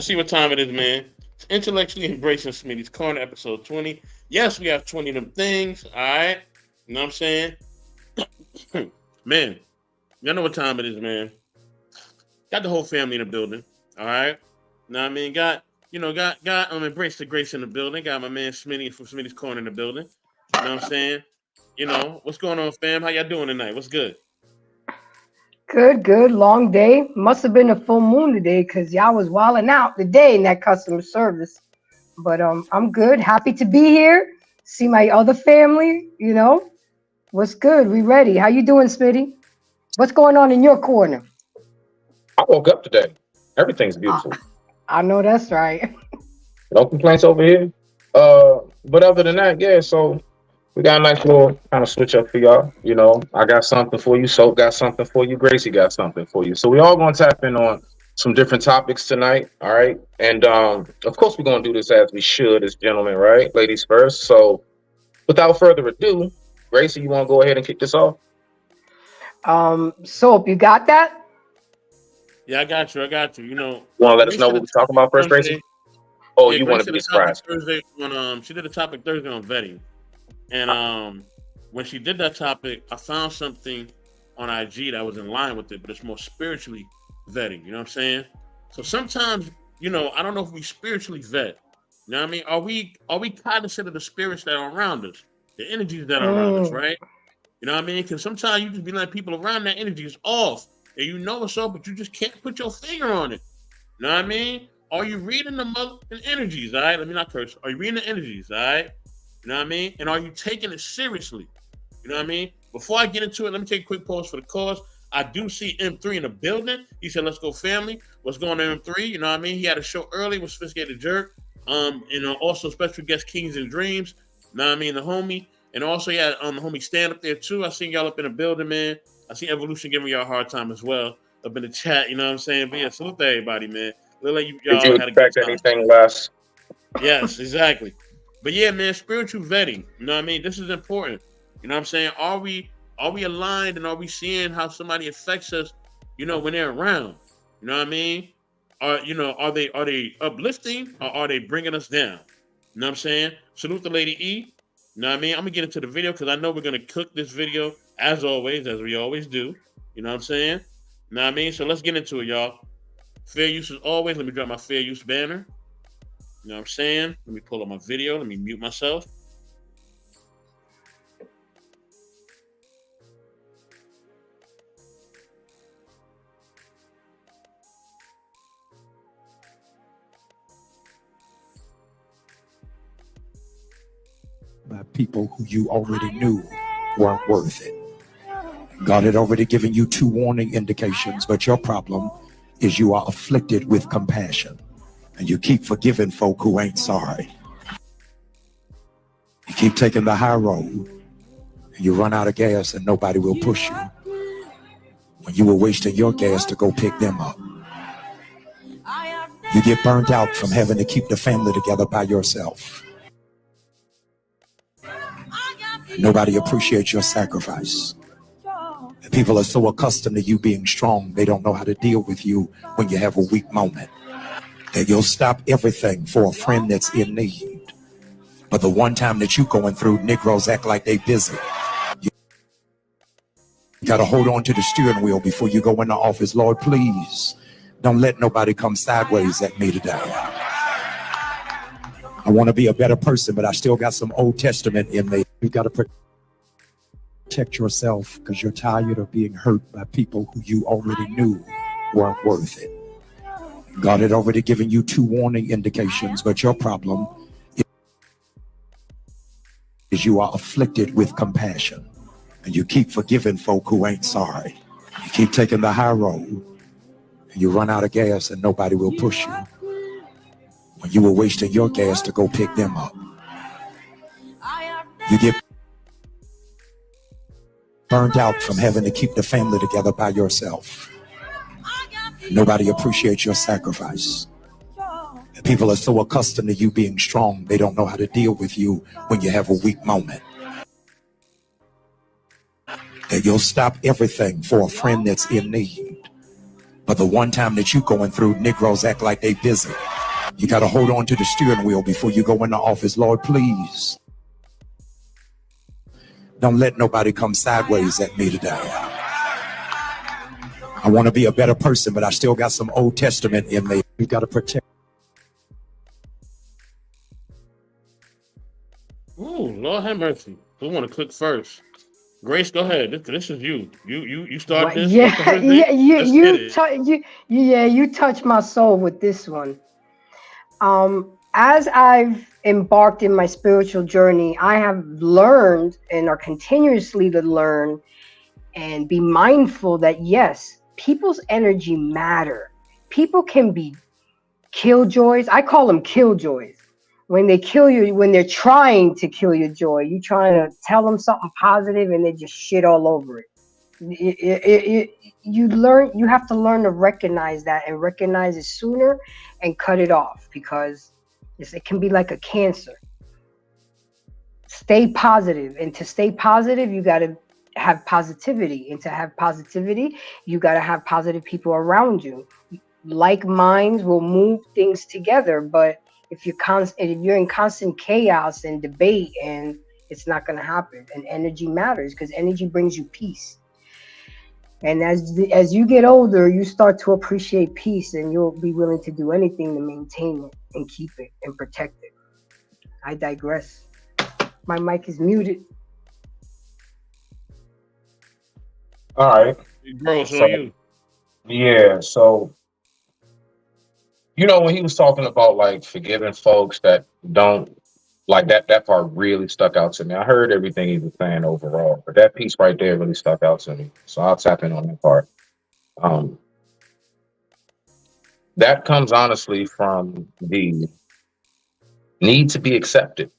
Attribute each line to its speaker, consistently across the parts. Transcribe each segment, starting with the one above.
Speaker 1: see what time it is, man. It's intellectually embracing Smitty's Corner, episode 20. Yes, we have 20 of them things. All right. You know what I'm saying? Man, y'all know what time it is, man. Got the whole family in the building. All right. Know what I mean? Got embrace the grace in the building. Got my man Smitty from Smitty's Corner in the building. You know what I'm saying? What's going on, fam? How y'all doing tonight? What's good?
Speaker 2: Good, good. Long day. Must have been a full moon today because y'all was wilding out today in that customer service. But I'm good. Happy to be here. See my other family. What's good? We ready. How you doing, Smitty? What's going on in your corner?
Speaker 3: I woke up today. Everything's
Speaker 2: I,
Speaker 3: beautiful.
Speaker 2: I know that's right.
Speaker 3: No complaints over here. But other than that, yeah. So we got a nice little kind of switch up for y'all. I got something for you. Soap got something for you. Gracie got something for you. So we all gonna tap in on some different topics tonight. All right. And of course we're gonna do this as we should as gentlemen, right? Ladies first. So without further ado, Gracie, you wanna go ahead and kick this off?
Speaker 2: Soap, you got that?
Speaker 1: Yeah, I got you.
Speaker 3: You wanna let us know what we're talking about first, Gracie? Oh,
Speaker 1: Yeah,
Speaker 3: you
Speaker 1: Grace
Speaker 3: want to
Speaker 1: did
Speaker 3: be
Speaker 1: a topic
Speaker 3: surprised.
Speaker 1: Thursday on she did a topic Thursday on vetting. And when she did that topic, I found something on IG that was in line with it, but it's more spiritually vetting. You know what I'm saying? So sometimes, I don't know if we spiritually vet. You know what I mean? Are we cognizant of the spirits that are around us, the energies that are around us,
Speaker 2: Mm,
Speaker 1: right? You know what I mean? Because sometimes you just be letting people around that energy is off, and you know it's off, but you just can't put your finger on it. You know what I mean? Are you reading the mother energies? All right, let me not curse. Are you reading the energies? All right, you know what I mean? And are you taking it seriously? You know what I mean? Before I get into it, let me take a quick pause for the cause. I do see M3 in the building. He said, "Let's go, family." What's going on, M3? You know what I mean? He had a show early with Sophisticated Jerk. Also special guest Kings and Dreams. You know what I mean? The homie, and also he had the homie stand up there too. I seen y'all up in the building, man. I seen Evolution giving y'all a hard time as well up in the chat. You know what I'm saying? But yeah, salute to everybody, man. Look like
Speaker 3: Did
Speaker 1: y'all
Speaker 3: you
Speaker 1: had a good
Speaker 3: expect
Speaker 1: time.
Speaker 3: anything less?
Speaker 1: Yes, exactly. But yeah, man, spiritual vetting. You know what I mean? This is important. You know what I'm saying? Are we aligned and are we seeing how somebody affects us, when they're around? You know what I mean? Are they uplifting or are they bringing us down? You know what I'm saying? Salute the lady E. You know what I mean? I'm gonna get into the video because I know we're gonna cook this video as always, as we always do. You know what I'm saying? You know what I mean? So let's get into it, y'all. Fair use as always. Let me drop my fair use banner. You know what I'm saying? Let me pull up my video. Let me mute myself.
Speaker 4: By people who you already knew weren't worth it. God had already given you two warning indications, but your problem is you are afflicted with compassion and you keep forgiving folk who ain't sorry. You keep taking the high road and you run out of gas and nobody will push you when you were wasting your gas to go pick them up. You get burnt out from having to keep the family together by yourself. Nobody appreciates your sacrifice. And people are so accustomed to you being strong, they don't know how to deal with you when you have a weak moment. That you'll stop everything for a friend that's in need. But the one time that you going through, Negroes act like they busy. You got to hold on to the steering wheel before you go in the office. Lord, please don't let nobody come sideways at me today. I want to be a better person, but I still got some Old Testament in me. You got to protect yourself because you're tired of being hurt by people who you already knew weren't worth it. God had already given you two warning indications, but your problem is you are afflicted with compassion and you keep forgiving folk who ain't sorry. You keep taking the high road and you run out of gas and nobody will push you when you were wasting your gas to go pick them up. You get burnt out from having to keep the family together by yourself. Nobody appreciates your sacrifice. And people are so accustomed to you being strong, they don't know how to deal with you when you have a weak moment. That you'll stop everything for a friend that's in need. But the one time that you going through, Negroes act like they busy. You got to hold on to the steering wheel before you go into office. Lord, please don't let nobody come sideways at me today. I want to be a better person, but I still got some Old Testament in me. You got to protect.
Speaker 1: Ooh, Lord have mercy. Who want to cook first? Grace, go ahead. This is you. You start
Speaker 2: Well,
Speaker 1: this.
Speaker 2: yeah, yeah,
Speaker 1: Let's get it.
Speaker 2: you touch my soul with this one. As I've embarked in my spiritual journey, I have learned and are continuously to learn and be mindful that yes, people's energy matter. People can be killjoys. I call them killjoys. When they kill you, when they're trying to kill your joy, you trying to tell them something positive and they just shit all over it. You have to learn to recognize that and recognize it sooner and cut it off, because it can be like a cancer. Stay positive, and to stay positive, you got to have positivity, and to have positivity, you got to have positive people around you. Like minds will move things together, but if you're in constant chaos and debate, and it's not going to happen. And energy matters, because energy brings you peace. And as you get older, you start to appreciate peace, and you'll be willing to do anything to maintain it and keep it and protect it. I digress. My mic is muted.
Speaker 3: All right.
Speaker 1: Bro, so
Speaker 3: So
Speaker 1: you.
Speaker 3: yeah, so you know when he was talking about like forgiving folks that don't like that part really stuck out to me. I heard everything he was saying overall, but that piece right there really stuck out to me. So I'll tap in on that part. Um, that comes honestly from the need to be accepted.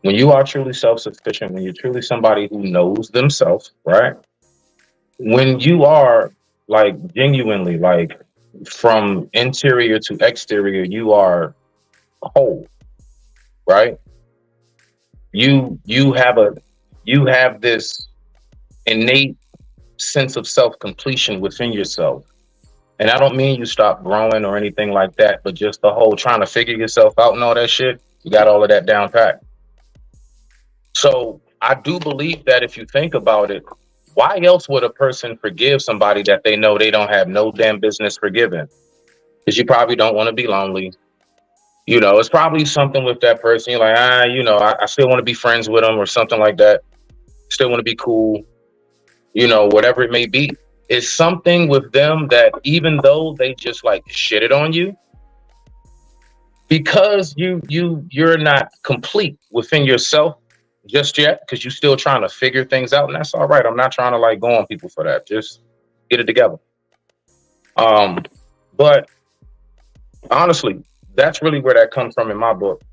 Speaker 3: When you are truly self-sufficient, when you're truly somebody who knows themselves, right? When you are like genuinely like from interior to exterior, you are whole, right? You have this innate sense of self-completion within yourself. And I don't mean you stop growing or anything like that, but just the whole trying to figure yourself out and all that shit, you got all of that down pat. So I do believe that if you think about it, why else would a person forgive somebody that they know they don't have no damn business forgiving? Because you probably don't want to be lonely. You know, it's probably something with that person. You're like, I still want to be friends with them or something like that. Still want to be cool. You know, whatever it may be. It's something with them that even though they just like shitted on you, because you're not complete within yourself just yet, because you're still trying to figure things out, and that's all right. I'm not trying to like go on people for that. Just get it together. But honestly, that's really where that comes from in my book.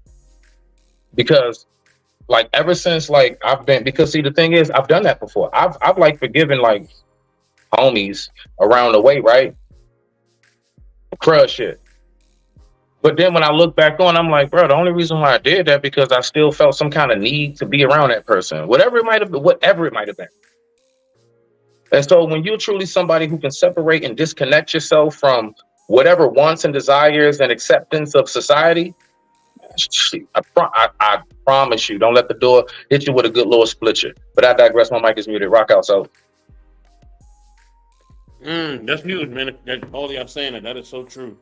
Speaker 3: Because like ever since like I've been, because see the thing is I've done that before. I've like forgiven like homies around the way, right? Crush shit. But then when I look back on, I'm like, bro, the only reason why I did that because I still felt some kind of need to be around that person, whatever it might have been. And so when you're truly somebody who can separate and disconnect yourself from whatever wants and desires and acceptance of society, I promise you, don't let the door hit you with a good little split you. But I digress. My mic is muted. Rock out, so.
Speaker 1: That's huge, man. All y'all saying that is so true.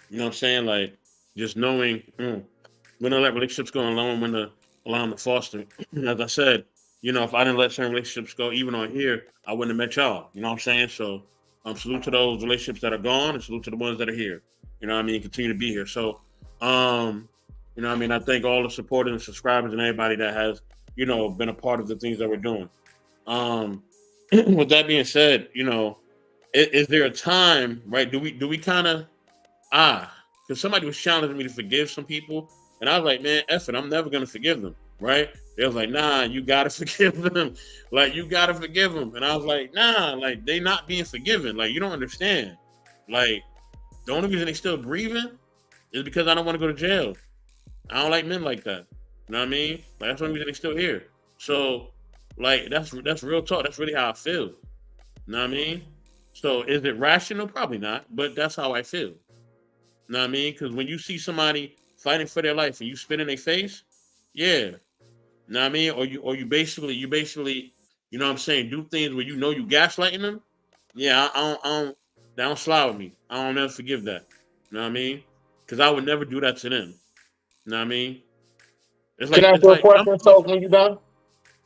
Speaker 1: You know what I'm saying? Like, just knowing when to let relationships go alone, when to allow them to foster. As I said, you know, if I didn't let certain relationships go, even on here, I wouldn't have met y'all. You know what I'm saying? So, salute to those relationships that are gone, and salute to the ones that are here. You know what I mean? Continue to be here. So, you know what I mean? I thank all the supporters and subscribers and everybody that has, you know, been a part of the things that we're doing. With that being said, you know, is there a time, right? Do we kind of because somebody was challenging me to forgive some people, and I was like, man, F it, I'm never gonna forgive them, right? They was like, nah, you gotta forgive them, like you gotta forgive them, and I was like, nah, like they not being forgiven, like you don't understand, like the only reason they still breathing is because I don't want to go to jail. I don't like men like that. You know what I mean? Like that's the only reason they still here. So, like that's real talk. That's really how I feel. You know what I mean? So is it rational? Probably not, but that's how I feel. You know what I mean? Because when you see somebody fighting for their life and you spit in their face, yeah. You know what I mean? Or you basically, you know what I'm saying, do things where you know you gaslighting them. Yeah, they don't slide with me. I don't ever forgive that. You know what I mean? Because I would never do that to them. You know what I mean? It's
Speaker 3: Can
Speaker 1: like
Speaker 3: I ask
Speaker 1: it's
Speaker 3: you a
Speaker 1: like I'm,
Speaker 3: question? So when you done?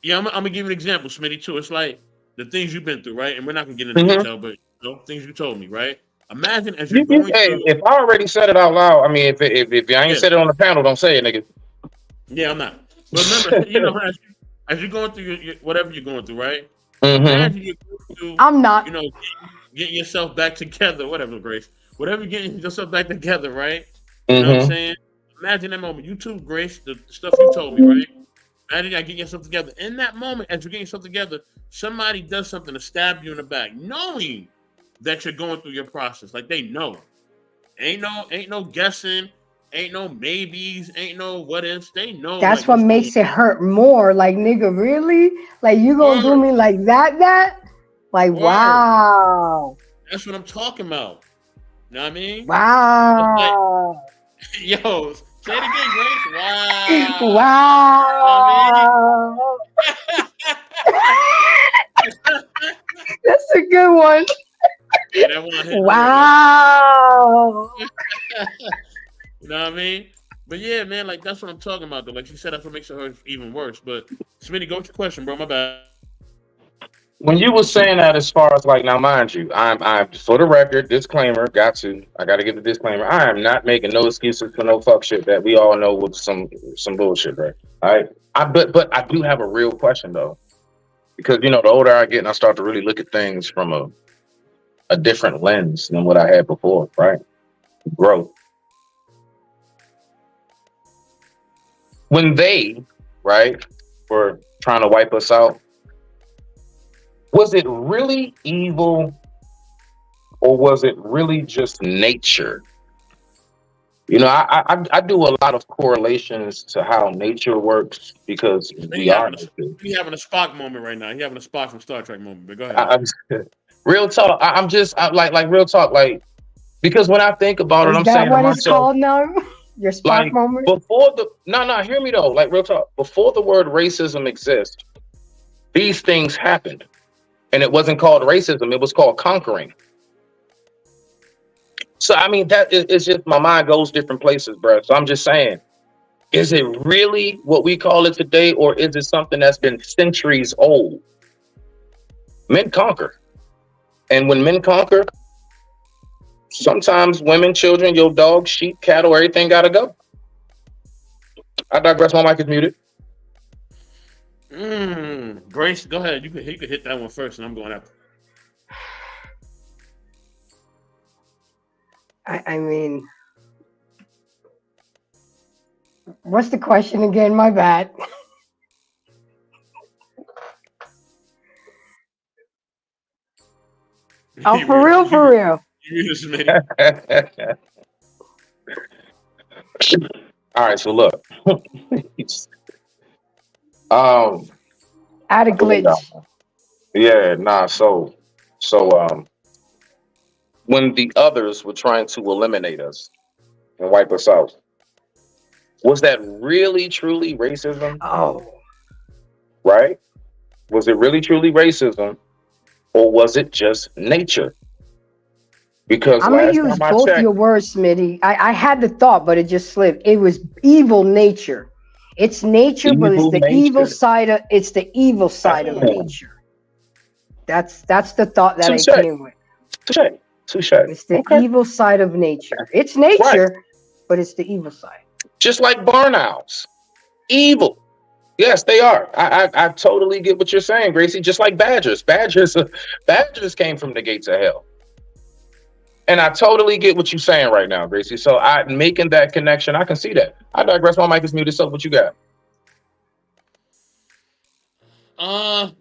Speaker 1: yeah, I'm gonna give you an example, Smitty, too. It's like the things you've been through, right? And we're not gonna get into
Speaker 3: Mm-hmm.
Speaker 1: detail, but things you told me, right? Imagine as you're going
Speaker 3: Hey,
Speaker 1: through.
Speaker 3: if I already said it out loud, I mean, if I ain't
Speaker 1: Yeah,
Speaker 3: said it on the panel, don't say it, nigga.
Speaker 1: yeah, I'm not. But remember, as you're going through whatever you're going through, right?
Speaker 3: Mm-hmm.
Speaker 1: Imagine you're going through,
Speaker 2: I'm
Speaker 1: you
Speaker 2: not.
Speaker 1: know, getting yourself back together, whatever, Grace. Whatever you're getting yourself back together, right? You know what I'm
Speaker 3: Mm-hmm.
Speaker 1: saying? Imagine that moment. You too, Grace, the stuff you told me, right? Imagine that getting yourself together. In that moment, as you're getting yourself together, somebody does something to stab you in the back, knowing that you're going through your process. Like they know. Ain't no guessing, ain't no maybes, ain't no what ifs. They know
Speaker 2: That's
Speaker 1: like
Speaker 2: what
Speaker 1: what's going
Speaker 2: makes it
Speaker 1: on.
Speaker 2: hurt more. Like, nigga, really? Like, you gonna do
Speaker 1: Word,
Speaker 2: me like that? That? Like,
Speaker 1: word.
Speaker 2: wow.
Speaker 1: That's what I'm talking about. You know what I mean? It's like,
Speaker 2: Wow.
Speaker 1: yo, say it again, Grace. Wow. You know what I mean?
Speaker 2: Wow. That's a good one.
Speaker 1: Yeah, that one hitting hard. Yep.
Speaker 2: Wow.
Speaker 1: You know what I mean? But yeah, man, like that's what I'm talking about though. Like she said, that's what makes it hurt even worse. But Smitty, go with your question, bro. My bad.
Speaker 3: When you were saying that, as far as like now, mind you, I'm for the record, disclaimer, I got to give the disclaimer. I am not making no excuses for no fuck shit that we all know was some bullshit, right? All right. But I do have a real question though, because you know, the older I get, and I start to really look at things from a different lens than what I had before, right? Growth. When they, right, were trying to wipe us out, was it really evil or was it really just nature? You know, I do a lot of correlations to how nature works because
Speaker 1: He
Speaker 3: we are
Speaker 1: having a
Speaker 3: nature.
Speaker 1: he having a Spock moment right now. He having a Spock from Star Trek moment. But go ahead.
Speaker 3: I, I'm, real talk. Like real talk. Like because when I think about it,
Speaker 2: Is
Speaker 3: I'm
Speaker 2: that
Speaker 3: saying to
Speaker 2: what it's
Speaker 3: myself,
Speaker 2: called now? Your Spock
Speaker 3: like
Speaker 2: moment?
Speaker 3: before the no, hear me though. Like real talk. Before the word racism exists, these things happened, and it wasn't called racism. It was called conquering. So I mean, that is it's just my mind goes different places, bro. So I'm just saying, is it really what we call it today, or is it something that's been centuries old? Men conquer, and when men conquer, sometimes women, children, your dog, sheep, cattle, everything gotta go. I digress. My mic is muted.
Speaker 1: Grace, go ahead. You could hit that one first, and I'm going after.
Speaker 2: I mean, what's the question again? My bad. Oh,
Speaker 1: You
Speaker 2: for
Speaker 1: muted,
Speaker 2: real, for
Speaker 1: you
Speaker 2: real.
Speaker 1: muted Smitty.
Speaker 3: All right, so look. um,
Speaker 2: I had a glitch.
Speaker 3: yeah, nah. So when the others were trying to eliminate us and wipe us out, was that really truly racism?
Speaker 2: Oh,
Speaker 3: Right? Was it really truly racism, or was it just nature? Because
Speaker 2: I'm gonna
Speaker 3: last
Speaker 2: use
Speaker 3: time I
Speaker 2: both
Speaker 3: checked,
Speaker 2: your words, Smitty. I had the thought, but it just slipped. It was evil nature. It's nature, but it's
Speaker 3: evil
Speaker 2: the evil
Speaker 3: nature.
Speaker 2: side of it's the evil side of
Speaker 3: Oh,
Speaker 2: nature. That's the thought that I
Speaker 3: touche,
Speaker 2: came with.
Speaker 3: touche, touche.
Speaker 2: It's the
Speaker 3: Okay,
Speaker 2: evil side of nature. It's
Speaker 3: right.
Speaker 2: nature, but it's the evil side.
Speaker 3: Just like barn owls, evil. Yes, they are. I totally get what you're saying, Gracie. Just like badgers. Badgers came from the gates of hell. And I totally get what you're saying right now, Gracie. So I making that connection, I can see that. I digress. My mic is muted. So what you got?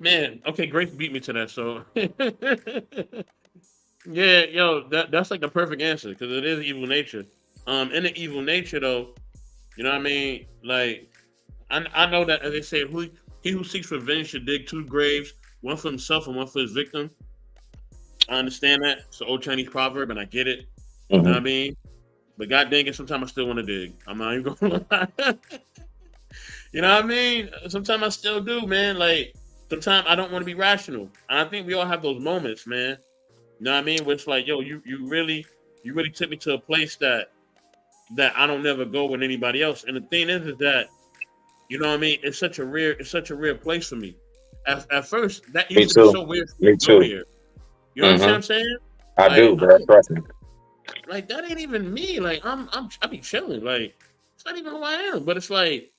Speaker 1: Man. Okay, Grace beat me to that. So yeah, yo, that's like the perfect answer because it is evil nature. In the evil nature though, you know what I mean? Like I know that as they say, he who seeks revenge should dig two graves, one for himself and one for his victim. I understand that. It's an old Chinese proverb, and I get it. You know what I
Speaker 3: Hmm.
Speaker 1: mean? But god dang it, sometimes I still want to dig. I'm not even gonna lie. You know what I mean? Sometimes I still do, man. Like sometimes I don't want to be rational. And I think we all have those moments, man. You know what I mean? Where it's like, yo, you really took me to a place that I don't never go with anybody else. And the thing is that, you know what I mean? It's such a rare place for me. At first, that
Speaker 3: Me
Speaker 1: used to be
Speaker 3: too.
Speaker 1: so weird for
Speaker 3: Me
Speaker 1: me to go
Speaker 3: too.
Speaker 1: here. You know what I'm saying?
Speaker 3: I do, bro. Trust me.
Speaker 1: Like that ain't even me. Like I be chilling. Like it's not even who I am. But it's like,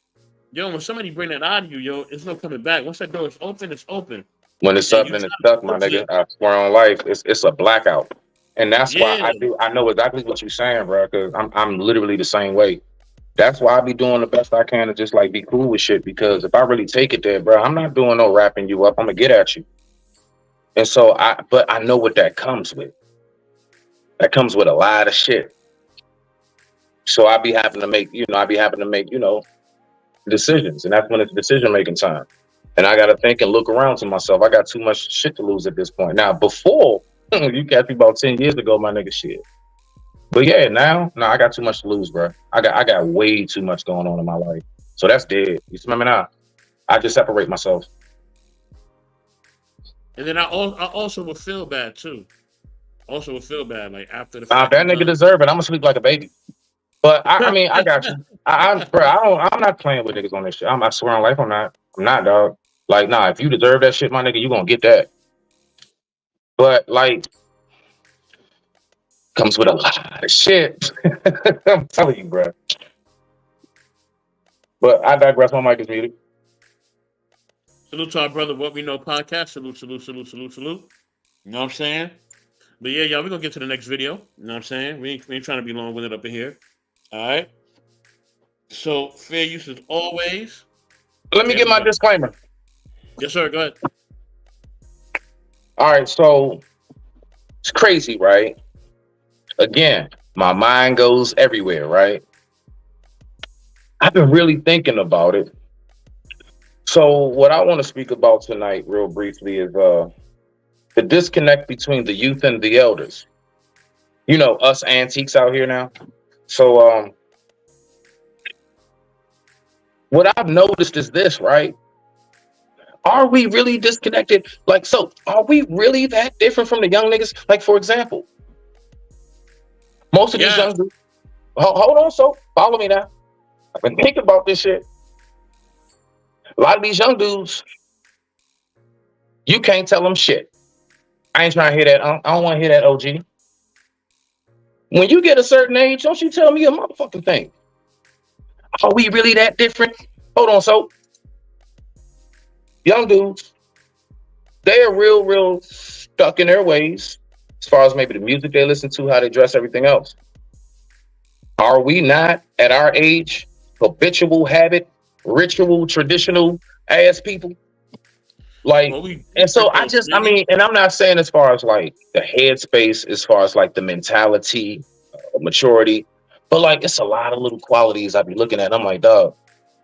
Speaker 1: yo, when somebody bring that out of you, yo, it's no coming back. Once that door is open, it's open.
Speaker 3: When it's
Speaker 1: And
Speaker 3: up
Speaker 1: you
Speaker 3: and
Speaker 1: try
Speaker 3: it's
Speaker 1: to
Speaker 3: stuck, my
Speaker 1: close
Speaker 3: nigga,
Speaker 1: it.
Speaker 3: I swear on life, it's a blackout. And that's why
Speaker 1: Yeah.
Speaker 3: I know exactly what you're saying, bro, because I'm literally the same way. That's why I be doing the best I can to just like be cool with shit. Because if I really take it there, bro, I'm not doing no wrapping you up. I'm gonna get at you. And so but I know what that comes with. That comes with a lot of shit. So I be having to make, decisions. And that's when it's decision making time. And I gotta think and look around to myself. I got too much shit to lose at this point. Now, before you catch me about 10 years ago, my nigga shit. But yeah, now, I got too much to lose, bro. I got way too much going on in my life. So that's dead. You smell me now? I just separate myself.
Speaker 1: And then I also would feel bad too. Also would feel bad like after the
Speaker 3: Nah,
Speaker 1: fact.
Speaker 3: that nigga deserve it. I'm gonna sleep like a baby. But I mean, I got you. I'm not playing with niggas on this shit. I swear on life, I'm not, dog. Like, nah, if you deserve that shit, my nigga, you gonna get that. But like, comes with a lot of shit. I'm telling you, bro. But I digress. My mic is muted.
Speaker 1: Salute to our brother What We Know podcast. Salute, salute, salute, salute, salute. You know what I'm saying? But yeah, y'all, we're gonna get to the next video. You know what I'm saying? We ain't trying to be long winded up in here. Alright. So fair use as always.
Speaker 3: Let me get my disclaimer.
Speaker 1: Yes, sir, go ahead.
Speaker 3: All right, so it's crazy, right? Again, my mind goes everywhere, right? I've been really thinking about it. So what I want to speak about tonight, real briefly, is the disconnect between the youth and the elders. You know, us antiques out here now. So what I've noticed is this, right? Are we really disconnected? Like, so are we really that different from the young niggas? Like, for example, most of these young dudes, hold on, so follow me now. I've been thinking about this shit. A lot of these young dudes, you can't tell them shit. I ain't trying to hear that. I don't want to hear that, OG. When you get a certain age, don't you tell me a motherfucking thing. Are we really that different? Hold on, so young dudes, they are real stuck in their ways as far as maybe the music they listen to, how they dress, everything else. Are we not at our age habitual habit, ritual, traditional ass people? Like, and so I mean, and I'm not saying as far as like the headspace, as far as like the mentality, maturity, but like it's a lot of little qualities I be looking at. And I'm like, dog,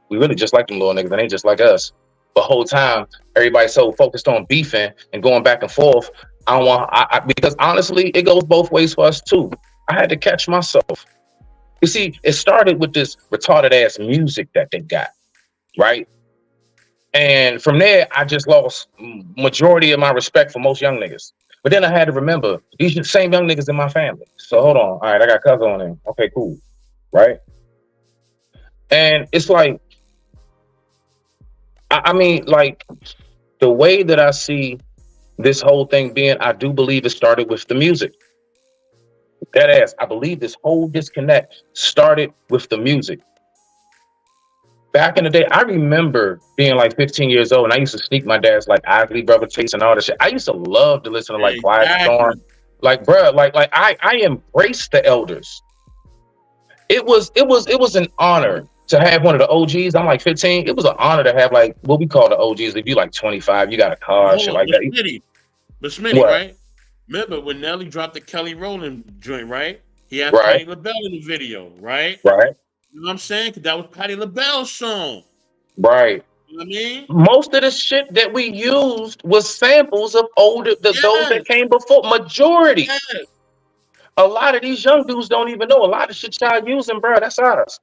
Speaker 3: we really just like them little niggas, and they just like us. The whole time, everybody's so focused on beefing and going back and forth. I don't want, because honestly, it goes both ways for us too. I had to catch myself. You see, it started with this retarded ass music that they got, right? And from there, I just lost majority of my respect for most young niggas. But then I had to remember, these are the same young niggas in my family. So hold on. All right, I got cousin on him. Okay, cool. Right? And it's like, I mean, like, the way that I see this whole thing being, I do believe it started with the music. That ass, I believe this whole disconnect started with the music. Back in the day, I remember being like 15 years old, and I used to sneak my dad's like Isley Brother tapes and all that shit. I used to love to listen to like Quiet Storm, like bro, like I embraced the elders. It was an honor to have one of the OGs. I'm like 15. It was an honor to have like what we call the OGs. If you like 25, you got a car, shit like that.
Speaker 1: But Smitty, right? Remember when Nelly dropped the Kelly Rowland joint, right? He had Patti LaBelle in the video, right?
Speaker 3: Right.
Speaker 1: You know what I'm saying? Because that was Patti LaBelle's song.
Speaker 3: Right.
Speaker 1: You know what I mean?
Speaker 3: Most of the shit that we used was samples of those that came before. Majority. A lot of these young dudes don't even know a lot of shit y'all using, bro. That's ours.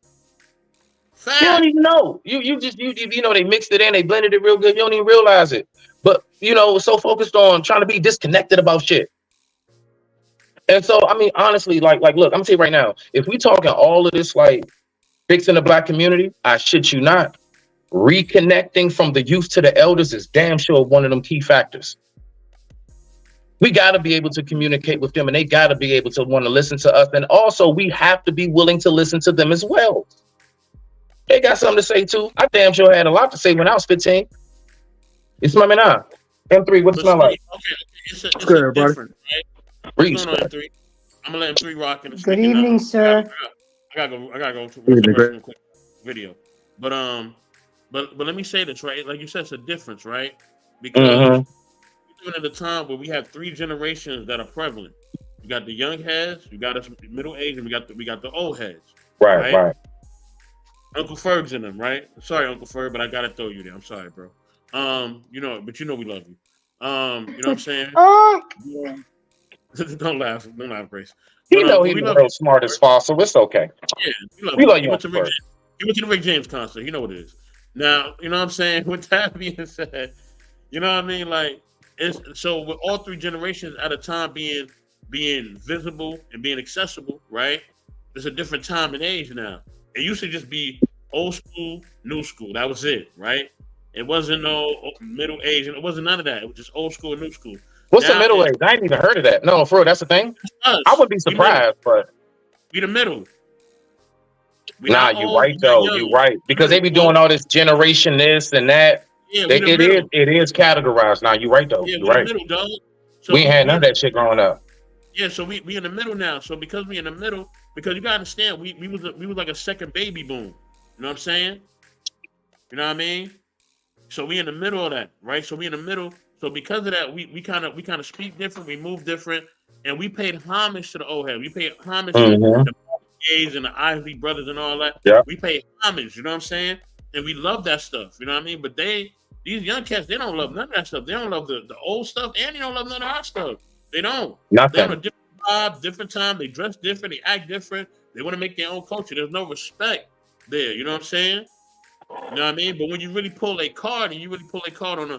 Speaker 1: Fact.
Speaker 3: You don't even know. You know, they mixed it in, they blended it real good. You don't even realize it. But you know, we're so focused on trying to be disconnected about shit. And so, I mean, honestly, like, look, I'm gonna tell you right now, if we talking all of this, like, fixing the black community, I shit you not, reconnecting from the youth to the elders is damn sure one of them key factors. We got to be able to communicate with them, and they got to be able to want to listen to us. And also, we have to be willing to listen to them as well. They got something to say too. I damn sure had a lot to say when I was 15. It's my man now. M3, what's it smell like?
Speaker 1: Okay. It's
Speaker 5: Good,
Speaker 1: a different, right?
Speaker 3: Reese,
Speaker 1: What's going on, M3? I'm gonna let M3 rock in the
Speaker 2: Good evening, sir.
Speaker 1: I gotta go to
Speaker 5: Evening,
Speaker 1: a quick video. But let me say this, right? Like you said, it's a difference, right? Because we're doing at a time where we have 3 generations that are prevalent. You got the young heads, you got us middle age, and we got the old heads.
Speaker 3: right.
Speaker 1: Uncle Ferg's in them, right? Sorry, Uncle Ferg, but I gotta throw you there. I'm sorry, bro. You know we love you. You know what I'm saying? Don't laugh, Grace.
Speaker 3: You know he's the world's smartest fossil. It's okay.
Speaker 1: Yeah,
Speaker 3: we love you.
Speaker 1: He went to the Rick James concert. You know what it is. Now, you know what I'm saying? With that being said, you know what I mean? Like, it's so with all 3 generations at a time being visible and being accessible, right? There's a different time and age now. It used to just be old school, new school. That was it, right? It wasn't no middle age, and it wasn't none of that. It was just old school and new school.
Speaker 3: What's the middle age? I ain't even heard of that. No, for real, that's the thing. I would be surprised, but
Speaker 1: we the middle.
Speaker 3: Nah, you right though. You right, because they be doing all this generation this and that.
Speaker 1: Yeah,
Speaker 3: it is categorized. Now you right though.
Speaker 1: Yeah,
Speaker 3: you right.
Speaker 1: Middle, dog. So
Speaker 3: we ain't had none of that shit growing up.
Speaker 1: Yeah, so we in the middle now. So because we in the middle, because you gotta understand, we was like a second baby boom. You know what I'm saying? You know what I mean? So we in the middle of that, right? So we in the middle. So because of that, we kind of speak different, we move different, and we paid homage to the old head. We paid homage to the Gays and the Isley brothers and all that.
Speaker 3: Yeah.
Speaker 1: We paid homage, you know what I'm saying? And we love that stuff, you know what I mean? But these young cats, they don't love none of that stuff. They don't love the old stuff, and they don't love none of our stuff. They don't.
Speaker 3: Nothing.
Speaker 1: They have a different vibe, different time. They dress different. They act different. They want to make their own culture. There's no respect there. You know what I'm saying? You know what I mean? But when you really pull a card, and you really pull a card on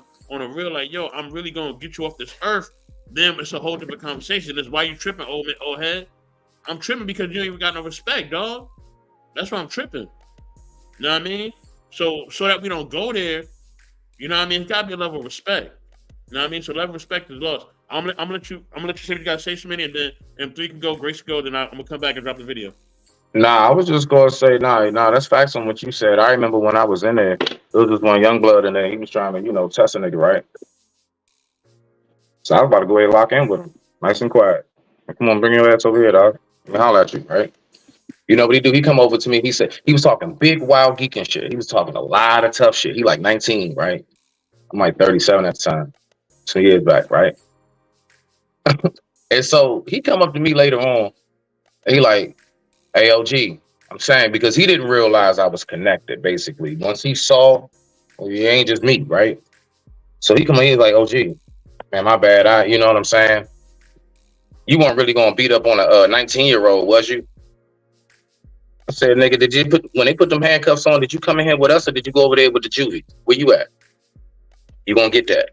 Speaker 1: a real, like, yo, I'm really gonna get you off this earth, then it's a whole different conversation. That's why you tripping, old head. I'm tripping because you ain't even got no respect, dog. That's why I'm tripping. You know what I mean? So that we don't go there, you know what I mean? It's gotta be a level of respect. You know what I mean? So level of respect is lost. I'm gonna let you say what you gotta say, Shmini, and then M3 can go, Grace can go, then I'm gonna come back and drop the video.
Speaker 3: Nah, I was just gonna say, nah, that's facts on what you said. I remember when I was in there, there was just one young blood in there. He was trying to, test a nigga, right? So I was about to go ahead and lock in with him, nice and quiet. Come on, bring your ass over here, dog. Let me holler at you, right? You know what he do? He come over to me. He said he was talking big, wild geek and shit. He was talking a lot of tough shit. He like 19, right? I'm like 37 at the time, 2 years back, right? And so he come up to me later on, and he like, "Hey, OG," I'm saying, because he didn't realize I was connected. Basically, once he saw, well, you ain't just me, right? So he come in, he's like, "OG, man, my bad. You know what I'm saying? You weren't really gonna beat up on a 19-year-old, was you?" I said, "Nigga, when they put them handcuffs on, did you come in here with us or did you go over there with the juvie? Where you at? You gonna get that.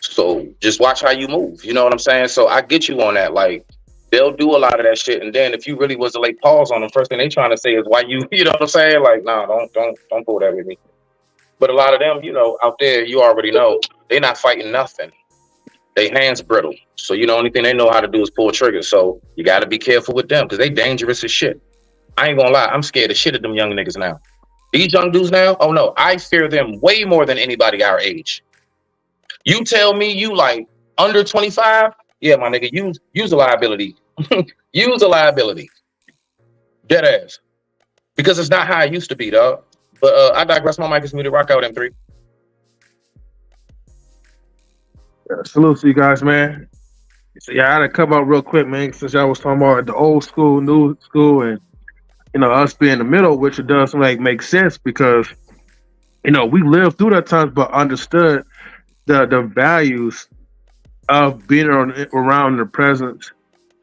Speaker 3: So just watch how you move. You know what I'm saying? So I get you on that. Like, they'll do a lot of that shit, and then if you really was to lay pause on them, first thing they trying to say is why you know what I'm saying? Like, nah, don't pull that with me. But a lot of them, out there, you already know, they not fighting nothing. They hands brittle. So the only thing they know how to do is pull triggers. So you got to be careful with them because they dangerous as shit. I ain't gonna lie, I'm scared of shit of them young niggas now. These young dudes now, oh no, I fear them way more than anybody our age. You tell me you like under 25, yeah, my nigga, use a liability. Use a liability. Dead ass. Because it's not how it used to be, dog. But I digress. My mic is muted. Rock out, M3.
Speaker 5: Salute to you guys, man. So, I had to come out real quick, man, since y'all was talking about the old school, new school, and us being in the middle, which it does make sense because we lived through that times, but understood the values of being around the presence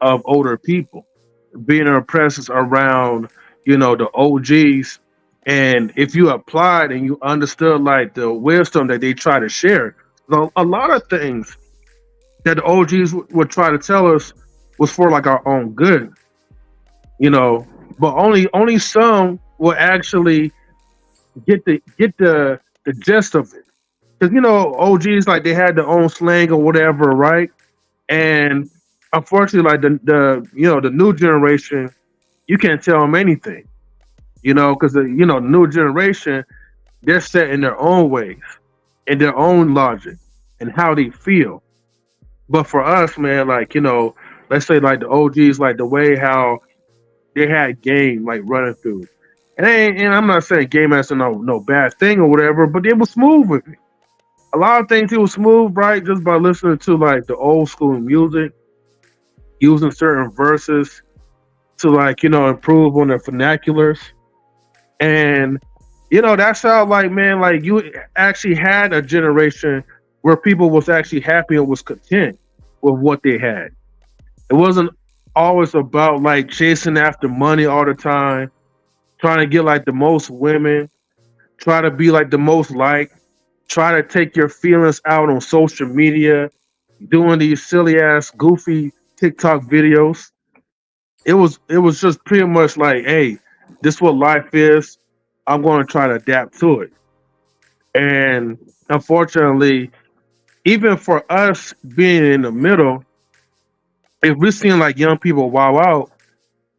Speaker 5: of older people, being in a presence around, the OGs. And if you applied and you understood like the wisdom that they try to share, a lot of things that the OGs would try to tell us was for like our own good, but only some will actually get the gist of it. Because OGs, like, they had their own slang or whatever, right? And unfortunately, like the new generation, you can't tell them anything, because the new generation, they're set in their own ways, in their own logic, and how they feel. But for us, man, like, let's say like the OGs, like the way how they had game like running through. And I'm not saying game as no bad thing or whatever, but they were smooth with it. A lot of things it was smooth, right? Just by listening to like the old school music, using certain verses to like, improve on their vernaculars. And that's how, like, man, like, you actually had a generation where people was actually happy and was content with what they had. It wasn't always about like chasing after money all the time, trying to get like the most women, try to be like the most liked, try to take your feelings out on social media, doing these silly ass goofy TikTok videos. It was just pretty much like, hey, this is what life is. I'm going to try to adapt to it. And unfortunately, even for us being in the middle, if we're seeing like young people wow out,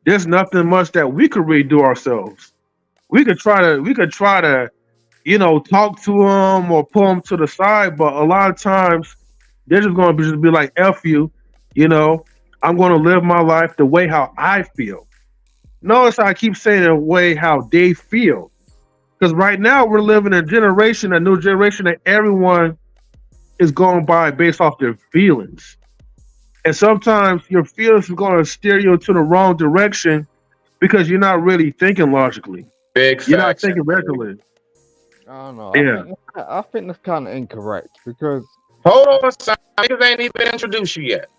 Speaker 5: there's nothing much that we could really do ourselves. We could try to talk to them or pull them to the side, but a lot of times they're just going to just be like, "F you," you know. I'm going to live my life the way how I feel. Notice I keep saying the way how they feel, because right now we're living in a new generation that everyone is going by based off their feelings, and sometimes your feelings are going to steer you into the wrong direction because you're not really thinking logically.
Speaker 3: Big
Speaker 5: You're not
Speaker 3: facts.
Speaker 5: thinking rationally.
Speaker 6: I don't know.
Speaker 5: Yeah.
Speaker 6: I think that's kind of incorrect because
Speaker 3: Hold on, Simon. Niggas ain't even introduced you yet.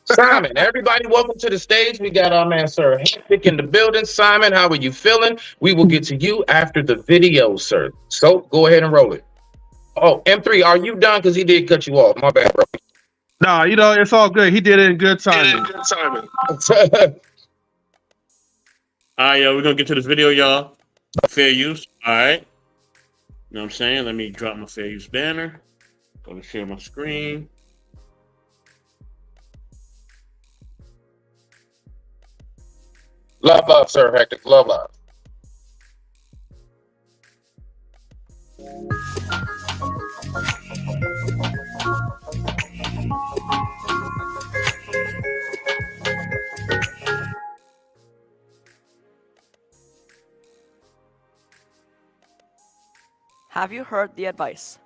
Speaker 3: Simon, everybody, welcome to the stage. We got our man, Sir Hectic, in the building. Simon, how are you feeling? We will get to you after the video, sir. So go ahead and roll it. Oh, M3, are you done? Because he did cut you off. My bad, bro.
Speaker 5: No, it's all good. He did it in good timing.
Speaker 1: All right, yo, we're gonna get to this video, y'all. Fair use. All right. You know what I'm saying? Let me drop my fair use banner. Go to share my screen.
Speaker 3: Love, Sir Hectic. Love.
Speaker 7: Have you heard the advice?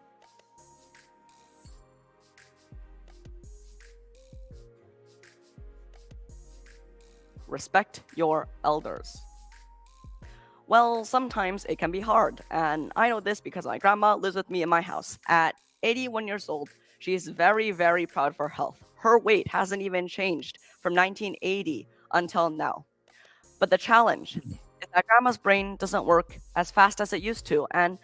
Speaker 7: Respect your elders. Well, sometimes it can be hard, and I know this because my grandma lives with me in my house. At 81 years old, she is very, very proud of her health. Her weight hasn't even changed from 1980 until now. But the challenge is that grandma's brain doesn't work as fast as it used to, and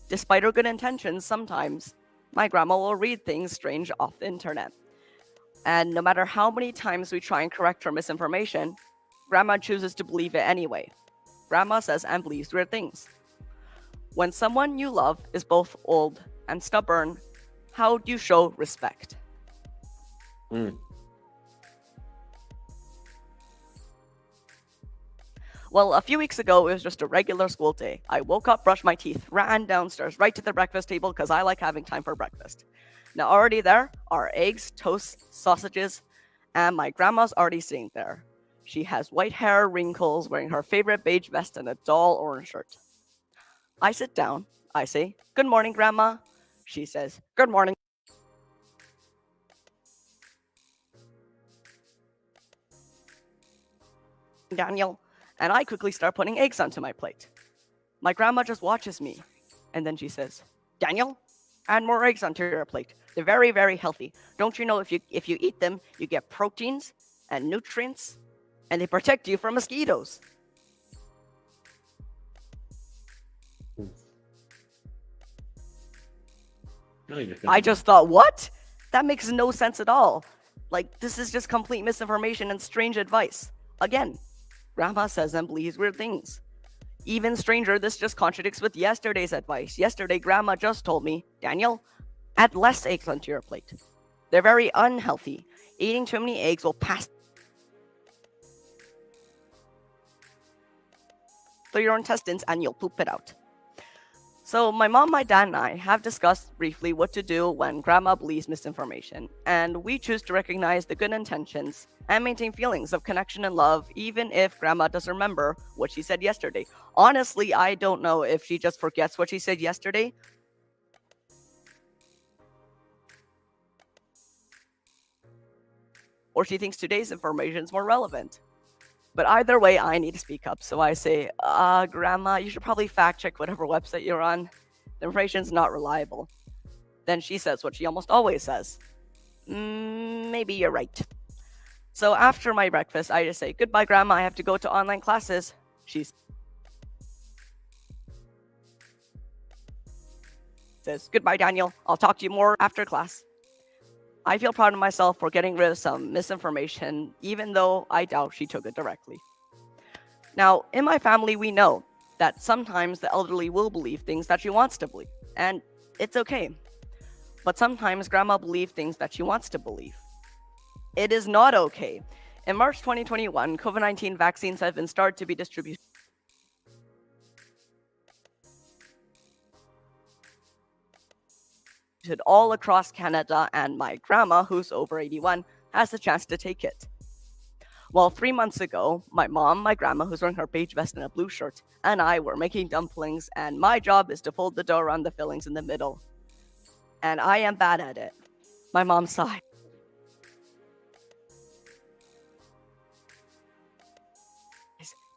Speaker 7: despite her good intentions, sometimes my grandma will read things strange off the internet. And no matter how many times we try and correct her misinformation, grandma chooses to believe it anyway. Grandma says and believes weird things. When someone you love is both old and stubborn, how do you show respect? Well, a few weeks ago, it was just a regular school day. I woke up, brushed my teeth, ran downstairs right to the breakfast table because I like having time for breakfast. Now, already there are eggs, toast, sausages, and my grandma's already sitting there. She has white hair, wrinkles, wearing her favorite beige vest and a dull orange shirt. I sit down. I say, "Good morning, Grandma." She says, "Good morning, Daniel." And I quickly start putting eggs onto my plate. My grandma just watches me, and then she says, Daniel, add more eggs onto your plate. They're very, very healthy. Don't you know if you eat them, you get proteins and nutrients, and they protect you from mosquitoes. I just thought, what? That makes no sense at all. Like, this is just complete misinformation and strange advice. Again, Grandma says and believes weird things. Even stranger, this just contradicts with yesterday's advice. Yesterday, Grandma just told me, Daniel, add less eggs onto your plate. They're very unhealthy. Eating too many eggs will pass through your intestines and you'll poop it out. So my mom, my dad, and I have discussed briefly what to do when Grandma believes misinformation, and we choose to recognize the good intentions and maintain feelings of connection and love, even if Grandma doesn't remember what she said yesterday. Honestly, I don't know if she just forgets what she said yesterday, or she thinks today's information is more relevant. But either way, I need to speak up. So I say, Grandma, you should probably fact check whatever website you're on. The information's not reliable. Then she says what she almost always says. Maybe you're right. So after my breakfast, I just say, goodbye, Grandma, I have to go to online classes. She says, goodbye, Daniel. I'll talk to you more after class. I feel proud of myself for getting rid of some misinformation, even though I doubt she took it directly. Now, in my family, we know that sometimes the elderly will believe things that she wants to believe, and it's okay. But sometimes Grandma believes things that she wants to believe. It is not okay. In March 2021, COVID-19 vaccines have been started to be distributed all across Canada, and my grandma, who's over 81, has the chance to take it. Well, 3 months ago, my mom, my grandma, who's wearing her beige vest and a blue shirt, and I were making dumplings, and my job is to fold the dough around the fillings in the middle. And I am bad at it. My mom sighed.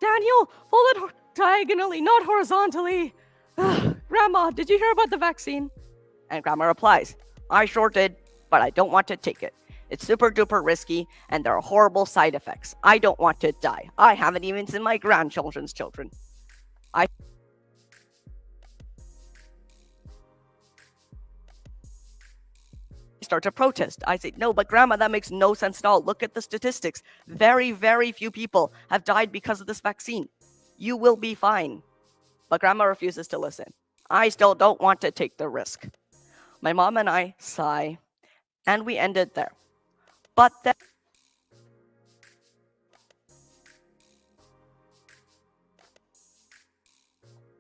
Speaker 7: Daniel, fold it diagonally, not horizontally. Grandma, did you hear about the vaccine? And Grandma replies, I sure did, but I don't want to take it. It's super duper risky, and there are horrible side effects. I don't want to die. I haven't even seen my grandchildren's children. I start to protest. I say, no, but Grandma, that makes no sense at all. Look at the statistics. Very, very few people have died because of this vaccine. You will be fine. But Grandma refuses to listen. I still don't want to take the risk. My mom and I sigh, and we end it there. But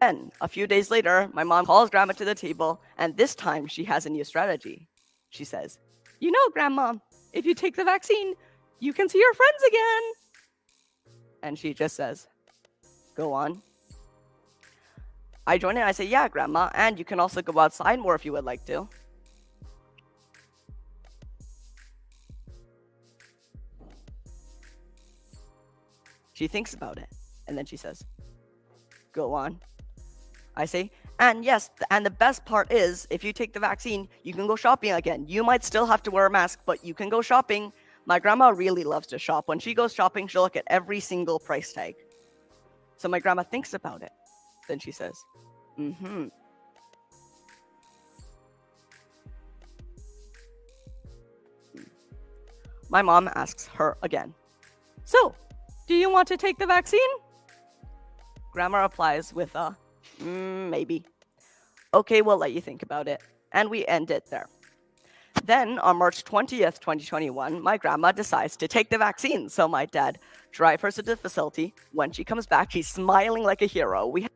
Speaker 7: then, a few days later, my mom calls Grandma to the table, and this time she has a new strategy. She says, you know, Grandma, if you take the vaccine, you can see your friends again. And she just says, go on. I join in, I say, yeah, Grandma, and you can also go outside more if you would like to. She thinks about it, and then she says, go on. I say, and yes, and the best part is, if you take the vaccine, you can go shopping again. You might still have to wear a mask, but you can go shopping. My grandma really loves to shop. When she goes shopping, she'll look at every single price tag. So my grandma thinks about it. Then she says, My mom asks her again, so, do you want to take the vaccine? Grandma replies with a, maybe. Okay, we'll let you think about it. And we end it there. Then, on March 20th, 2021, my grandma decides to take the vaccine. So my dad drives her to the facility. When she comes back, she's smiling like a hero. We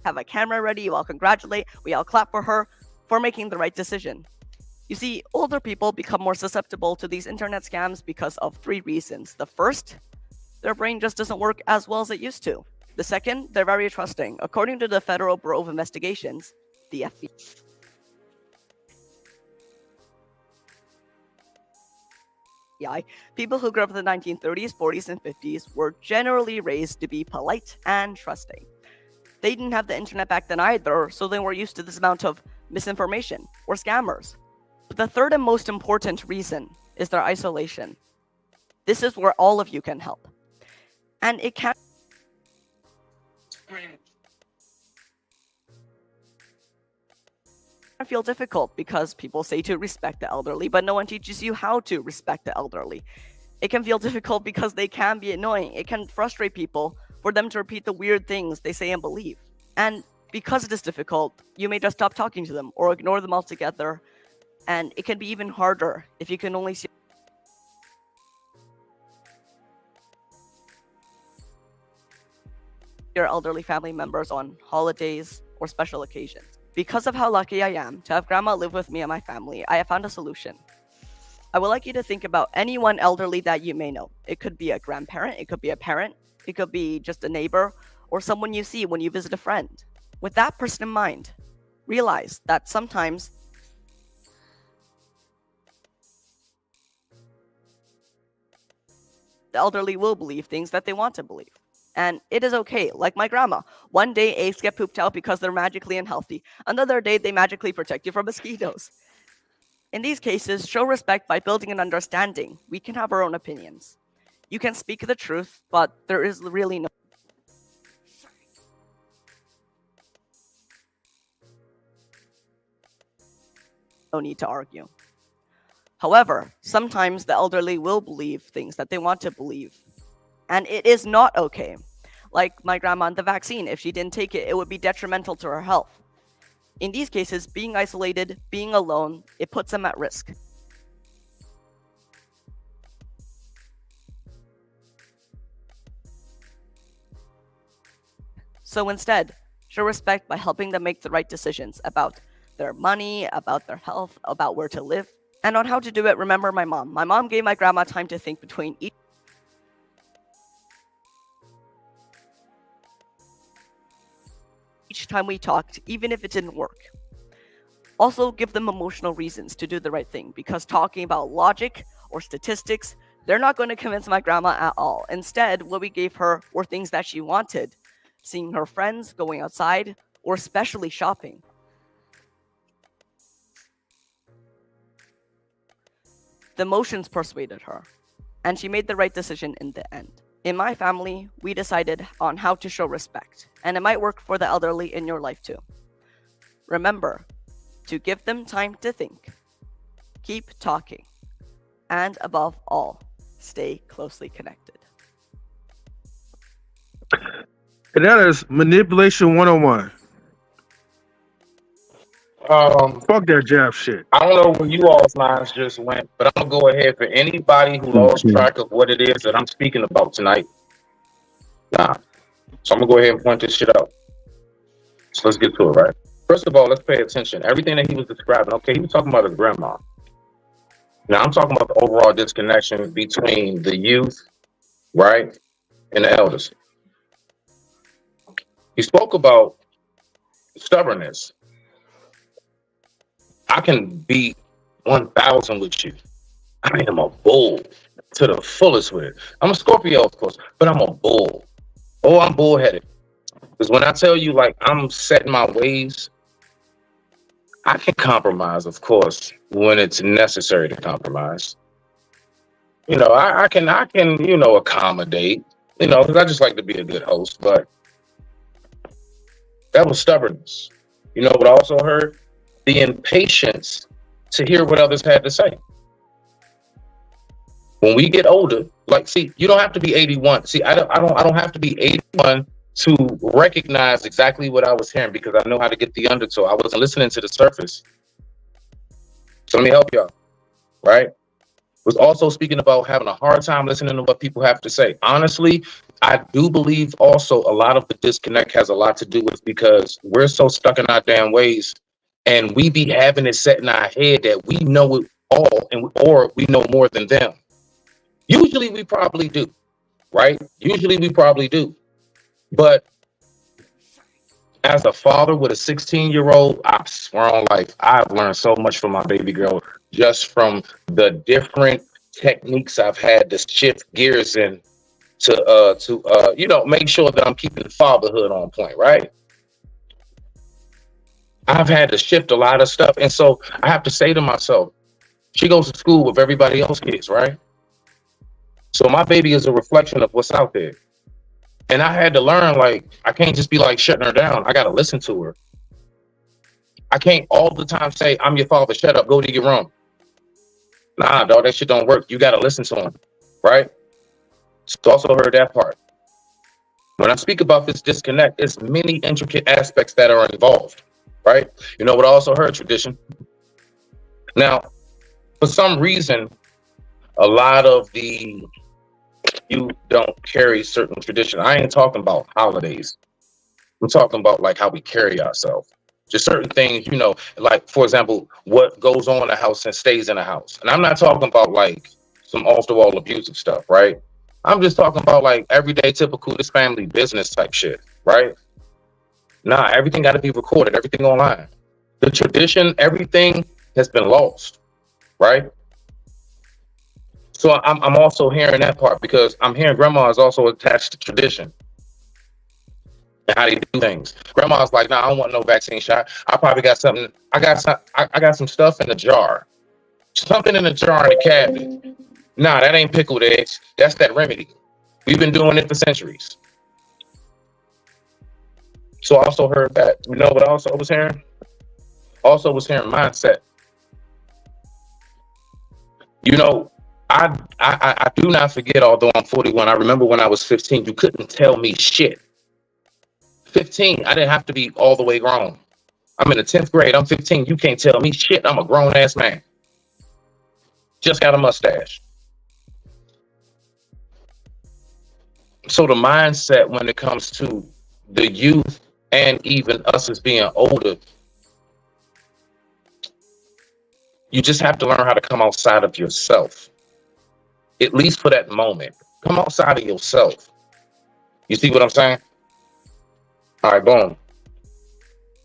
Speaker 7: have a camera ready. We all congratulate. We all clap for her for making the right decision. You see, older people become more susceptible to these internet scams because of 3 reasons. The first, their brain just doesn't work as well as it used to. The second, they're very trusting. According to the Federal Bureau of Investigations, the FBI, AI, people who grew up in the 1930s, 40s, and 50s were generally raised to be polite and trusting. They didn't have the internet back then either, so they were used to this amount of misinformation or scammers. But the third and most important reason is their isolation. This is where all of you can help. And it can feel difficult because people say to respect the elderly, but no one teaches you how to respect the elderly. It can feel difficult because they can be annoying. It can frustrate people for them to repeat the weird things they say and believe. And because it is difficult, you may just stop talking to them or ignore them altogether. And it can be even harder if you can only see your elderly family members on holidays or special occasions. Because of how lucky I am to have grandma live with me and my family, I have found a solution. I would like you to think about anyone elderly that you may know. It could be a grandparent, it could be a parent, it could be just a neighbor, or someone you see when you visit a friend. With that person in mind, realize that sometimes the elderly will believe things that they want to believe. And it is okay, like my grandma. One day eggs get pooped out because they're magically unhealthy. Another day they magically protect you from mosquitoes. In these cases, show respect by building an understanding. We can have our own opinions. You can speak the truth, but there is really no need to argue. However, sometimes the elderly will believe things that they want to believe. And it is not okay. Like my grandma and the vaccine, if she didn't take it, it would be detrimental to her health. In these cases, being isolated, being alone, it puts them at risk. So instead, show respect by helping them make the right decisions about their money, about their health, about where to live. And on how to do it, remember my mom. My mom gave my grandma time to think between each time we talked, even if it didn't work. Also, give them emotional reasons to do the right thing, because talking about logic or statistics, they're not going to convince my grandma at all. Instead, what we gave her were things that she wanted, seeing her friends, going outside, or especially shopping. The emotions persuaded her, and she made the right decision in the end. In my family, we decided on how to show respect, and it might work for the elderly in your life too. Remember to give them time to think, keep talking, and above all, stay closely connected.
Speaker 5: And that is manipulation 101. Fuck that jab shit.
Speaker 3: I don't know where you all's minds just went, but I'm gonna go ahead for anybody who lost track of what it is that I'm speaking about tonight. Nah. So I'm gonna go ahead and point this shit out. So let's get to it, right? First of all, let's pay attention. Everything that he was describing, okay, he was talking about his grandma. Now I'm talking about the overall disconnection between the youth, right, and the elders. He spoke about stubbornness. I can be 1,000 with you. I am a bull to the fullest with it. I'm a Scorpio, of course, but I'm a bull. Oh, I'm bullheaded. Because when I tell you, like, I'm setting my ways, I can compromise, of course, when it's necessary to compromise. You know, I can, you know, accommodate, you know, because I just like to be a good host, but that was stubbornness. You know what I also heard? The impatience to hear what others had to say. When we get older, like, see, you don't have to be 81. See, I don't have to be 81 to recognize exactly what I was hearing, because I know how to get the undertow. I wasn't listening to the surface. So let me help y'all, right? Was also speaking about having a hard time listening to what people have to say. Honestly, I do believe also a lot of the disconnect has a lot to do with because we're so stuck in our damn ways, and we be having it set in our head that we know it all, or we know more than them. Usually we probably do, right? Usually we probably do. But as a father with a 16-year-old, I swear on life, I've learned so much from my baby girl, just from the different techniques I've had to shift gears in to make sure that I'm keeping fatherhood on point, right? I've had to shift a lot of stuff. And so I have to say to myself, she goes to school with everybody else's kids, right? So my baby is a reflection of what's out there. And I had to learn, like, I can't just be like shutting her down. I got to listen to her. I can't all the time say, I'm your father, shut up, go to your room. Nah, dog, that shit don't work. You got to listen to him, right? So also heard that part. When I speak about this disconnect, it's many intricate aspects that are involved, right? You know what I also heard? Tradition. Now, for some reason, a lot of the you don't carry certain tradition. I ain't talking about holidays. I'm talking about like how we carry ourselves. Just certain things, like, for example, what goes on in the house and stays in the house. And I'm not talking about like some off-the-wall abusive stuff, right? I'm just talking about like everyday typical this family business type shit, right? Nah, everything got to be recorded, everything online. The tradition, everything has been lost, right? So I'm also hearing that part because I'm hearing grandma is also attached to tradition and how they do things. Grandma's like, nah, I don't want no vaccine shot. I probably got something. I got some stuff in the jar. Something in the jar in the cabinet. Nah, that ain't pickled eggs. That's that remedy. We've been doing it for centuries. So I also heard that. You know what I also was hearing? Also was hearing mindset. I do not forget, although I'm 41, I remember when I was 15, you couldn't tell me shit. 15, I didn't have to be all the way grown. I'm in the 10th grade, I'm 15, you can't tell me shit, I'm a grown ass man. Just got a mustache. So the mindset when it comes to the youth and even us as being older, you just have to learn how to come outside of yourself. At least for that moment. Come outside of yourself. You see what I'm saying? All right, boom.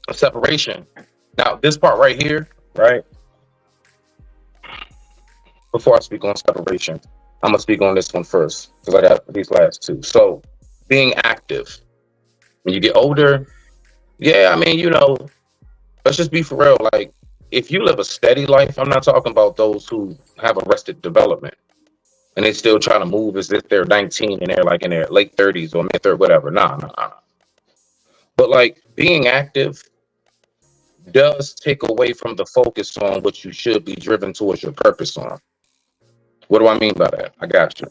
Speaker 3: A separation. Now, this part right here, right? Before I speak on separation, I'm going to speak on this one first because I got these last two. So, being active. When you get older, yeah, I mean, let's just be for real. Like, if you live a steady life, I'm not talking about those who have arrested development. And they still trying to move as if they're 19 and they're like in their late 30s or mid-30s, whatever. Nah. But like being active does take away from the focus on what you should be driven towards your purpose on. What do I mean by that? I got you.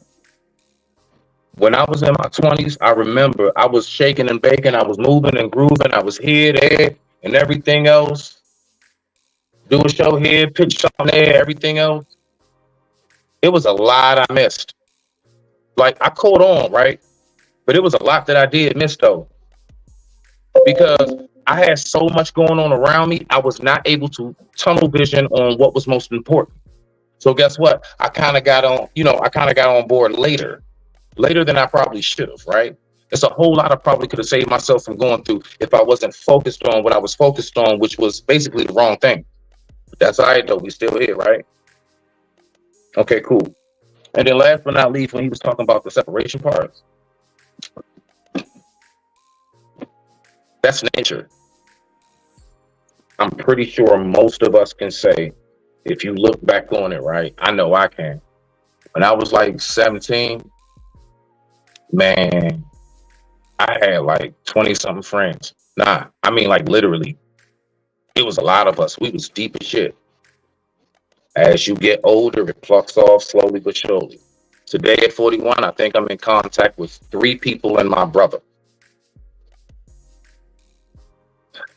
Speaker 3: When I was in my 20s, I remember I was shaking and baking. I was moving and grooving. I was here, there, and everything else. Do a show here, pitch something there, everything else. It was a lot I missed. Like, I caught on, right? But it was a lot that I did miss, though. Because I had so much going on around me, I was not able to tunnel vision on what was most important. So guess what? I kind of got on board later than I probably should have, right? It's a whole lot I probably could have saved myself from going through if I wasn't focused on what I was focused on, which was basically the wrong thing. But that's all right, though. We still here, right? Okay, cool. And then last but not least, when he was talking about the separation part, that's nature. I'm pretty sure most of us can say, if you look back on it, right? I know I can. When I was like 17, man, I had like 20-something friends. Nah, I mean like literally. It was a lot of us. We was deep as shit. As you get older, it plucks off slowly but surely. Today at 41, I think I'm in contact with 3 people and my brother.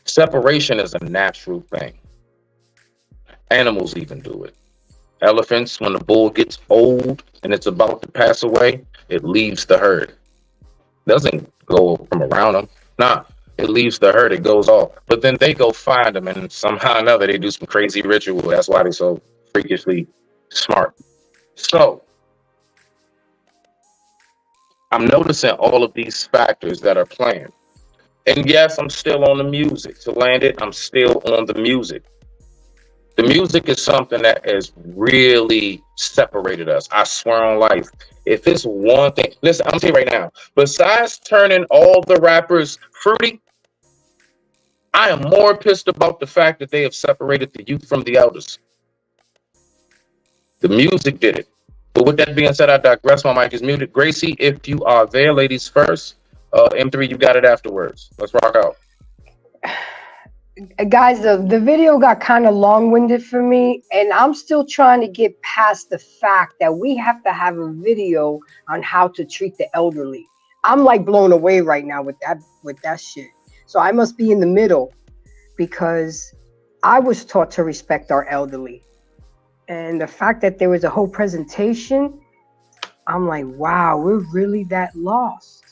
Speaker 3: Separation is a natural thing. Animals even do it. Elephants, when the bull gets old and it's about to pass away, it leaves the herd. Doesn't go from around them. Nah, it leaves the herd, it goes off. But then they go find them and somehow or another they do some crazy ritual. That's why they're so freakishly smart. So, I'm noticing all of these factors that are playing. And yes, I'm still on the music. To land it, I'm still on the music. The music is something that has really separated us. I swear on life. If it's one thing, listen, I'm telling you right now, besides turning all the rappers fruity, I am more pissed about the fact that they have separated the youth from the elders. The music did it. But with that being said, I digress. My mic is muted. Gracie, if you are there, ladies first. M3, you got it afterwards. Let's rock out.
Speaker 2: Guys, the video got kind of long-winded for me, and I'm still trying to get past the fact that we have to have a video on how to treat the elderly. I'm like blown away right now with that shit. So I must be in the middle, because I was taught to respect our elderly. And the fact that there was a whole presentation, I'm like, wow, we're really that lost.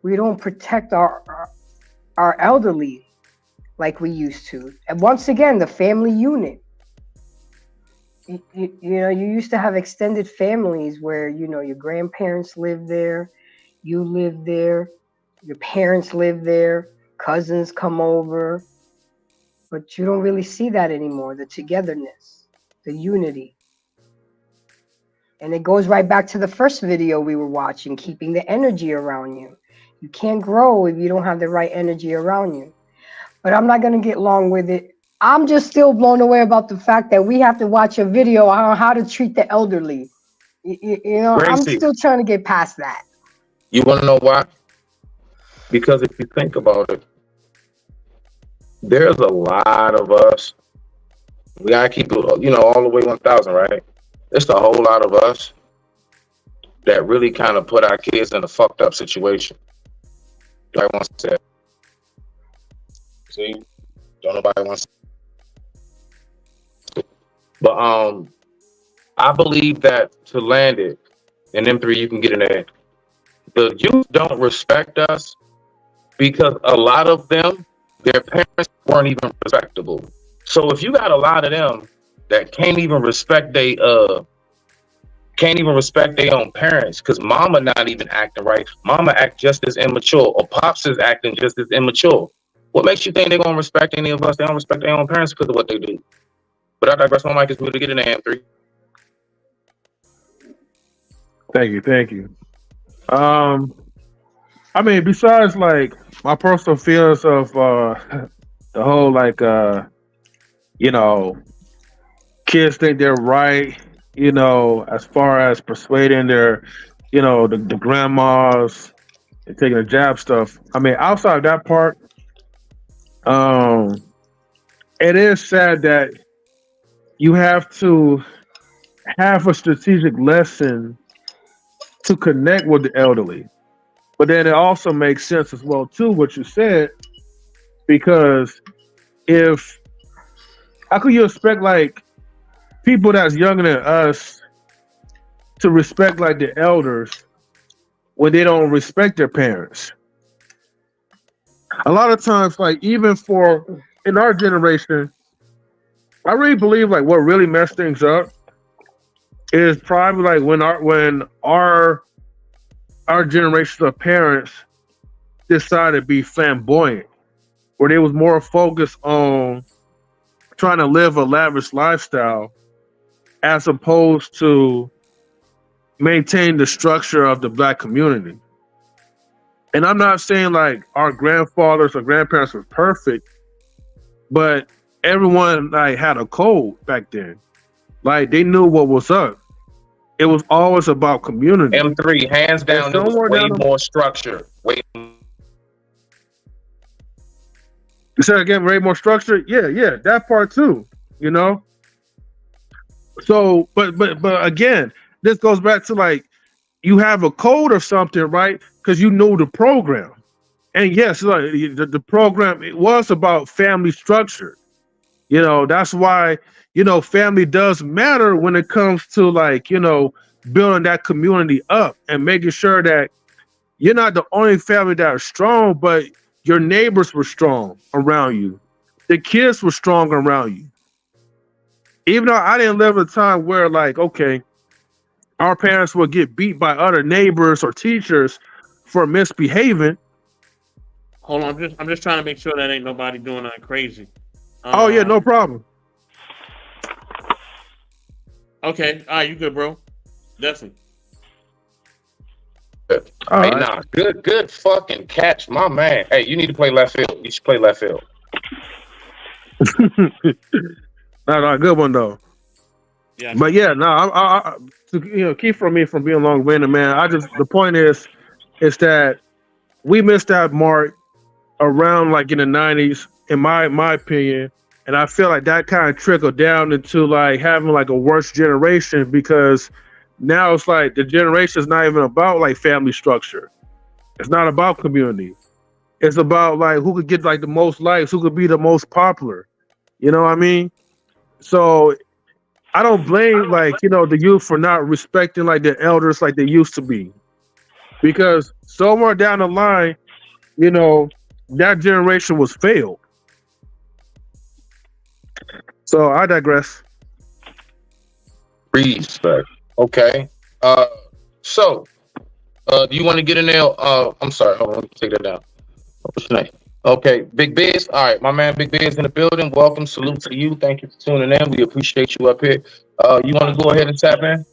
Speaker 2: We don't protect our elderly like we used to. And once again, the family unit. You know, you used to have extended families where, you know, your grandparents lived there, you lived there, your parents live there, cousins come over, but you don't really see that anymore, the togetherness, the unity. And it goes right back to the first video we were watching, keeping the energy around you. You can't grow if you don't have the right energy around you. But I'm not going to get long with it. I'm just still blown away about the fact that we have to watch a video on how to treat the elderly. You know,
Speaker 3: Gracie,
Speaker 2: I'm still trying to get past that.
Speaker 3: You want to know why? Because if you think about it, there's a lot of us. We gotta keep it, you know, all the way 1,000, right? It's a whole lot of us that really kind of put our kids in a fucked up situation. Like once said, see, don't nobody wants. But I believe that to land it, and M3, you can get in there. The youth don't respect us because a lot of them, their parents weren't even respectable. So if you got a lot of them that can't even respect their own parents, because mama not even acting right, mama act just as immature, or pops is acting just as immature. What makes you think they're gonna respect any of us? They don't respect their own parents because of what they do. But I digress. My mic is good to get in there, M3.
Speaker 5: Thank you. I mean, besides like my personal feelings of the whole like you know, kids think they're right, you know, as far as persuading their, you know, the grandmas and taking the jab stuff. I mean, outside of that part, it is sad that you have to have a strategic lesson to connect with the elderly. But then it also makes sense as well too what you said, because how could you expect like people that's younger than us to respect like the elders when they don't respect their parents? A lot of times, like even in our generation, I really believe like what really messed things up is probably like when our generation of parents decided to be flamboyant, where they was more focused on trying to live a lavish lifestyle as opposed to maintain the structure of the Black community. And I'm not saying like our grandfathers or grandparents were perfect, but everyone like had a code back then. Like they knew what was up. It was always about community.
Speaker 3: M3, hands down, there was way more structure.
Speaker 5: You said again, way more structure? Yeah, that part too, you know? So, but again, this goes back to like, you have a code or something, right? Because you know the program. And yes, like the program, it was about family structure. You know, that's why, you know, family does matter when it comes to like, you know, building that community up and making sure that you're not the only family that are strong, but your neighbors were strong around you. The kids were strong around you. Even though I didn't live at a time where like, okay, our parents would get beat by other neighbors or teachers for misbehaving.
Speaker 1: Hold on, I'm just trying to make sure that ain't nobody doing nothing crazy.
Speaker 5: Oh yeah, no problem.
Speaker 1: Okay, all right, you good, bro? Definitely.
Speaker 5: All
Speaker 3: Hey,
Speaker 5: right.
Speaker 3: nah, good fucking catch, my man. Hey, you need to play left field. You should play left field.
Speaker 5: No, good one though.
Speaker 1: Yeah.
Speaker 5: But yeah, no, I to keep from me from being long-winded, man. The point is that we missed that mark around like in the 90s, in my opinion, and I feel like that kind of trickled down into like having like a worse generation, because now it's like the generation is not even about like family structure. It's not about community. It's about like who could get like the most likes, who could be the most popular. You know what I mean? So I don't blame like, the youth for not respecting like their elders like they used to be. Because somewhere down the line, that generation was failed. So I digress.
Speaker 3: Respect. Okay. So, do you want to get in there? I'm sorry. Hold on. Let me take that down. What's your name? Okay, Big Biz. All right, my man, Big Biz in the building. Welcome. Salute to you. Thank you for tuning in. We appreciate you up here. You want to go ahead and tap in?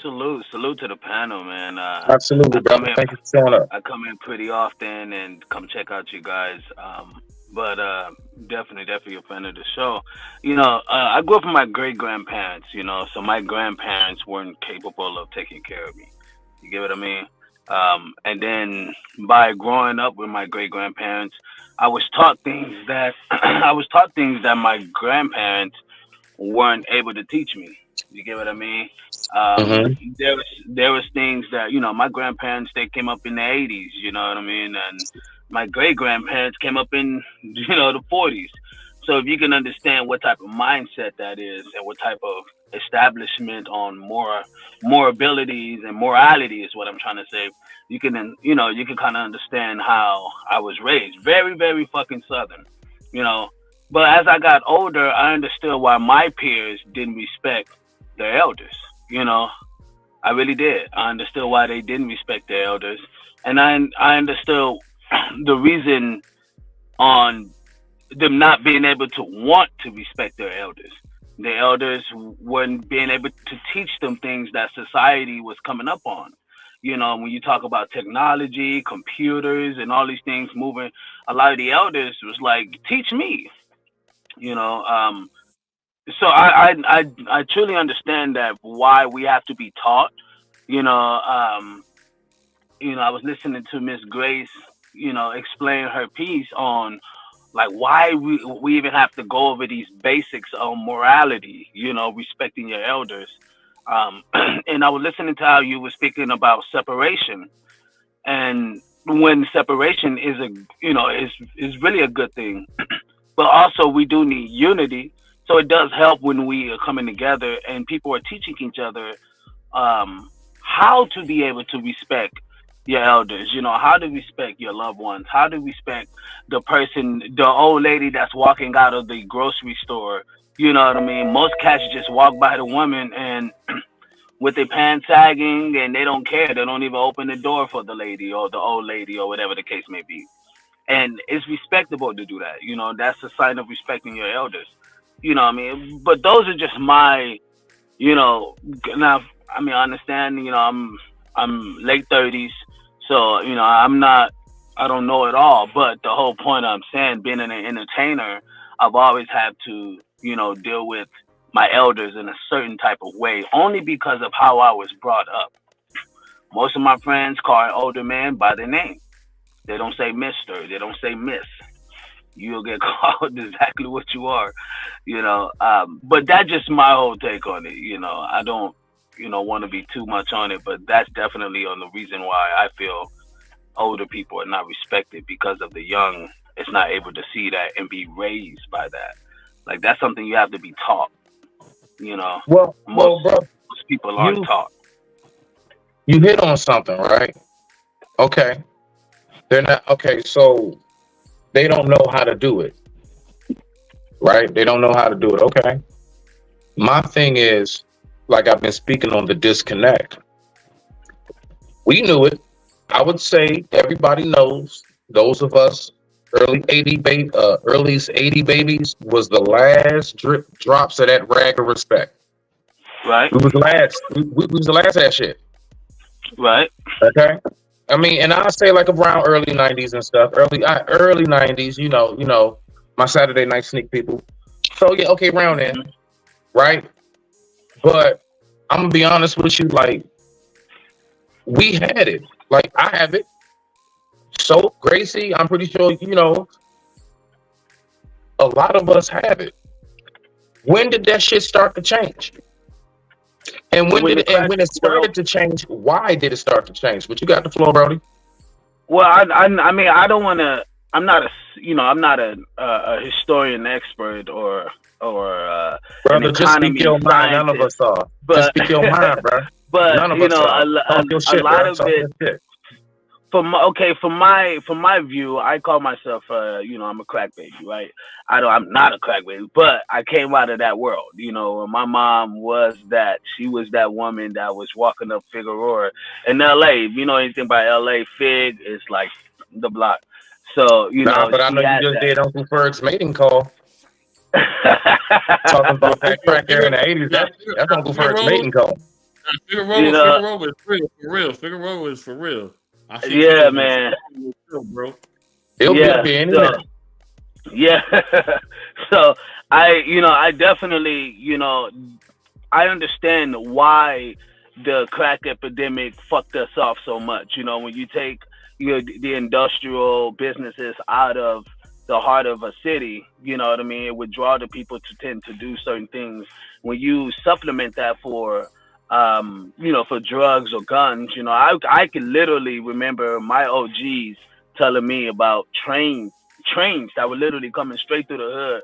Speaker 8: Salute to the panel, man.
Speaker 3: Absolutely, bro. Thank you for showing up.
Speaker 8: I come in pretty often and come check out you guys. But definitely a fan of the show. I grew up with my great grandparents. So my grandparents weren't capable of taking care of me. You get what I mean? And then by growing up with my great grandparents, I was taught things that my grandparents weren't able to teach me. You get what I mean? There was things that my grandparents, they came up in the 80s. You know what I mean? And my great grandparents came up in the 40s. So if you can understand what type of mindset that is, and what type of establishment on more abilities and morality is what I'm trying to say, you can kind of understand how I was raised. Very, very fucking Southern, But as I got older, I understood why my peers didn't respect their elders. I really did. I understood why they didn't respect their elders, and I understood the reason on them not being able to want to respect their elders. The elders weren't being able to teach them things that society was coming up on. When you talk about technology, computers, and all these things moving, a lot of the elders was like, teach me. So I truly understand that why we have to be taught. I was listening to Miss Grace, explain her piece on like why we even have to go over these basics of morality, respecting your elders. And I was listening to how you were speaking about separation, and when separation is is really a good thing, but also we do need unity. So it does help when we are coming together and people are teaching each other how to be able to respect your elders, how to respect your loved ones, how to respect the old lady that's walking out of the grocery store. You know what I mean? Most cats just walk by the woman and with their pants sagging, and they don't care. They don't even open the door for the lady or the old lady or whatever the case may be. And it's respectable to do that. That's a sign of respecting your elders. You know what I mean? But those are just my, now, I understand, I'm late 30s. So, I don't know it all, but the whole point I'm saying, being an entertainer, I've always had to, deal with my elders in a certain type of way, only because of how I was brought up. Most of my friends call an older man by their name. They don't say Mr. They don't say Miss. You'll get called exactly what you are, but that's just my whole take on it. I don't, want to be too much on it, but that's definitely on the reason why I feel older people are not respected, because of the young is not able to see that and be raised by that. Like, that's something you have to be taught,
Speaker 3: Well, bro,
Speaker 8: most people aren't taught.
Speaker 3: You hit on something, right? Okay. They're not, okay, so they don't know how to do it, right? They don't know how to do it. Okay. My thing is, like I've been speaking on the disconnect. We knew it. I would say everybody knows, those of us early 80 babies was the last drops of that rag of respect.
Speaker 8: Right.
Speaker 3: We was the last. We was the last of that shit.
Speaker 8: Right.
Speaker 3: Okay. I mean, and I'll say like around early 90s and stuff. Early 90s. You know, my Saturday night sneak people. So yeah, okay, around then, right? But I'm gonna be honest with you, like we had it. Like I have it. So Gracie, I'm pretty sure you know. A lot of us have it. When did that shit start to change? And when it started to change, why did it start to change? But you got the floor, Brody.
Speaker 8: Well, I mean, I don't want to. I'm not a historian expert or
Speaker 3: brother. Just speak your mind. None of us are.
Speaker 8: But,
Speaker 3: just speak your mind, bro.
Speaker 8: But
Speaker 3: none of
Speaker 8: you
Speaker 3: us
Speaker 8: know,
Speaker 3: are.
Speaker 8: a lot of it. From my view, I call myself, you know, I'm a crack baby, right? I'm not a crack baby, but I came out of that world. You know, my mom she was that woman that was walking up Figueroa in L.A. If you know anything about L.A., Fig is like the block. So you know,
Speaker 3: but I know you just did Uncle Ferg's mating call. Talking about that crack there in the 80s. That's Uncle Ferg's mating call.
Speaker 1: Figueroa is for real. Figueroa is for real.
Speaker 8: Yeah, man.
Speaker 1: Bro.
Speaker 3: It'll be up here anyway.
Speaker 8: Yeah. So I definitely, you know, I understand why the crack epidemic fucked us off so much. You know, when you take the industrial businesses out of the heart of a city, you know what I mean? It would draw the people to tend to do certain things. When you supplement that for you know, for drugs or guns, you know, I can literally remember my OGs telling me about trains that were literally coming straight through the hood,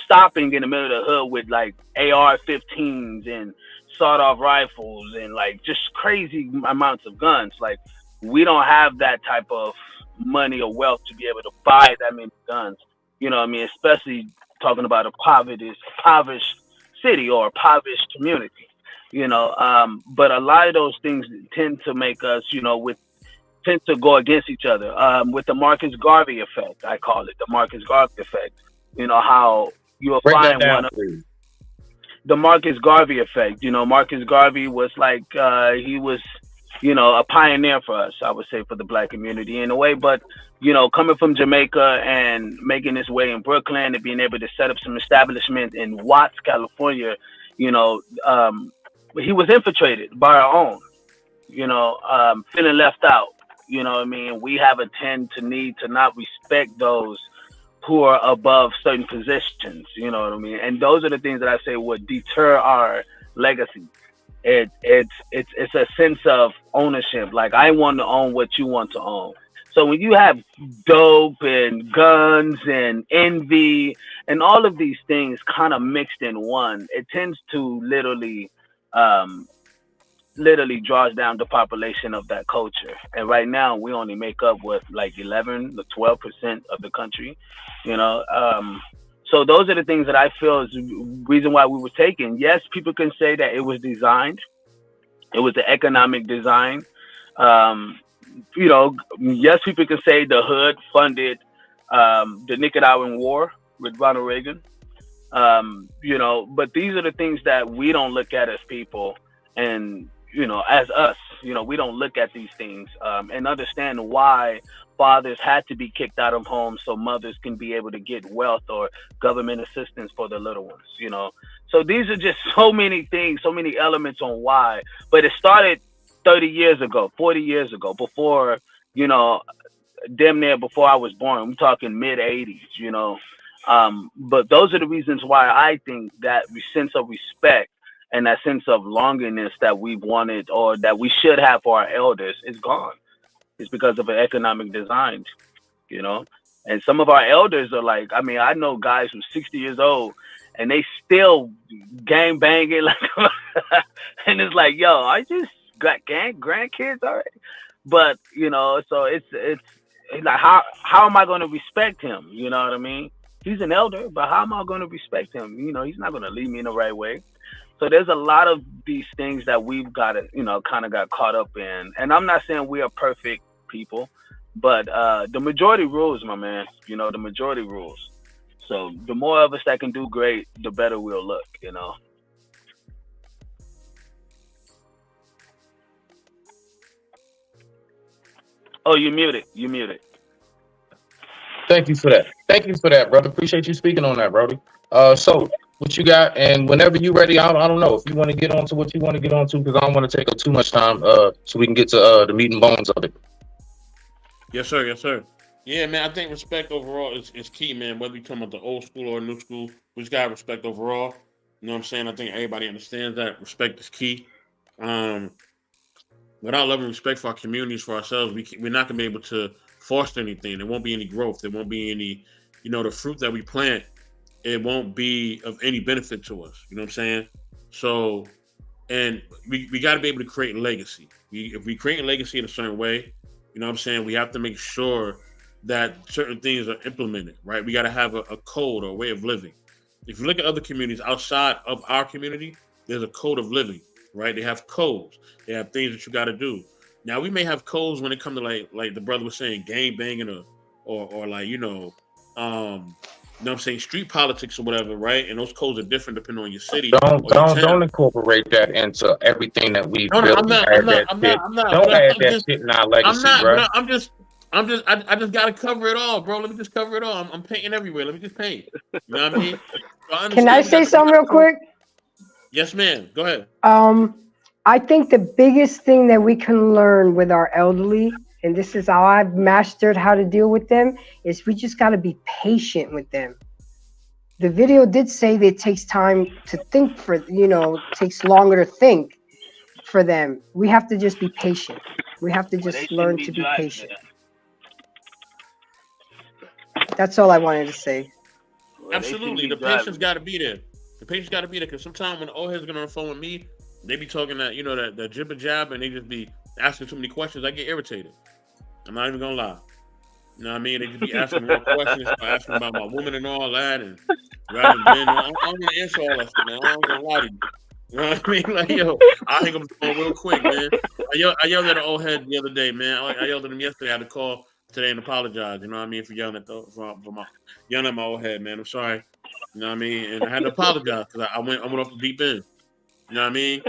Speaker 8: stopping in the middle of the hood with like AR-15s and sawed-off rifles and like just crazy amounts of guns. Like we don't have that type of money or wealth to be able to buy that many guns. You know what I mean? Especially talking about a impoverished city or a impoverished community. You know, but a lot of those things tend to make us, you know, tend to go against each other. With the Marcus Garvey effect, I call it the Marcus Garvey effect. You know how you'll find the Marcus Garvey effect. You know, Marcus Garvey was like he was, you know, a pioneer for us. I would say for the Black community in a way, but you know, coming from Jamaica and making his way in Brooklyn and being able to set up some establishments in Watts, California, you know. He was infiltrated by our own, you know, feeling left out. You know what I mean? We have a need to not respect those who are above certain positions. You know what I mean? And those are the things that I say would deter our legacy. It's a sense of ownership. Like I want to own what you want to own. So when you have dope and guns and envy and all of these things kind of mixed in one, it tends to literally draws down the population of that culture. And right now we only make up with like 11 to 12% of the country, you know. So those are the things that I feel is the reason why we were taken. Yes, people can say that it was designed. It was an economic design. You know, yes, people can say the hood funded the Nicaraguan War with Ronald Reagan. You know, but these are the things that we don't look at as people, and you know, as us, you know, we don't look at these things and understand why fathers had to be kicked out of homes so mothers can be able to get wealth or government assistance for the little ones, you know. So these are just so many things, so many elements on why. But it started 30 years ago, 40 years ago, before, you know, damn near before I was born. I'm talking mid 80s, you know. But those are the reasons why I think that sense of respect and that sense of longingness that we've wanted or that we should have for our elders is gone. It's because of an economic design, you know. And some of our elders are like, I mean, I know guys who's 60 years old and they still gang banging, like, and it's like, yo, I just got grandkids already. But you know, so it's like, how am I going to respect him? You know what I mean? He's an elder, but how am I going to respect him? You know, he's not going to lead me in the right way. So there's a lot of these things that we've got to, you know, kind of got caught up in. And I'm not saying we are perfect people, But the majority rules, my man. You know, the majority rules. So the more of us that can do great, the better we'll look. You know. Oh, you muted. You muted.
Speaker 3: Thank you for that. Thank you for that, brother. Appreciate you speaking on that, Brody. So what you got? And whenever you ready, I don't know if you want to get on to what you want to get on to, because I don't want to take up too much time. So we can get to the meat and bones of it.
Speaker 1: Yes, sir. Yes, sir. Yeah, man. I think respect overall is key, man. Whether you talking about the old school or new school, we just got respect overall. You know what I'm saying? I think everybody understands that respect is key. Um, Without love and respect for our communities, for ourselves, we're not gonna be able to foster anything. There won't be any growth. There won't be any, the fruit that we plant. It won't be of any benefit to us. You know what I'm saying? So, and we got to be able to create a legacy. If we create a legacy in a certain way, you know what I'm saying, we have to make sure that certain things are implemented, right? We got to have a code or a way of living. If you look at other communities outside of our community, there's a code of living, right? They have codes. They have things that you got to do. Now we may have codes when it comes to like the brother was saying, gang banging or like you know what I'm saying, street politics or whatever, right? And those codes are different depending on your city.
Speaker 3: Don't incorporate that into everything that we built.
Speaker 1: I'm not.
Speaker 3: Don't add that shit in our legacy, bro.
Speaker 1: I just gotta cover it all, bro. Let me just cover it all. I'm painting everywhere. Let me just paint. You know what I mean? So
Speaker 2: Can I say something real quick?
Speaker 1: Yes, ma'am. Go ahead.
Speaker 2: I think the biggest thing that we can learn with our elderly, and this is how I've mastered how to deal with them, is we just got to be patient with them. The video did say that it takes time to think takes longer to think for them. We have to just be patient. We have to just learn to be patient. That's all I wanted to say.
Speaker 1: Absolutely. The patience got to be there. The patience got to be there, because sometimes when the old heads get on the phone with me, they be talking that jibber jab, and they just be asking too many questions. I get irritated. I'm not even gonna lie. You know what I mean? They just be asking me questions, asking about my woman and all that, and rather than I don't want to answer all that stuff, man. I don't gonna lie to you. You know what I mean? Like, yo, I'll hang up the phone real quick, man. I yelled at an old head the other day, man. I yelled at him yesterday. I had to call today and apologize. You know what I mean? For yelling at my old head, man. I'm sorry. You know what I mean? And I had to apologize because I went off the deep end. You know what I mean?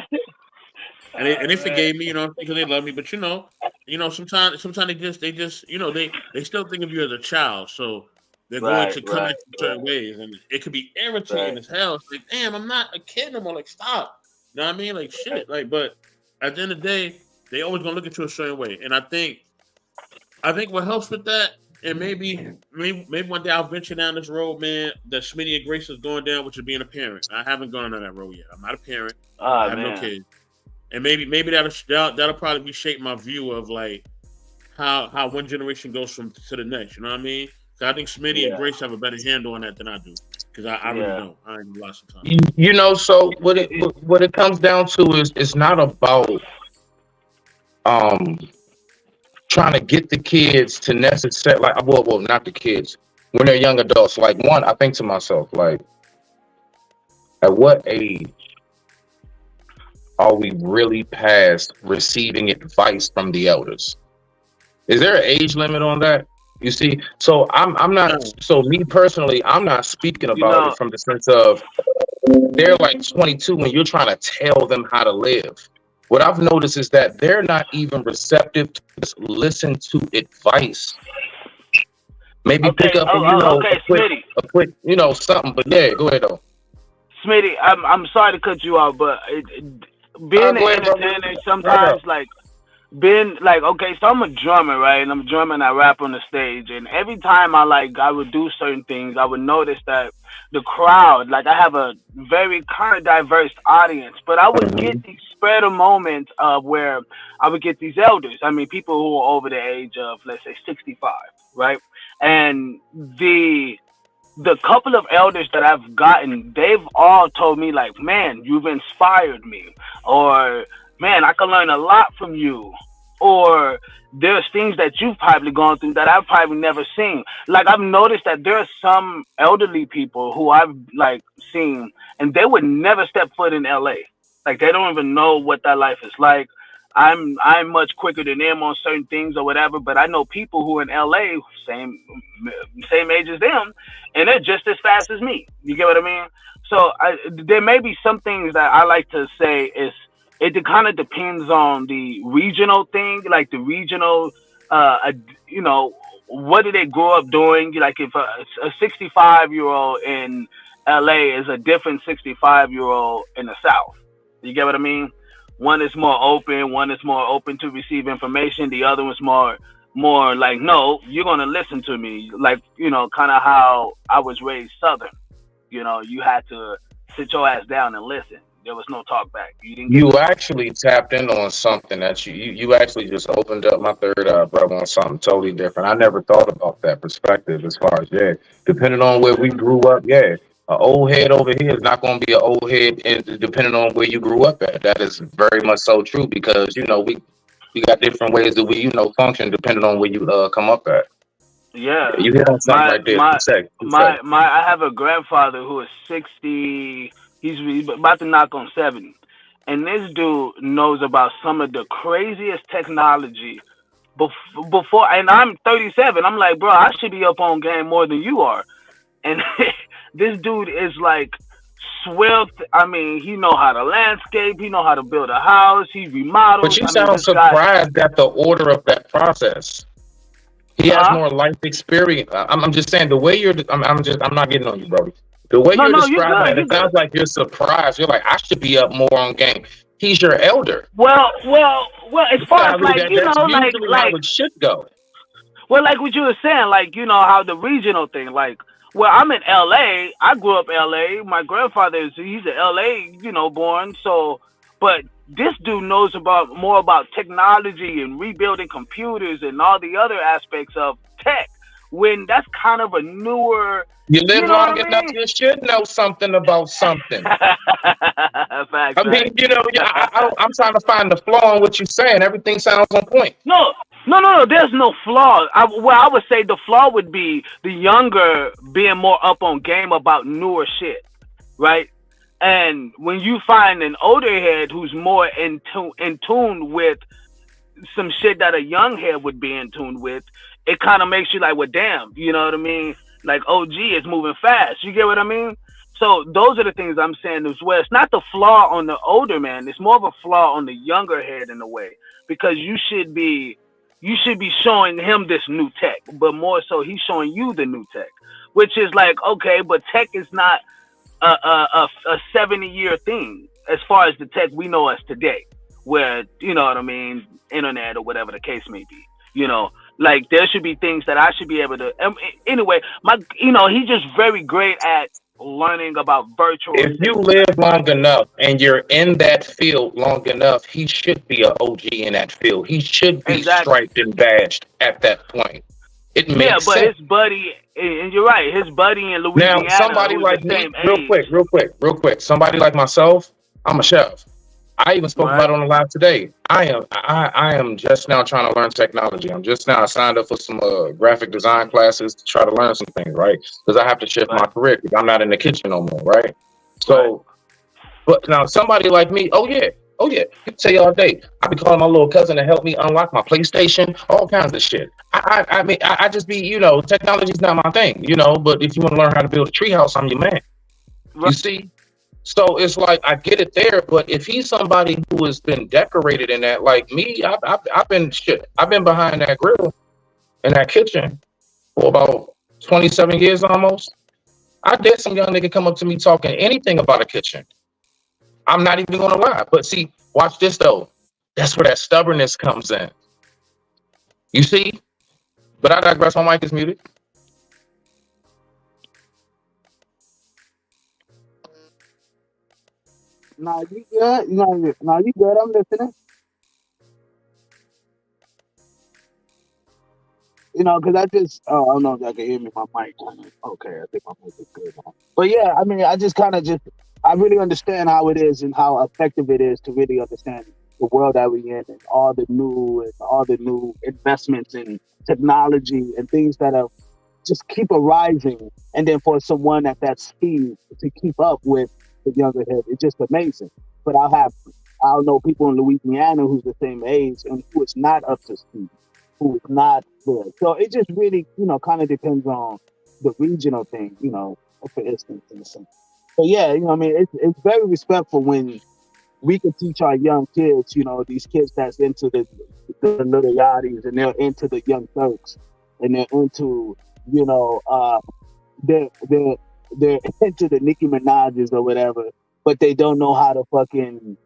Speaker 1: And they forgave me, because they love me. But sometimes they just they still think of you as a child, so they're going to come at you certain ways, and it could be irritating as hell. It's like, damn, I'm not a kid no more. Like, stop. You know what I mean? Like, shit. Like, but at the end of the day, they always gonna look at you a certain way. And I think what helps with that, and maybe one day I'll venture down this road, man, that Smitty and Grace is going down, which is being a parent. I haven't gone down that road yet. I'm not a parent. I have no kids. And maybe that'll probably reshape my view of like how one generation goes to the next. You know what I mean? Because I think Smitty and Grace have a better handle on that than I do. Because I really don't. I ain't gonna lie sometimes.
Speaker 3: So what it comes down to is it's not about trying to get the kids to necessarily not the kids when they're young adults. Like, one, I think to myself, like, at what age are we really past receiving advice from the elders? Is there an age limit on that? You see, so I'm not. So me personally, I'm not speaking about it from the sense of they're like 22 when you're trying to tell them how to live. What I've noticed is that they're not even receptive to just listen to advice. Maybe pick up a quick something. But yeah, go ahead though.
Speaker 8: Smitty, I'm sorry to cut you off, but being an entertainer sometimes, like, being like, okay, so I'm a drummer, right? And I'm a drummer and I rap on the stage. And every time I would do certain things, I would notice that the crowd, like, I have a very kind of diverse audience, but I would get these spread of moments of where I would get these elders. I mean, people who are over the age of, let's say, 65, right? And the couple of elders that I've gotten, they've all told me, like, man, you've inspired me, or man, I can learn a lot from you, or there's things that you've probably gone through that I've probably never seen. Like, I've noticed that there are some elderly people who I've like seen, and they would never step foot in LA. Like, they don't even know what that life is like. I'm much quicker than them on certain things or whatever. But I know people who in LA, same age as them, and they're just as fast as me. You get what I mean? So there may be some things that I like to say is it kind of depends on the regional thing, like the regional, you know, what did they grow up doing? Like if a 65-year-old in LA is a different 65-year-old in the South. You get what I mean? One is more open to receive information. The other one's more like, no, you're gonna listen to me. Like, you know, kind of how I was raised Southern. You know, you had to sit your ass down and listen. There was no talk back.
Speaker 3: You actually tapped in on something that you actually just opened up my third eye, brother, on something totally different. I never thought about that perspective as far as, depending on where we grew up, an old head over here is not going to be an old head, and depending on where you grew up at. That is very much so true because, you know, we got different ways that we, you know, function depending on where you come up at.
Speaker 8: Yeah.
Speaker 3: You hit on something right there.
Speaker 8: I have a grandfather who is 60. He's about to knock on 70. And this dude knows about some of the craziest technology before, and I'm 37. I'm like, bro, I should be up on game more than you are. And this dude is like swift. I mean, he know how to landscape. He know how to build a house. He remodels.
Speaker 3: But you sound surprised at the order of that process. He has more life experience. I'm just saying the way I'm not getting on you, bro. The way you're describing it sounds like you're surprised. You're like, I should be up more on game. He's your elder.
Speaker 8: Well. As far as like, you know, like
Speaker 3: how it should go.
Speaker 8: Well, like what you were saying, like, you know, how the regional thing, like, well, I'm in LA. I grew up LA. My grandfather he's a LA, you know, born. So, but this dude knows more about technology and rebuilding computers and all the other aspects of tech. When that's kind of a newer.
Speaker 3: You live long enough, you should know something about something. I mean, you know, I'm trying to find the flaw in what you're saying. Everything sounds on point.
Speaker 8: No, there's no flaw. I would say the flaw would be the younger being more up on game about newer shit, right? And when you find an older head who's more in tune with some shit that a young head would be in tune with, it kind of makes you like, well, damn, you know what I mean? Like OG is moving fast. You get what I mean? So those are the things I'm saying as well. It's not the flaw on the older man. It's more of a flaw on the younger head in a way, because you should be showing him this new tech, but more so he's showing you the new tech, which is like, okay, but tech is not a 70-year thing as far as the tech we know as today, where, you know what I mean, internet or whatever the case may be, you know. Like, there should be things that I should be able to. Anyway, he's just very great at learning about virtual.
Speaker 3: If you live long enough and you're in that field long enough, he should be an OG in that field. He should be striped and badged at that point. It makes sense.
Speaker 8: His buddy, and you're right, his buddy in Louisiana.
Speaker 3: Now, somebody like me, real quick. Somebody like myself, I'm a chef. I even spoke about it on the live today. I am just now trying to learn technology. I signed up for some graphic design classes to try to learn some things, right? Because I have to shift my career because I'm not in the kitchen no more, right? So, but now somebody like me, oh yeah, I can tell you all day. I be calling my little cousin to help me unlock my PlayStation, all kinds of shit. I mean, I just be, you know, technology's not my thing, you know. But if you want to learn how to build a treehouse, I'm your man. You see. So it's like, I get it there, but if he's somebody who has been decorated in that, like me, I've been behind that grill in that kitchen for about 27 years almost. I did some young nigga come up to me talking anything about a kitchen. I'm not even gonna lie. But see, watch this though. That's where that stubbornness comes in. You see? But I digress. My mic is muted.
Speaker 9: No, you good? No, you good? I'm listening. You know, because I don't know if y'all can hear me. My mic. Okay, I think my mic is good now. But yeah, I mean, I really understand how it is and how effective it is to really understand the world that we're in and all the new investments in technology and things that are just keep arising. And then for someone at that speed to keep up with the younger head, it's just amazing. But I'll have I know people in Louisiana who's the same age and who is not up to speed, who is not there. So it just really, kind of depends on the regional thing, for instance, in a sense. So yeah, I mean, it's very respectful when we can teach our young kids, these kids that's into the little yachties and they're into the Young Turks and they're into, they're into the Nicki Minaj's or whatever, but they don't know how to fucking,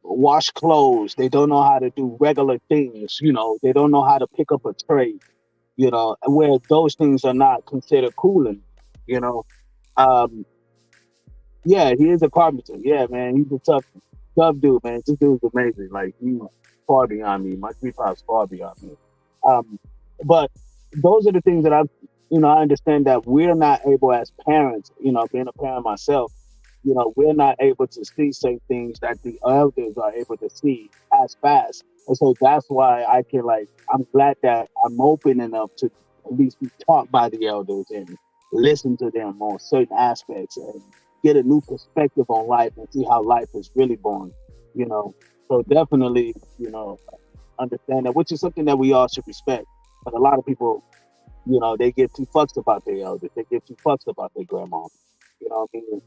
Speaker 9: wash clothes. They don't know how to do regular things. They don't know how to pick up a tray. Where those things are not considered cooling. Yeah, he is a carpenter. Yeah, man, he's a tough dude, man. This dude's amazing. Like, he's far beyond me. My 3-5's far beyond me. But those are the things that I understand that we're not able as parents, being a parent myself, we're not able to see certain things that the elders are able to see as fast. And so that's why I can, I'm glad that I'm open enough to at least be taught by the elders and listen to them on certain aspects and get a new perspective on life and see how life is really born, So definitely, understand that, which is something that we all should respect. But a lot of people, they give 2 fucks about their elders. They give 2 fucks about their grandma. You know what I mean?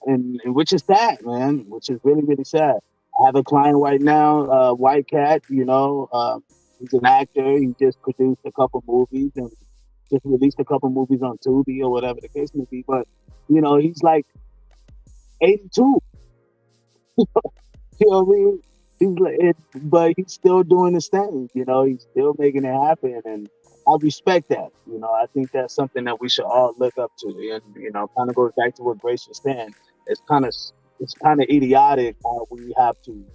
Speaker 9: And which is sad, man, which is really, really sad. I have a client right now, White Cat, he's an actor. He just produced a couple movies and just released a couple movies on Tubi or whatever the case may be. But, he's like 82. You know what I mean? He's like, but he's still doing his thing. He's still making it happen. And I respect that. I think that's something that we should all look up to. And, kind of goes back to what Grace was saying. It's kind of idiotic how we have to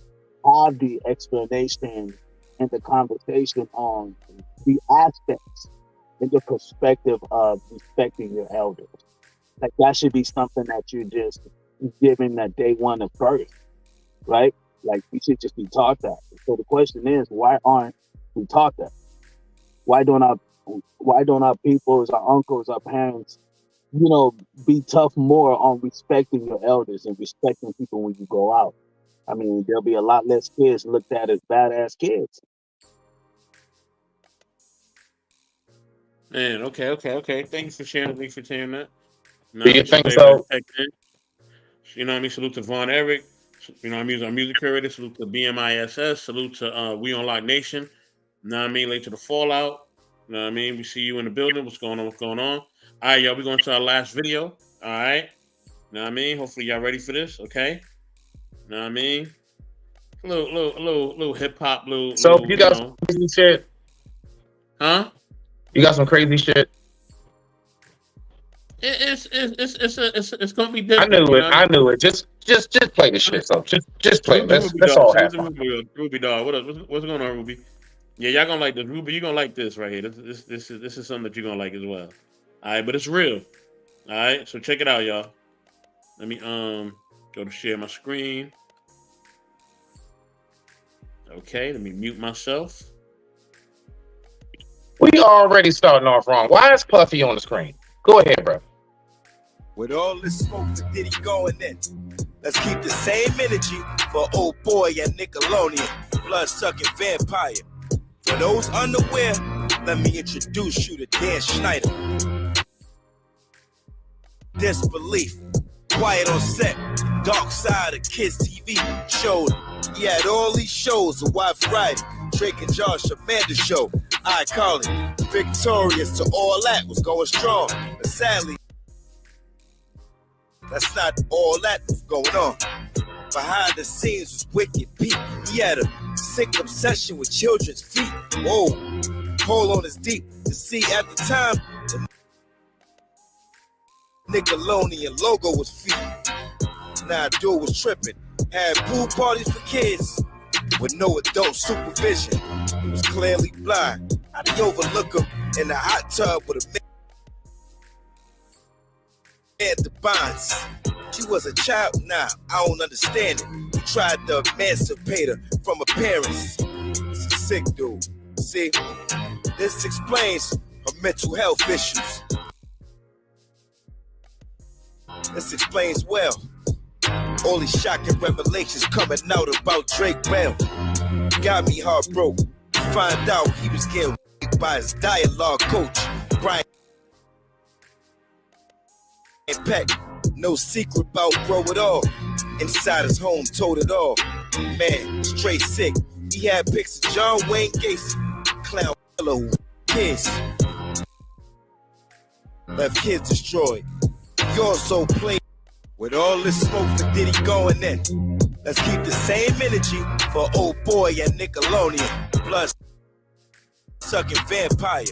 Speaker 9: have the explanation and the conversation on the aspects and the perspective of respecting your elders. Like, that should be something that you're just given that day one of birth, right? Like, we should just be taught that. So the question is, why aren't we taught that? Why don't our peoples, our uncles, our parents, be tough more on respecting your elders and respecting people when you go out? I mean, there'll be a lot less kids looked at as badass kids.
Speaker 1: Man, okay. Thanks for sharing. Thanks for sharing that.
Speaker 3: Do you think so?
Speaker 1: Salute to Von Eric. Our music curator. Salute to BMISS. Salute to We On Lock Nation. Late to the Fallout. We see you in the building. What's going on? All right, y'all. We're going to our last video. All right. Hopefully y'all ready for this. Okay. A little hip hop.
Speaker 3: So you got some crazy shit.
Speaker 1: Huh?
Speaker 3: You got some crazy shit.
Speaker 1: It's gonna be different.
Speaker 3: I knew it. Just play the shit. So just play. Let's all have fun.
Speaker 1: Ruby dog. What's going on, Ruby? Yeah, y'all gonna like this. Ruby, you're gonna like this right here. This is something that you're gonna like as well. All right, but it's real. All right, so check it out, y'all. Let me go to share my screen. Okay, let me mute myself.
Speaker 3: We already starting off wrong. Why is Puffy on the screen? Go ahead, bro.
Speaker 10: With all this smoke for Diddy going in, let's keep the same energy for old boy and Nickelodeon, blood-sucking vampire. For those unaware, let me introduce you to Dan Schneider. Disbelief, quiet on set, dark side of Kids TV showed. He had all these shows, a wide variety. Drake and Josh, Amanda Show, iCarly, Victorious, to all that was going strong. But sadly, that's not all that was going on. Behind the scenes was Wicked Pete. He had a sick obsession with children's feet. Whoa, hole on his deep. To see at the time, the Nickelodeon logo was feet. Now dude was tripping. Had pool parties for kids with no adult supervision. He was clearly blind. How'd he overlook him in the hot tub with a man at the bonds? She was a child now, I don't understand it. He tried to emancipate her from her parents. It's a sick dude. See, this explains her mental health issues. This explains well All these shocking revelations coming out about Drake Bell. Got me heartbroken. Find out he was getting raped by his dialogue coach, Brian Peck. No secret about bro at all. Inside his home told it all. Man, straight sick. He had pics of John Wayne Gacy, clown fellow kids. Left kids destroyed. He also played with all this smoke for Diddy going in. Let's keep the same energy for old boy and Nickelodeon. Blood sucking vampire.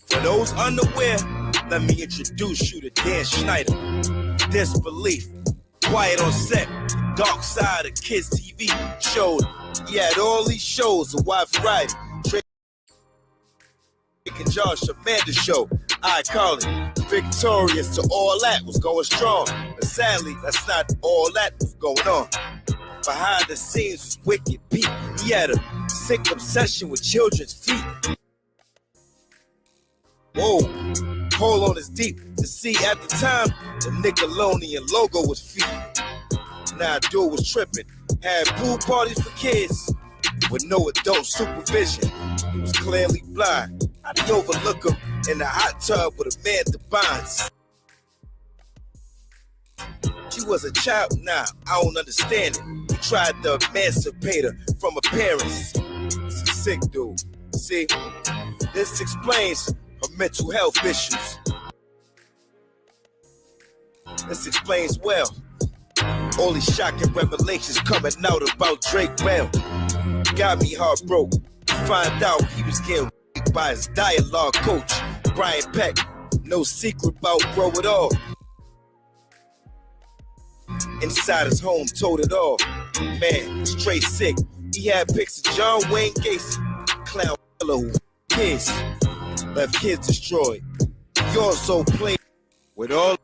Speaker 10: For those unaware, let me introduce you to Dan Schneider. Disbelief, quiet on set, dark side of Kids TV showed. He had all these shows, a wide variety. Drake and Josh Amanda show. I call it victorious to all that was going strong. But sadly, that's not all that was going on. Behind the scenes was Wicked Pete. He had a sick obsession with children's feet. Whoa, hold on is deep. To see at the time, the Nickelodeon logo was feet. Now dude was tripping. Had pool parties for kids with no adult supervision. He was clearly blind. How'd he overlook him in the hot tub with Amanda Bynes? She was a child now, I don't understand it. He tried to emancipate her from her parents. It's a sick dude. See, this explains her mental health issues. This explains well all these shocking revelations coming out about Drake Bell. Got me heartbroken. Find out he was getting raped by his dialogue coach, Brian Peck. No secret about bro at all. Inside his home told it all. Man, straight sick. He had pics of John Wayne Gacy, clown fellow kids. Left kids destroyed. He also played with all.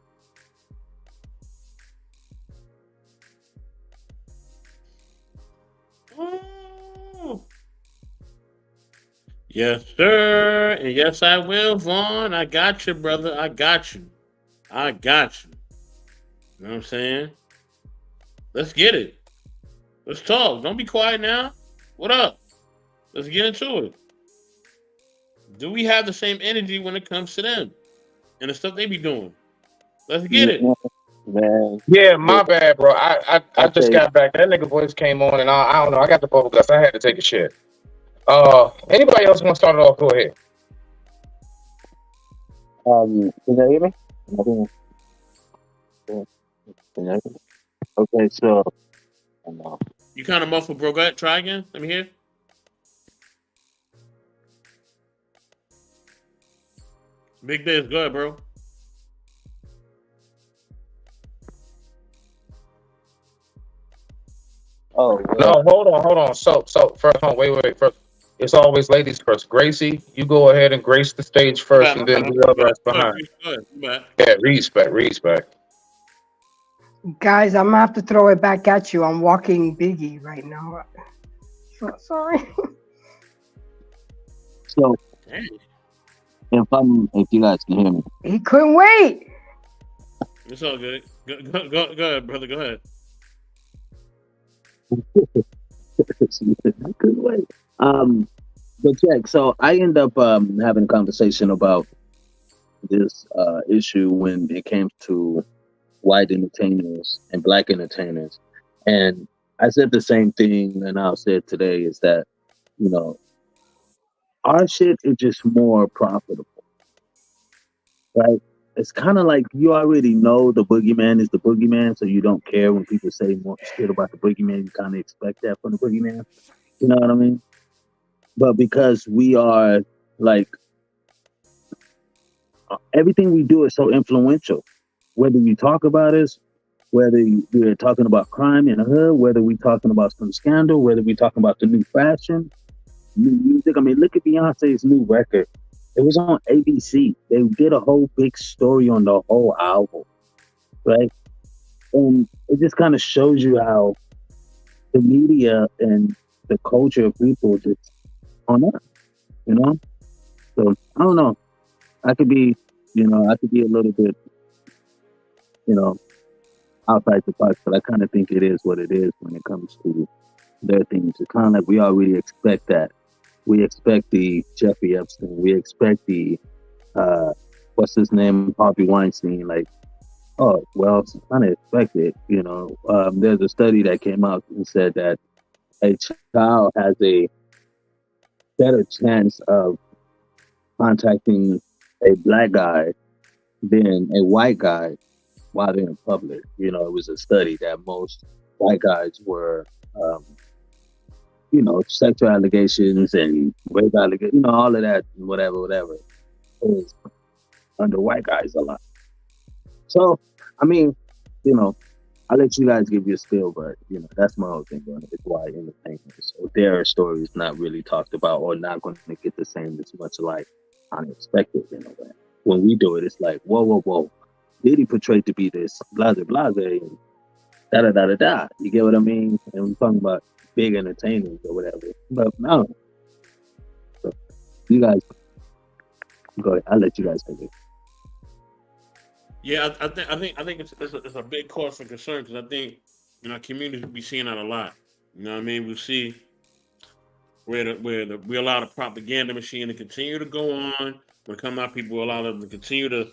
Speaker 1: Yes, sir. And yes, I will, Vaughn. I got you, brother. I got you. I got you. You know what I'm saying? Let's get it. Let's talk. Don't be quiet now. What up? Let's get into it. Do we have the same energy when it comes to them and the stuff they be doing? Let's get it.
Speaker 9: Man.
Speaker 3: Yeah, my bad, bro. I just got back. That nigga voice came on, and I don't know. I got the bubble guts. I had to take a shit. Anybody else want to start it off? Go ahead.
Speaker 9: Can you hear me? Can you hear me? Okay, so
Speaker 1: You kind of muffled, bro. Go ahead. Try again. Let me hear. Big Biz. Go ahead, bro.
Speaker 9: oh
Speaker 3: No, hold on. So first, wait. First, it's always ladies first. Gracie, you go ahead and grace the stage first, and then whoever's behind. Yeah, respect.
Speaker 2: Guys, I'm gonna have to throw it back at you. I'm walking Biggie right now. Sorry.
Speaker 9: So if you guys can hear me.
Speaker 2: He couldn't wait.
Speaker 1: It's all good. Go ahead, brother. Go ahead.
Speaker 9: I couldn't wait. But check. So I end up having a conversation about this issue when it came to white entertainers and black entertainers, and I said the same thing, and I'll say it today is that our shit is just more profitable, right? It's kind of like you already know the boogeyman is the boogeyman, so you don't care when people say more shit about the boogeyman. You kind of expect that from the boogeyman. You know what I mean? But because we are like, everything we do is so influential. Whether you talk about us, whether we're talking about crime in the hood, whether we're talking about some scandal, whether we're talking about the new fashion, new music. I mean, look at Beyonce's new record. It was on ABC. They did a whole big story on the whole album, right? And it just kind of shows you how the media and the culture of people just on up, So I don't know. I could be a little bit, outside the box, but I kind of think it is what it is when it comes to their things. It's kind of like we already expect that. We expect the Jeffrey Epstein. We expect the what's his name, Harvey Weinstein. Like, oh well, it's kind of expected. You know, there's a study that came out and said that a child has a better chance of contacting a black guy than a white guy while they're in public. You know, it was a study that most white guys were, you know, sexual allegations and rape allegations, you know, all of that, whatever, is under white guys a lot. So, I mean, you know, I'll let you guys give your spiel, but, you know, that's my whole thing on it. It's why entertainment. So their story is not really talked about or not going to get the same as much like unexpected in a way. When we do it, it's like, whoa. Diddy portrayed to be this blase, and da-da-da-da-da. You get what I mean? And we're talking about big entertainers or whatever. But no. So you guys, go ahead. I'll let you guys take it.
Speaker 1: Yeah, I think it's a big cause for concern because I think communities be seeing that a lot. You know what I mean? We see where we allow the propaganda machine to continue to go on. When it come out, people allow them to continue to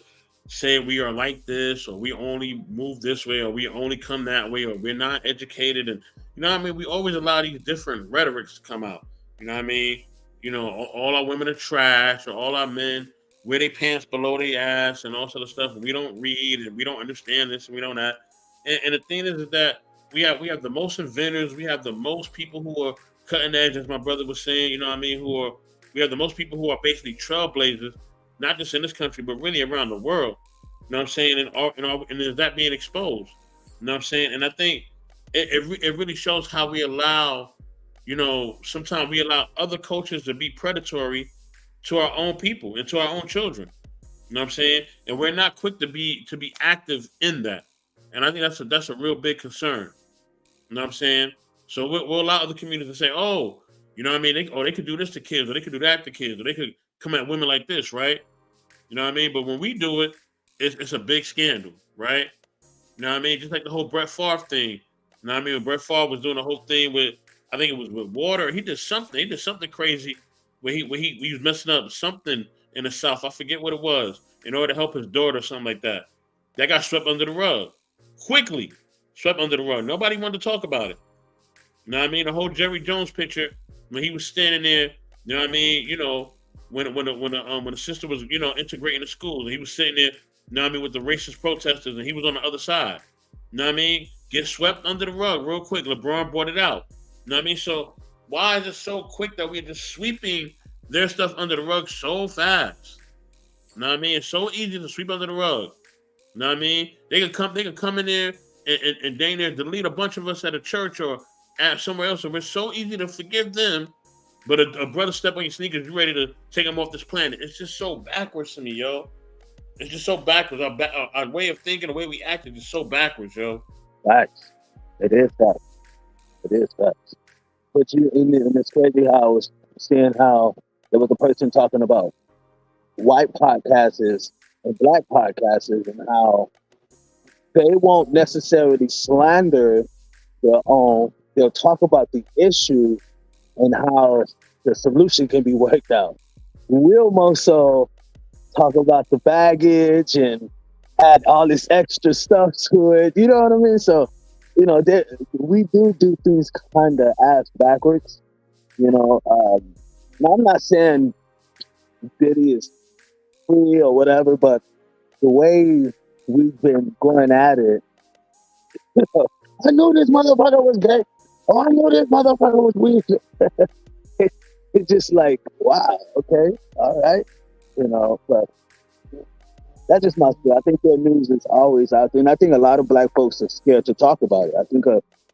Speaker 1: say we are like this, or we only move this way, or we only come that way, or we're not educated, and you know what I mean. We always allow these different rhetorics to come out. You know what I mean? You know, all our women are trash, or all our men wear their pants below their ass, and all sort of stuff. And we don't read, and we don't understand this, and we don't that. And the thing is that we have the most inventors, we have the most people who are cutting edge, as my brother was saying. You know what I mean? We have the most people who are basically trailblazers, not just in this country, but really around the world. You know what I'm saying? And is that being exposed? You know what I'm saying? And I think it really shows how we allow, sometimes we allow other cultures to be predatory to our own people and to our own children. You know what I'm saying? And we're not quick to be active in that. And I think that's a real big concern. You know what I'm saying? So we'll allow other communities to say, oh, you know what I mean? They could do this to kids, or they could do that to kids, or they could come at women like this, right? You know what I mean? But when we do it, it's a big scandal, right? You know what I mean? Just like the whole Brett Favre thing. You know what I mean? When Brett Favre was doing the whole thing with, I think it was with water. He did something crazy where he was messing up something in the South. I forget what it was, in order to help his daughter or something like that. That got swept under the rug. Quickly swept under the rug. Nobody wanted to talk about it. You know what I mean? The whole Jerry Jones picture when he was standing there, you know what I mean? When the sister was, integrating the schools, and he was sitting there, you know what I mean, with the racist protesters, and he was on the other side. You know what I mean? Get swept under the rug real quick. LeBron brought it out. You know what I mean? So why is it so quick that we're just sweeping their stuff under the rug so fast? You know what I mean? It's so easy to sweep under the rug. You know what I mean? They can come in there and dang near delete a bunch of us at a church or at somewhere else, and we're so easy to forgive them. But a brother step on your sneakers, you ready to take him off this planet. It's just so backwards to me, yo. It's just so backwards. Our way of thinking, the way we act is just so backwards, yo.
Speaker 9: Facts. It is facts. It is facts. But and it's crazy how I was seeing how there was a person talking about white podcasters and black podcasters and how they won't necessarily slander their own. They'll talk about the issue and how the solution can be worked out. We'll more so talk about the baggage and add all this extra stuff to it. You know what I mean? So, we do things kind of ass backwards. I'm not saying Diddy is free or whatever, but the way we've been going at it, I knew this motherfucker was gay. Oh, I knew this motherfucker was weak. It's just like, wow, okay, all right, but that's just my feel. I think their news is always out there, and I think a lot of black folks are scared to talk about it. I think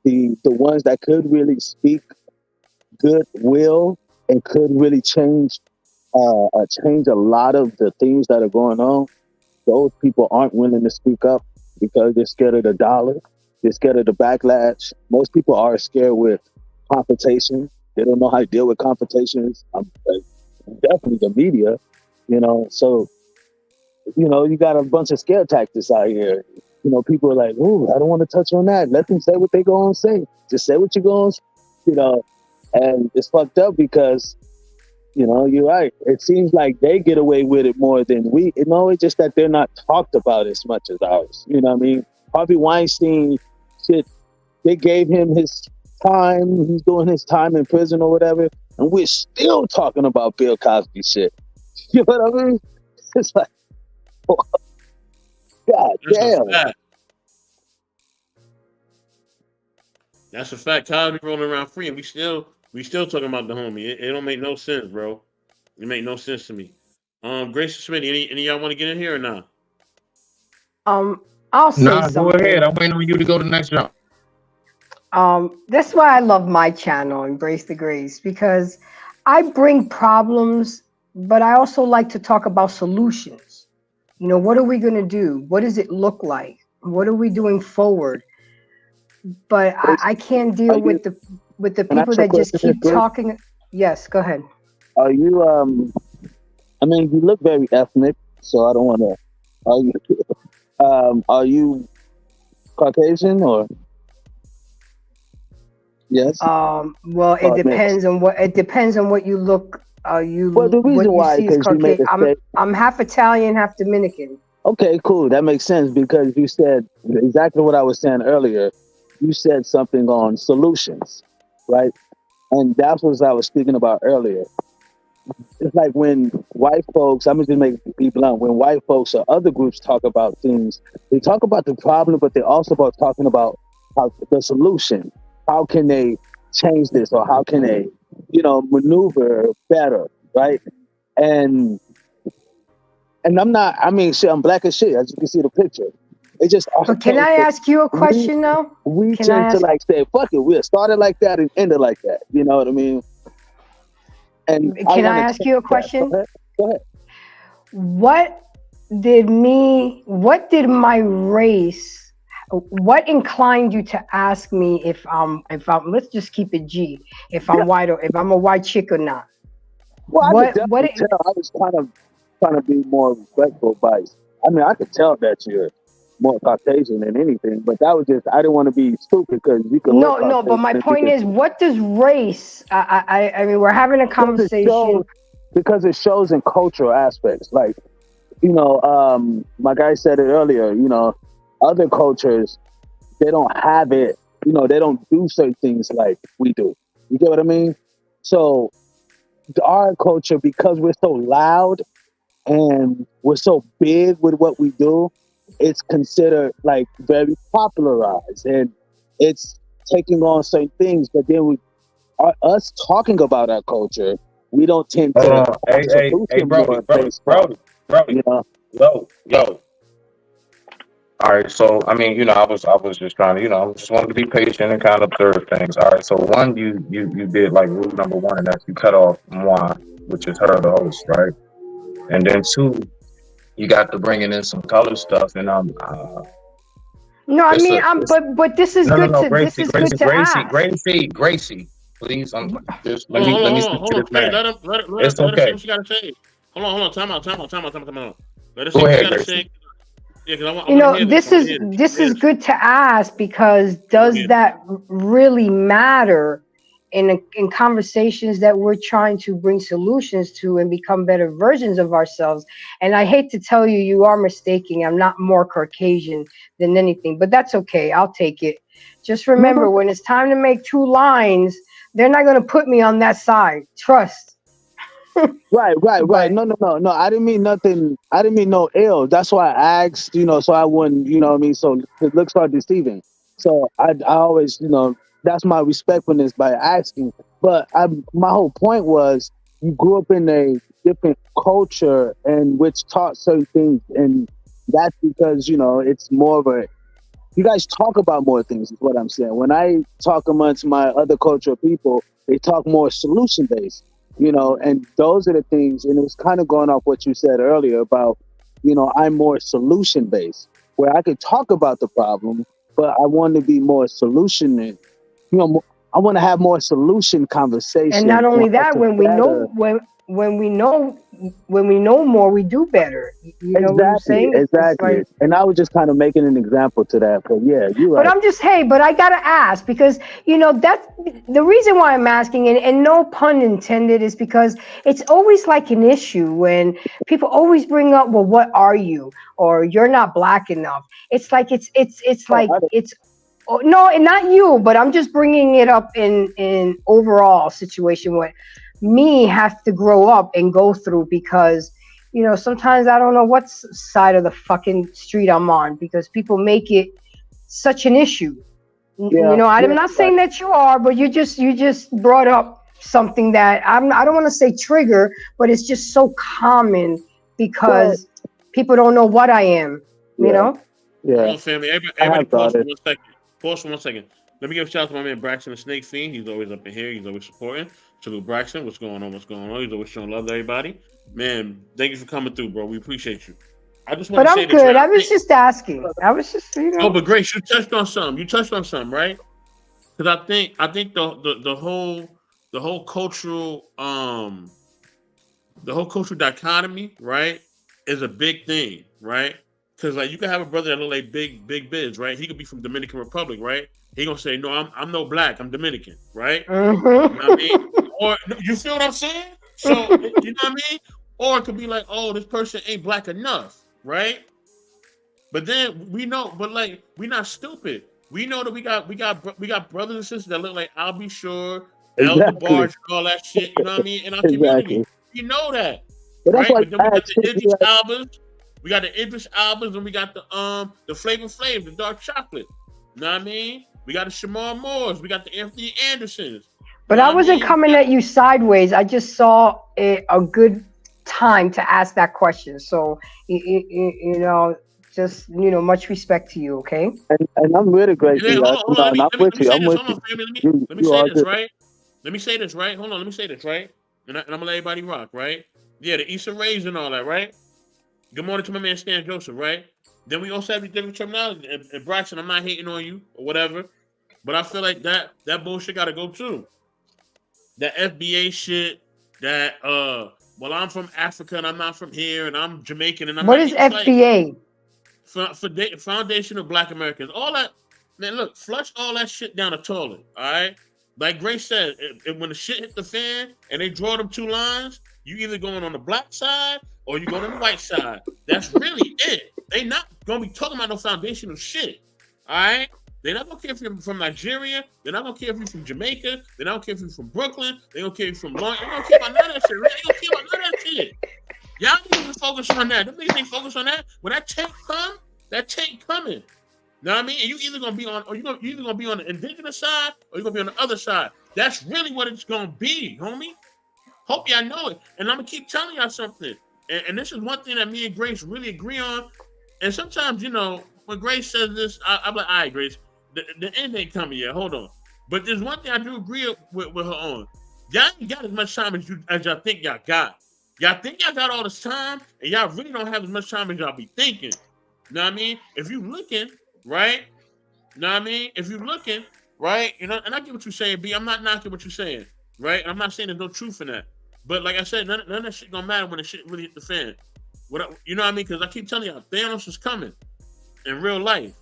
Speaker 9: the ones that could really speak goodwill and could really change a lot of the things that are going on, those people aren't willing to speak up because they're scared of the dollar. They're scared of the backlash. Most people are scared with confrontation. They don't know how to deal with confrontations. Definitely the media, So, you got a bunch of scare tactics out here. you know, people are like, "Ooh, I don't want to touch on that. Let them say what they go and say. Just say what you go and, you know." And it's fucked up because, you know, you're right. It seems like they get away with it more than we. You know, it's just that they're not talked about as much as ours. You know what I mean? Harvey Weinstein, shit, they gave him his time. He's doing his time in prison or whatever, and we're still talking about Bill Cosby shit. You know what I mean? It's like, God
Speaker 1: That's a
Speaker 9: damn.
Speaker 1: fact. That's a fact. Cosby rolling around free, and we still talking about the homie. It don't make no sense, bro. It make no sense to me. Grace Smith, any of y'all want to get in here or not?
Speaker 2: I'll say
Speaker 3: Nah, go ahead.
Speaker 2: something.
Speaker 3: I'm waiting on you to go to the next jump.
Speaker 2: That's why I love my channel, Embrace the Grace, because I bring problems, but I also like to talk about solutions. You know, what are we going to do? What does it look like? What are we doing forward? But I can't deal with the
Speaker 9: Can I
Speaker 2: people
Speaker 9: ask you a
Speaker 2: that just
Speaker 9: question,
Speaker 2: keep
Speaker 9: Grace?
Speaker 2: talking. Yes, go ahead.
Speaker 9: Are you I mean, you look very ethnic, so I don't want to. Are you Caucasian or yes?
Speaker 2: Well, it
Speaker 9: Or mixed?
Speaker 2: depends on what you look.
Speaker 9: Well, the
Speaker 2: What
Speaker 9: reason
Speaker 2: you
Speaker 9: why,
Speaker 2: see is
Speaker 9: because you made
Speaker 2: Caucasian.
Speaker 9: a statement.
Speaker 2: I'm half Italian, half Dominican.
Speaker 9: Okay, cool. That makes sense because you said exactly what I was saying earlier. You said something on solutions, right? And that's what I was speaking about earlier. It's like when white folks, I'm just make be blunt, when white folks or other groups talk about things, they talk about the problem, but they're also about talking about how the solution. How can they change this or how can they, you know, maneuver better, right? And I'm not, I mean, shit, I'm black as shit, as you can see the picture. It just
Speaker 2: But can I ask you a question though?
Speaker 9: we
Speaker 2: Can I
Speaker 9: tend to
Speaker 2: ask?
Speaker 9: like say, fuck it, we'll start it like that and end it like that. You know what I mean? And I
Speaker 2: Can I
Speaker 9: want to
Speaker 2: ask
Speaker 9: change
Speaker 2: you a
Speaker 9: that.
Speaker 2: question?
Speaker 9: Go ahead.
Speaker 2: What did my race, what inclined you to ask me if I'm let's just keep it G, if I'm white or if I'm a white chick or not?
Speaker 9: Well, I could
Speaker 2: What
Speaker 9: definitely tell. I was kind of trying to be more respectful, but I mean, I could tell that you're more Caucasian than anything. But that was just, I didn't want to be stupid because you could look
Speaker 2: no, but my
Speaker 9: Caucasian and
Speaker 2: point
Speaker 9: you
Speaker 2: is, what does race? I mean, we're having a
Speaker 9: because it
Speaker 2: conversation.
Speaker 9: shows because it shows in cultural aspects. Like, you know, my guy said it earlier. You know, other cultures they don't have it. You know, they don't do certain things like we do. You get what I mean? So our culture, because we're so loud and we're so big with what we do, it's considered like very popularized and it's taking on certain things. But then us talking about our culture, we don't tend
Speaker 3: Hold
Speaker 9: to
Speaker 3: on.
Speaker 9: have
Speaker 3: Hey,
Speaker 9: solutions more based on, you know.
Speaker 3: yo. All right, so I mean, you know, I was just trying to, you know, I just wanted to be patient and kind of observe things. All right, so one, you did like rule number one, and that's you cut off moi, which is her, the host, right? And then two, you got to bringing in some color stuff, and
Speaker 2: No, I
Speaker 3: it's
Speaker 2: mean,
Speaker 3: a
Speaker 2: but this is
Speaker 3: no,
Speaker 2: good to
Speaker 3: Gracie,
Speaker 2: ask.
Speaker 3: Gracie, please, just let
Speaker 1: Hold
Speaker 3: me
Speaker 1: on,
Speaker 3: speak to
Speaker 1: hold on.
Speaker 3: this
Speaker 1: Hey,
Speaker 3: man.
Speaker 1: let
Speaker 3: It's
Speaker 1: her say
Speaker 3: okay.
Speaker 1: what she gotta say. Hold on. Time out. Let her say
Speaker 3: Go
Speaker 1: what she
Speaker 3: ahead,
Speaker 1: gotta
Speaker 3: Gracie.
Speaker 1: say. Yeah, because I want
Speaker 2: You
Speaker 1: to
Speaker 2: know,
Speaker 1: hear this.
Speaker 2: this is good to ask because does that really matter in conversations that we're trying to bring solutions to and become better versions of ourselves? And I hate to tell you, you are mistaken. I'm not more Caucasian than anything, but that's okay. I'll take it. Just remember, when it's time to make two lines, they're not going to put me on that side. Trust.
Speaker 9: Right. No. I didn't mean nothing. I didn't mean no ill. That's why I asked, you know, so I wouldn't, you know what I mean? So the looks are deceiving. So I always, you know, that's my respectfulness by asking. But my whole point was you grew up in a different culture and which taught certain things. And that's because, you know, it's more of a, you guys talk about more things is what I'm saying. When I talk amongst my other cultural people, they talk more solution based, you know, and those are the things, and it was kind of going off what you said earlier about, you know, I'm more solution based, where I could talk about the problem, but I want to be more solution, you know, I want to have more solution conversation.
Speaker 2: And not only that, when we know when we know more, we do better. You know what I'm
Speaker 9: Exactly,
Speaker 2: saying? It's
Speaker 9: exactly.
Speaker 2: like,
Speaker 9: And I was just kind of making an example to that. But yeah, you're
Speaker 2: but
Speaker 9: right.
Speaker 2: but I gotta ask because that's the reason why I'm asking, and no pun intended, is because it's always like an issue when people always bring up, well, what are you, or you're not black enough. It's like it's
Speaker 9: Oh,
Speaker 2: like it's no, and not you, but I'm just bringing it up in overall situation what me have to grow up and go through because sometimes I don't know what side of the fucking street I'm on because people make it such an issue.
Speaker 9: yeah,
Speaker 2: I'm
Speaker 9: yeah,
Speaker 2: not saying that you are, but you just brought up something that I don't want to say trigger, but it's just so common
Speaker 9: well,
Speaker 2: because people don't know what I am, you
Speaker 9: yeah,
Speaker 2: know?
Speaker 1: Hold
Speaker 9: yeah.
Speaker 1: on, family. Everybody,
Speaker 9: I
Speaker 1: everybody
Speaker 9: have
Speaker 1: pause for
Speaker 9: daughters.
Speaker 1: 1 second. Pause for 1 second. Let me give a shout out to my man Braxton the Snake Fiend. He's always up in here. He's always supporting. Salute Braxton. What's going on? What's going on? He's always showing love to everybody. Man, thank you for coming through, bro. We appreciate you. I just want
Speaker 2: But
Speaker 1: to say
Speaker 2: I'm
Speaker 1: this, right?
Speaker 2: good. I was just asking. I was just,
Speaker 1: Oh, but Grace, you touched on something. You touched on something, right? Because I think the whole cultural the whole cultural dichotomy, right, is a big thing, right? Because like you can have a brother that look like Big Biz, right? He could be from Dominican Republic, right? He gonna say, no, I'm no black, I'm Dominican, right? You know what I mean? Or you feel what I'm saying? So you know what I mean? Or it could be like, oh, this person ain't black enough, right? But then we know, but like we're not stupid. We know that we got brothers and sisters that look like I'll be sure, Elder
Speaker 9: Exactly,
Speaker 1: Barge, and all that shit. You know what I mean? In our community,
Speaker 9: exactly.
Speaker 1: we know that,
Speaker 9: But that's
Speaker 1: right?
Speaker 9: why
Speaker 1: But then
Speaker 9: I
Speaker 1: we got
Speaker 9: asked
Speaker 1: the
Speaker 9: you,
Speaker 1: Idris albums, and we got the Flavor Flav, the Dark Chocolate. You know what I mean? We got the Shamar Moores, we got the Anthony Andersons. You
Speaker 2: but
Speaker 1: know
Speaker 2: I
Speaker 1: what I
Speaker 2: wasn't
Speaker 1: mean?
Speaker 2: coming at you sideways. I just saw a good time to ask that question. So, just, much respect to you, okay?
Speaker 9: and I'm really
Speaker 1: And then
Speaker 9: grateful.
Speaker 1: hold on,
Speaker 9: And I'm
Speaker 1: let
Speaker 9: with
Speaker 1: me
Speaker 9: you.
Speaker 1: say
Speaker 9: I'm
Speaker 1: this.
Speaker 9: with
Speaker 1: Hold
Speaker 9: you.
Speaker 1: on, family. Let me
Speaker 9: You
Speaker 1: say
Speaker 9: are
Speaker 1: this,
Speaker 9: good.
Speaker 1: right? Let me say this, right? Hold on, let me say this, right? And I'm gonna let everybody rock, right? Yeah, the Issa Rays and all that, right? Good morning to my man Stan Joseph, right? Then we also have the different terminology. And Braxton, I'm not hating on you or whatever, but I feel like that bullshit gotta go too. That FBA shit, that well, I'm from Africa and I'm not from here, and I'm Jamaican and I'm
Speaker 2: What
Speaker 1: not.
Speaker 2: is
Speaker 1: It's like
Speaker 2: FBA?
Speaker 1: Foundation of Black Americans. All that, man. Look, flush all that shit down the toilet. All right. Like Grace said, when the shit hit the fan and they draw them two lines, you either going on the black side or you going on the white side. That's really it. They not gonna be talking about no foundational shit. All right. They're not gonna care if you're from Nigeria. They're not gonna care if you're from Jamaica. They don't care if you're from Brooklyn. They don't care if you're from Long. They don't care about none of that shit. Right? They don't care about none of that shit. Y'all need to focus on that. Them niggas ain't focus on that. When that tank come, that tank coming. Know what I mean? And you either gonna be on, or you either gonna be on the indigenous side, or you're gonna be on the other side. That's really what it's gonna be, homie. Hope y'all know it. And I'm gonna keep telling y'all something. And this is one thing that me and Grace really agree on. And sometimes, when Grace says this, I'm like, all right, Grace, the end ain't coming yet. Hold on. But there's one thing I do agree with her on. Y'all ain't got as much time as y'all think y'all got. Y'all think y'all got all this time, and y'all really don't have as much time as y'all be thinking. Know what I mean? If you looking, right? Know what I mean? If you looking, right? And I get what you're saying, B. I'm not knocking what you're saying, right? I'm not saying there's no truth in that. But like I said, none of that shit gonna matter when the shit really hit the fan. You know what I mean? Because I keep telling y'all, Thanos is coming in real life.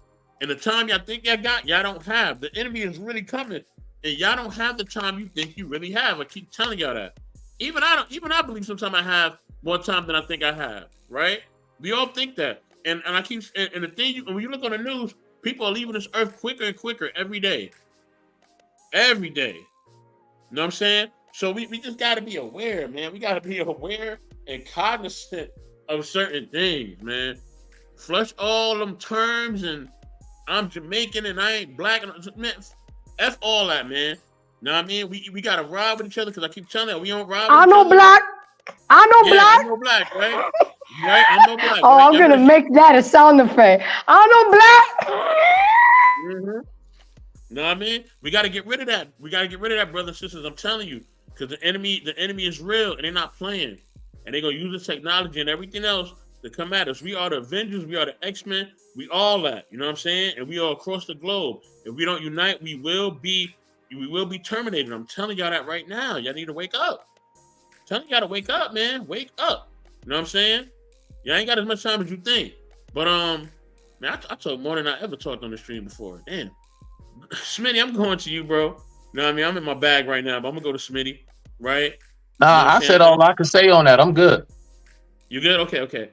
Speaker 1: And the time y'all think y'all got, y'all don't have. The enemy is really coming, and y'all don't have the time you think you really have. I keep telling y'all that. Even I believe sometimes I have more time than I think I have. Right? We all think that, and I keep and the thing when you look on the news, people are leaving this earth quicker and quicker every day. Every day. You know what I'm saying? So we just got to be aware, man. We got to be aware and cognizant of certain things, man. Flush all them terms and I'm Jamaican and I ain't black. Man, F all that, man. Know what I mean? We got to ride with each other because I keep telling you, we don't ride with
Speaker 2: I
Speaker 1: each
Speaker 2: know
Speaker 1: other.
Speaker 2: black. I know
Speaker 1: Yeah,
Speaker 2: black.
Speaker 1: I'm no black, right? Right? I'm no black,
Speaker 2: Oh,
Speaker 1: right?
Speaker 2: I'm gonna make that a sound effect. I know black.
Speaker 1: Mm-hmm. Know what I mean? We got to get rid of that. We got to get rid of that, brothers and sisters. I'm telling you, because the enemy is real, and they're not playing, and they're gonna use the technology and everything else to come at us. We are the Avengers. We are the X-Men. We all that. You know what I'm saying? And we are across the globe. If we don't unite, we will be terminated. I'm telling y'all that right now. Y'all need to wake up. Tell you gotta wake up, man. Wake up. You know what I'm saying? You ain't got as much time as you think. But man, I talk more than I ever talked on the stream before. Damn. Smitty, I'm going to you, bro. You know what I mean? I'm in my bag right now, but I'm gonna go to Smitty, right?
Speaker 3: Nah,
Speaker 1: You know
Speaker 3: I said all I can say on that. I'm good.
Speaker 1: You good? Okay.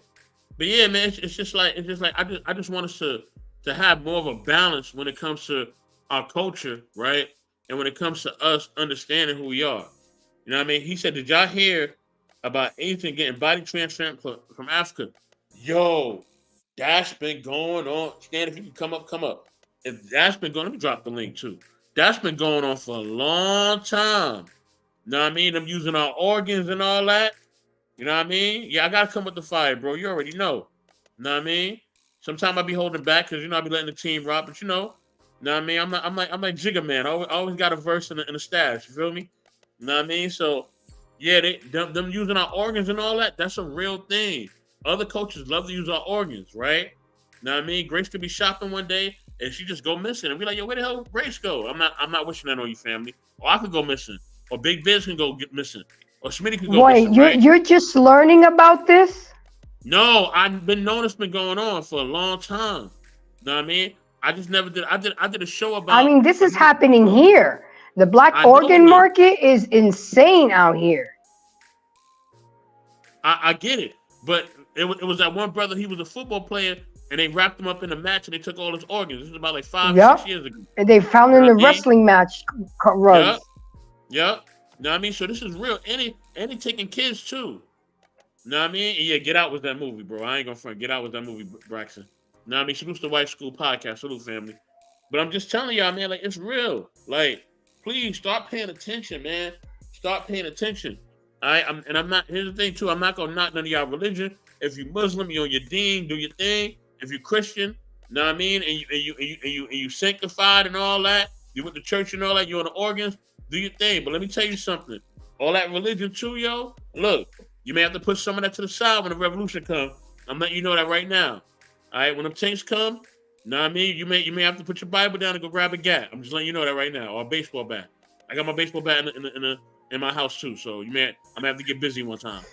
Speaker 1: But yeah, man, it's just like I just want us to have more of a balance when it comes to our culture, right? And when it comes to us understanding who we are. You know what I mean? He said, did y'all hear about Asian getting body transplant from Africa? Yo, that's been going on. Stan, if you can come up. If that's been going, let me drop the link too. That's been going on for a long time. You know what I mean? Them using our organs and all that. You know what I mean? Yeah, I gotta come with the fire, bro. You already know. You know what I mean? Sometimes I be holding back because I be letting the team rock, but you know what I mean? I'm like Jigga Man. I always got a verse in a stash. You feel me? You know what I mean? So yeah, them using our organs and all that, that's a real thing. Other coaches love to use our organs, right? You know what I mean? Grace could be shopping one day and she just go missing. And we like, yo, where the hell Grace go? I'm not wishing that on you, family. Or I could go missing. Or Big Biz can go get missing. Or Smitty could go missing.
Speaker 2: Wait, you're just learning about this?
Speaker 1: No, I've been knowing it's been going on for a long time. You know what I mean? I just never did. I did a show about.
Speaker 2: I mean, this is happening here. The black organ market is insane out here.
Speaker 1: I get it, but it was that one brother. He was a football player, and they wrapped him up in a match, and they took all his organs. This was about like 5-6 years ago.
Speaker 2: And they found in the wrestling match runs.
Speaker 1: Yep. You know what I mean? So this is real. And he taking kids too. You know what I mean? And yeah, Get Out was that movie, bro. I ain't gonna front. Get Out was that movie, Braxton. You know what I mean? Salute the White School Podcast. Salute, family. But I'm just telling y'all, man, like, it's real. Like, please start paying attention, man. Start paying attention. I'm not, here's the thing, too. I'm not gonna knock none of y'all religion. If you're Muslim, you're on your deen, do your thing. If you're Christian, you know what I mean? And you sanctified and all that, you went to church and all that, you're on the organs, do your thing. But let me tell you something. All that religion, too, yo, look, you may have to put some of that to the side when the revolution comes. I'm letting you know that right now. All right, when them tanks come, you know what I mean? You may have to put your Bible down and go grab a gat. I'm just letting you know that right now, or a baseball bat. I got my baseball bat in my house too, so I'm gonna have to get busy one time.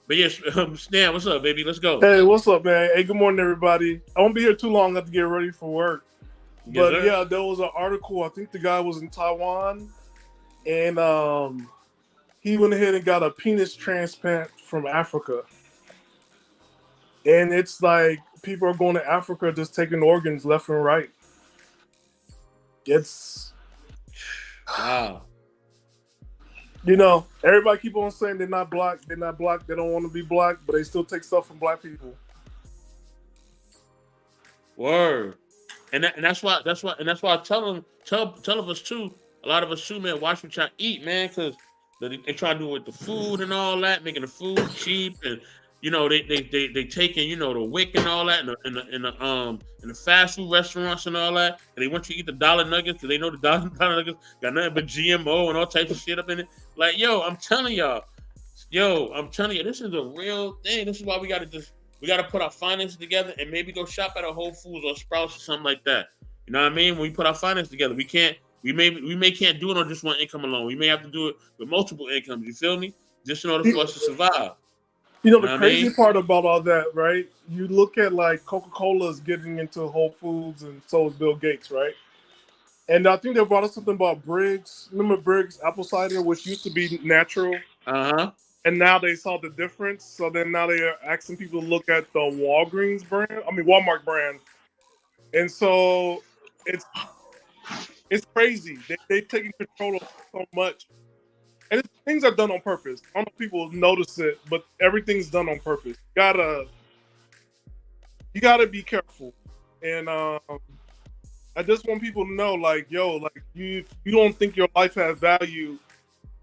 Speaker 1: But yes, Stan, what's up, baby? Let's go.
Speaker 11: Hey, what's up, man? Hey, good morning, everybody. I won't be here too long. I have to get ready for work.
Speaker 1: Yes,
Speaker 11: but yeah, there was an article. I think the guy was in Taiwan, and he went ahead and got a penis transplant from Africa. And it's like people are going to Africa just taking organs left and right. It's
Speaker 1: wow.
Speaker 11: You know, everybody keep on saying they're not black, they don't want to be black, but they still take stuff from black people.
Speaker 1: Word. And that's why I tell of us too, a lot of us too, man, watch what y'all eat, man, because they try to do it with the food and all that, making the food cheap, and you know, they taking, you know, the wick and all that in the fast food restaurants and all that. And they want you to eat the dollar nuggets because they know the dollar nuggets got nothing but GMO and all types of shit up in it. Like, I'm telling y'all, this is a real thing. This is why we gotta put our finances together and maybe go shop at a Whole Foods or Sprouts or something like that. You know what I mean? When we put our finances together, we can't do it on just one income alone. We may have to do it with multiple incomes. You feel me? Just in order for us to survive.
Speaker 11: You know, the crazy part about all that, right? You look at like Coca-Cola is getting into Whole Foods, and so is Bill Gates, right? And I think they brought us something about Briggs. Remember Briggs apple cider, which used to be natural?
Speaker 1: Uh-huh.
Speaker 11: And now they saw the difference. So then now they are asking people to look at the Walmart brand. And so it's crazy. They've taken control of so much. And things are done on purpose. I don't know if people notice it, but everything's done on purpose. You gotta be careful. And I just want people to know, like, you don't think your life has value,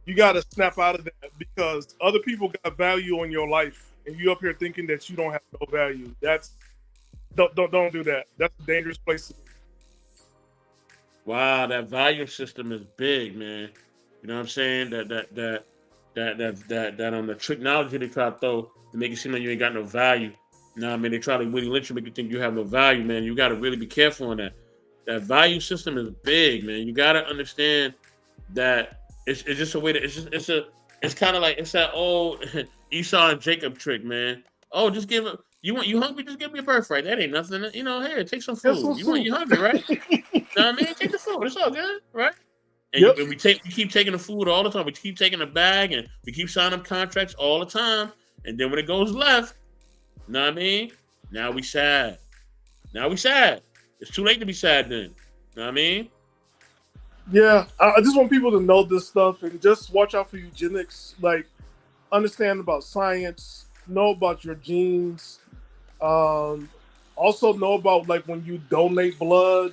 Speaker 11: you gotta snap out of that, because other people got value on your life, and you up here thinking that you don't have no value. Don't do that. That's a dangerous place to be.
Speaker 1: Wow, that value system is big, man. You know what I'm saying? That on the technology they try to throw to make it seem like you ain't got no value. You know what I mean? They try to Willie Lynch and make you think you have no value, man. You got to really be careful on that. That value system is big, man. You got to understand that it's just a way to It's kind of like it's that old Esau and Jacob trick, man. Oh, just give it. You hungry? Just give me a birthright. That ain't nothing. You know, here, take some
Speaker 11: Get some
Speaker 1: food.
Speaker 11: soup.
Speaker 1: You hungry, right? You know what I mean? Take the food. It's all good, right? And
Speaker 11: Yep.
Speaker 1: we keep taking the food all the time. We keep taking the bag, and we keep signing up contracts all the time. And then when it goes left, you know what I mean? Now we sad. Now we sad. It's too late to be sad then. You know what I mean?
Speaker 11: Yeah, I just want people to know this stuff and just watch out for eugenics. Like, understand about science, know about your genes. Also know about like when you donate blood,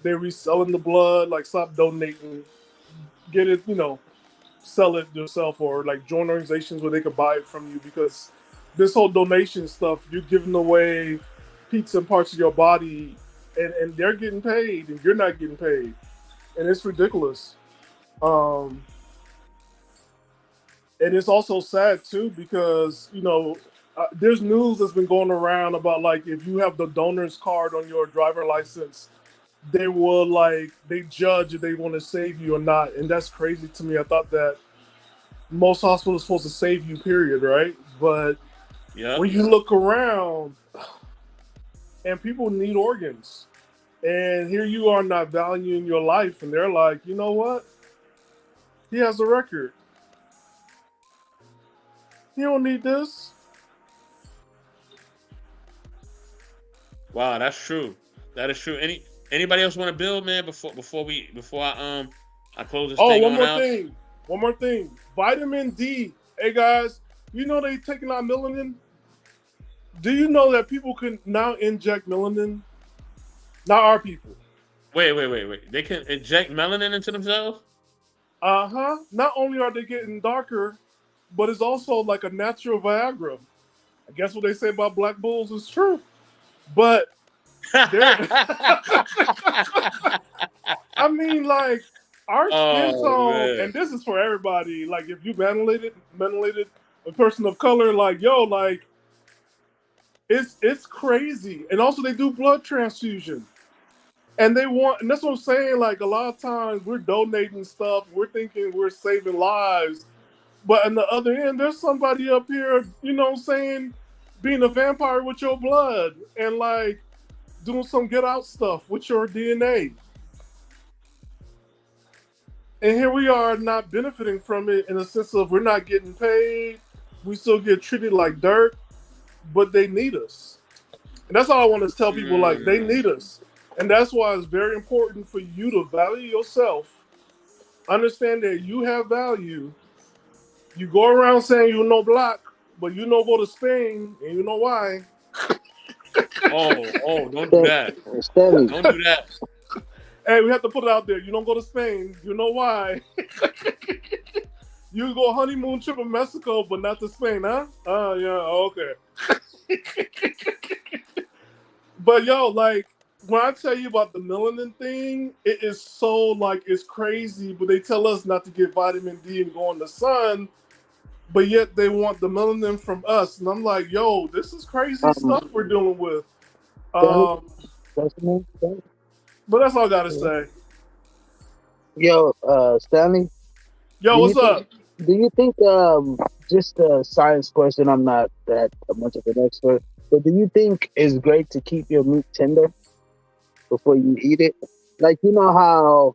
Speaker 11: they're reselling the blood. Like, stop donating. Get it, sell it yourself, or like join organizations where they could buy it from you, because this whole donation stuff, you're giving away pieces and parts of your body, and they're getting paid and you're not getting paid. And it's ridiculous. And it's also sad too, because there's news that's been going around about, like, if you have the donor's card on your driver license, they will they judge if they want to save you or not. And that's crazy to me. I thought that most hospitals are supposed to save you, period, right? But when you look around, and people need organs, and here you are not valuing your life, and they're like, you know what? He has a record. He don't need this.
Speaker 1: Wow, that's true. That is true. Anybody else want to build, man? Before I close this thing on out?
Speaker 11: One more thing. Vitamin D. Hey guys, you know they taking out melanin? Do you know that people can now inject melanin? Not our people.
Speaker 1: Wait. They can inject melanin into themselves?
Speaker 11: Uh-huh. Not only are they getting darker, but it's also like a natural Viagra. I guess what they say about black bulls is true. But I mean, like, our skin tone, and this is for everybody. Like, if you melanated, a person of color, like, it's crazy. And also, they do blood transfusion, and that's what I'm saying. Like, a lot of times we're donating stuff, we're thinking we're saving lives, but on the other end, there's somebody up here, being a vampire with your blood and like doing some get out stuff with your DNA. And here we are not benefiting from it, in the sense of we're not getting paid. We still get treated like dirt, but they need us. And that's all I want to tell people, like, they need us. And that's why it's very important for you to value yourself. Understand that you have value. You go around saying you're no black, but go to Spain, and you know why.
Speaker 1: Oh, don't do that. Don't do that.
Speaker 11: Hey, we have to put it out there. You don't go to Spain. You know why. You go honeymoon trip in Mexico, but not to Spain, huh? Oh, yeah, okay. But, like, when I tell you about the melanin thing, it is so, like, it's crazy, but they tell us not to get vitamin D and go in the sun, but yet they want the melanin from us. And I'm like, yo, this is crazy stuff we're dealing with. But that's all I got to say.
Speaker 9: Yo, Stanley?
Speaker 11: Yo, what's up?
Speaker 9: Do you think, just a science question, I'm not that much of an expert, but do you think it's great to keep your meat tender before you eat it? Like, you know how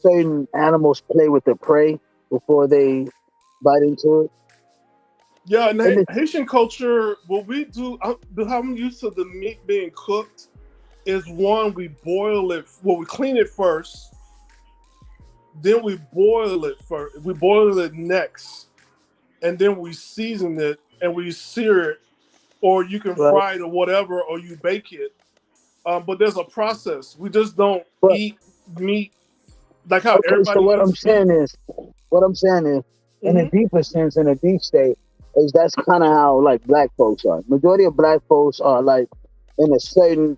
Speaker 9: certain animals play with their prey before they bite into it?
Speaker 11: Yeah, in Haitian culture, what we do, how I'm used to the meat being cooked, is one, we boil it, we clean it first, then we boil it first, we boil it next, and then we season it, and we sear it, or you can fry it or whatever, or you bake it. But there's a process. We just don't eat meat like how everybody.
Speaker 9: So what I'm saying is, in a deeper sense, in a deep state, is that's kind of how like black folks are. Majority of black folks are like in a certain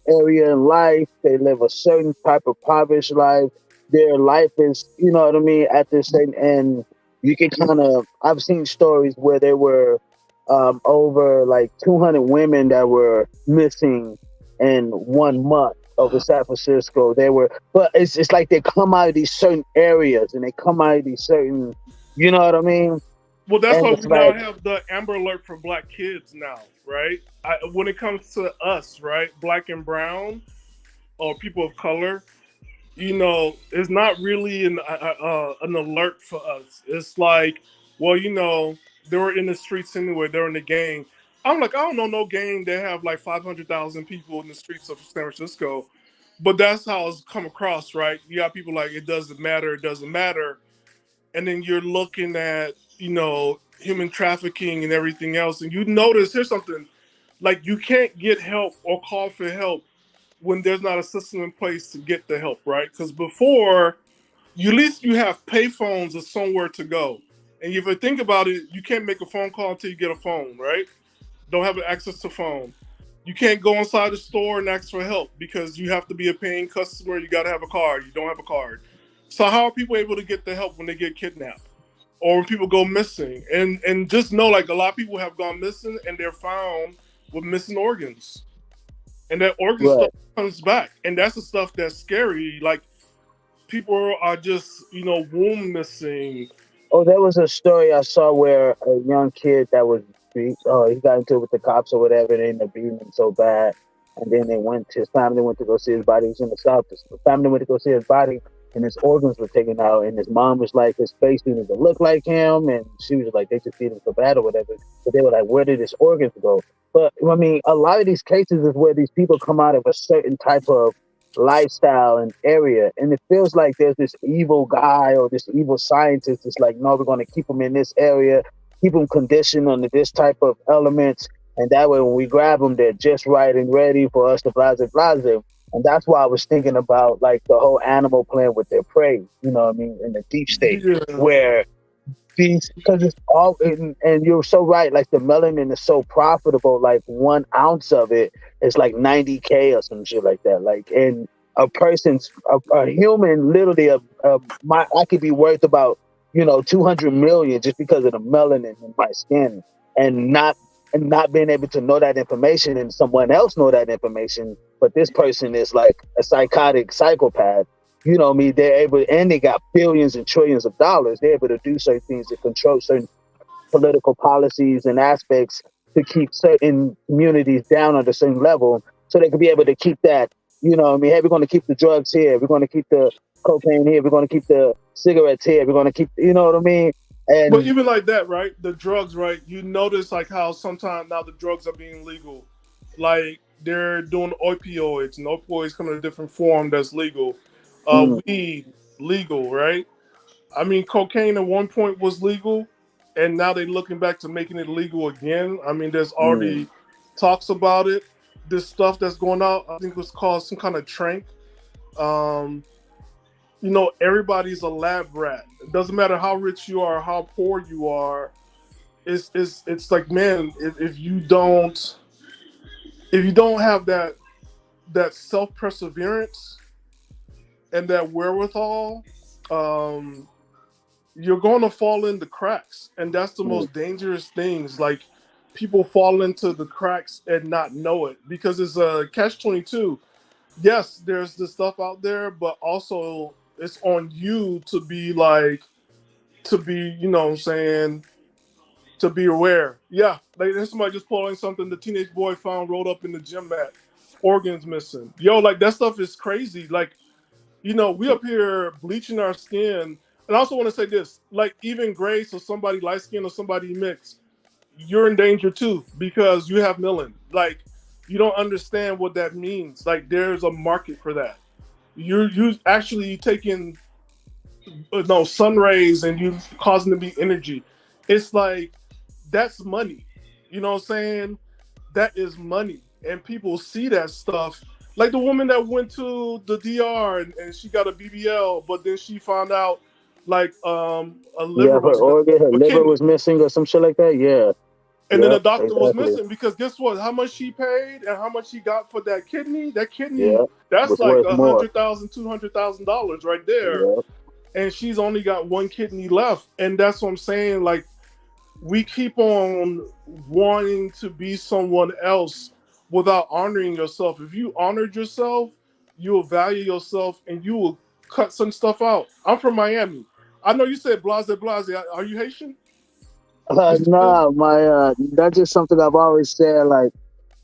Speaker 9: area in life. They live a certain type of impoverished life. Their life is, you know what I mean, at this thing, and you can kind of. I've seen stories where there were over like 200 women that were missing in 1 month over San Francisco. But it's like they come out of these certain areas and they come out of these certain You know what I mean?
Speaker 11: Well, that's
Speaker 9: And
Speaker 11: why
Speaker 9: it's
Speaker 11: we now
Speaker 9: like,
Speaker 11: have the Amber Alert for Black kids now, right? When it comes to us, right, Black and brown or people of color, it's not really an alert for us. It's like, well, they were in the streets anyway. They're in the gang. I'm like, I don't know no gang that have like 500,000 people in the streets of San Francisco, but that's how it's come across, right? You got people like, it doesn't matter, and then you're looking at human trafficking and everything else, and you notice here's something like you can't get help or call for help when there's not a system in place to get the help, right? Because before, at least you have payphones or somewhere to go. And if you think about it, you can't make a phone call until you get a phone, right? Don't have access to phone. You can't go inside the store and ask for help because you have to be a paying customer. You got to have a card. You don't have a card. So how are people able to get the help when they get kidnapped or when people go missing? And just know, like, a lot of people have gone missing and they're found with missing organs. And that organ
Speaker 9: right.
Speaker 11: stuff comes back. And that's the stuff that's scary. Like, people are just, womb missing.
Speaker 9: Oh, there was a story I saw where a young kid that was he got into it with the cops or whatever, and they ended up beating him so bad. And then his family went to go see his body. He was in the South. The family went to go see his body, and his organs were taken out. And his mom was like, his face didn't even look like him. And she was like, they just beat him so bad or whatever. But they were like, where did his organs go? But I mean, a lot of these cases is where these people come out of a certain type of lifestyle and area, and it feels like there's this evil guy or this evil scientist that's like, no, we're going to keep them in this area, keep them conditioned under this type of elements, and that way when we grab them, they're just right and ready for us to blase. And that's why I was thinking about like the whole animal playing with their prey, you know what I mean, in the deep state, where these, because it's all, and you're so right, like the melanin is so profitable, like 1 ounce of it is like $90K or some shit like that. Like, and a person's, a human, literally, I could be worth about, 200 million just because of the melanin in my skin, and not being able to know that information and someone else know that information, but this person is like a psychotic psychopath. You know me, they're able, and they got billions and trillions of dollars. They're able to do certain things to control certain political policies and aspects to keep certain communities down at a certain level, so they can be able to keep that. You know what I mean? Hey, we're going to keep the drugs here. We're going to keep the cocaine here. We're going to keep the cigarettes here. We're going to keep, you know what I mean? And
Speaker 11: but even like that, right? The drugs, right? You notice like how sometimes now the drugs are being legal. Like they're doing opioids, and opioids come in a different form that's legal. Weed, legal, right? I mean, cocaine at one point was legal, and now they're looking back to making it legal again. I mean, there's already talks about it. This stuff that's going out, I think it was called some kind of trank. Everybody's a lab rat. It doesn't matter how rich you are, how poor you are. It's like, man, if you don't have that self-perseverance and that wherewithal, you're going to fall into cracks, and that's the most dangerous things. Like, people fall into the cracks and not know it, because it's a catch-22. Yes, there's this stuff out there, but also it's on you to be to be aware. Yeah, like there's somebody just pulling something the teenage boy found rolled up in the gym mat, organs missing. Yo, like that stuff is crazy. Like, we up here bleaching our skin. And I also want to say this, like even Grace or somebody light skin or somebody mixed, you're in danger too, because you have melanin. Like, you don't understand what that means. Like, there's a market for that. You actually taking sun rays and you causing to be energy. It's like, that's money. You know what I'm saying? That is money. And people see that stuff. Like the woman that went to the DR and she got a BBL, but then she found out like a liver
Speaker 9: her liver was missing or some shit like that. Yeah.
Speaker 11: And then the doctor was missing, because guess what? How much she paid and how much she got for that kidney? That kidney, that's like $100,000, $200,000 right there. Yeah. And she's only got one kidney left. And that's what I'm saying. Like, we keep on wanting to be someone else without honoring yourself. If you honored yourself, you will value yourself and you will cut some stuff out. I'm from Miami. I know you said blase blase. Are you Haitian?
Speaker 9: Nah, my that's just something I've always said. Like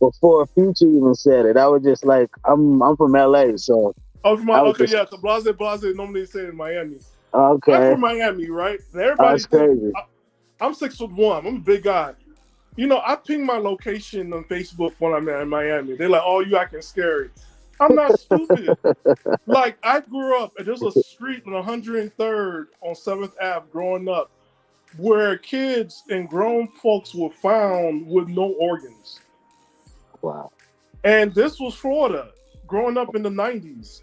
Speaker 9: before Future even said it, I was just like, I'm from LA, so.
Speaker 11: Oh, from
Speaker 9: I was
Speaker 11: okay,
Speaker 9: just,
Speaker 11: yeah. Blase blase normally say in Miami.
Speaker 9: okay.
Speaker 11: I'm from Miami, right? And everybody
Speaker 9: That's crazy.
Speaker 11: I'm 6'1". I'm a big guy. You know, I ping my location on Facebook when I'm in Miami. They're like, "Oh, you acting scary." I'm not stupid. Like I grew up, and there's a street on 103rd on 7th Ave growing up, where kids and grown folks were found with no organs.
Speaker 9: Wow.
Speaker 11: And this was Florida, growing up in the 90s.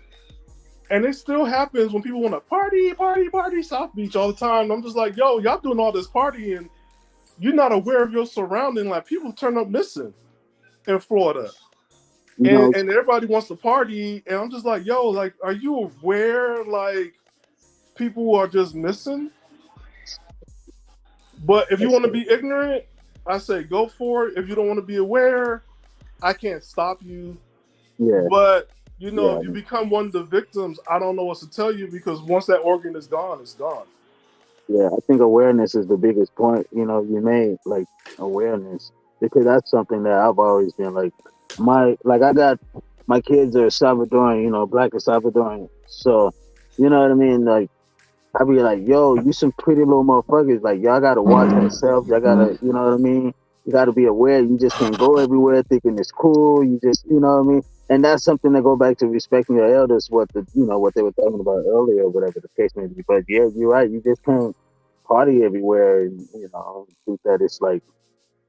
Speaker 11: And it still happens when people want to party, South Beach all the time. I'm just like, yo, y'all doing all this partying. You're not aware of your surrounding. Like, people turn up missing in Florida. And everybody wants to party. And I'm just like, yo, like, are you aware, like, people are just missing? But if you want to be ignorant, I say go for it. If you don't want to be aware, I can't stop you.
Speaker 9: Yeah.
Speaker 11: But, you know, if you become one of the victims, I don't know what to tell you, because once that organ is gone, it's gone.
Speaker 9: Yeah, I think awareness is the biggest point, you made, like awareness, because that's something that I've always been like, I got my kids are Salvadoran, black and Salvadoran. So, you know what I mean? Like, I be like, yo, you some pretty little motherfuckers. Like, y'all got to watch yourself. Y'all got to, you know what I mean? You got to be aware. You just can't go everywhere thinking it's cool. You just, you know what I mean? And that's something that go back to respecting your elders, what they were talking about earlier, whatever the case may be. But yeah, you're right. You just can't party everywhere and, think that it's like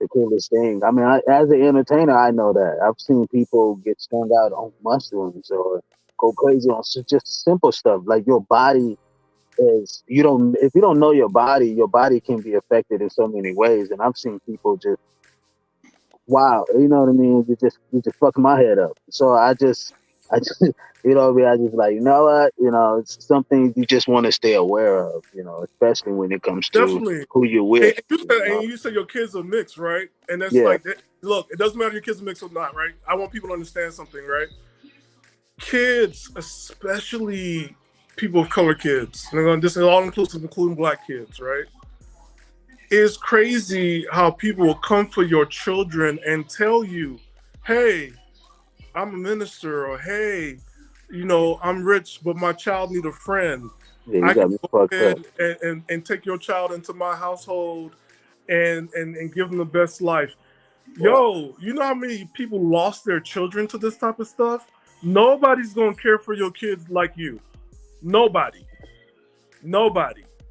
Speaker 9: the coolest thing. I mean, as an entertainer, I know that. I've seen people get strung out on mushrooms or go crazy on just simple stuff. Like, your body is, if you don't know your body can be affected in so many ways. And I've seen people just, wow, you know what I mean? You just fuck my head up. So I just you know what I mean? I just like, you know what? It's something you just want to stay aware of, especially when it comes to who you're with.
Speaker 11: And you said your kids are mixed, right? And that's like, look, it doesn't matter if your kids are mixed or not, right? I want people to understand something, right? Kids, especially people of color kids, this is all inclusive, including black kids, right? It's crazy how people will come for your children and tell you, hey, I'm a minister, or hey, I'm rich, but my child need a friend.
Speaker 9: Yeah,
Speaker 11: I can go ahead and take your child into my household and give them the best life. Yo, you know how many people lost their children to this type of stuff? Nobody's gonna care for your kids like you. Nobody.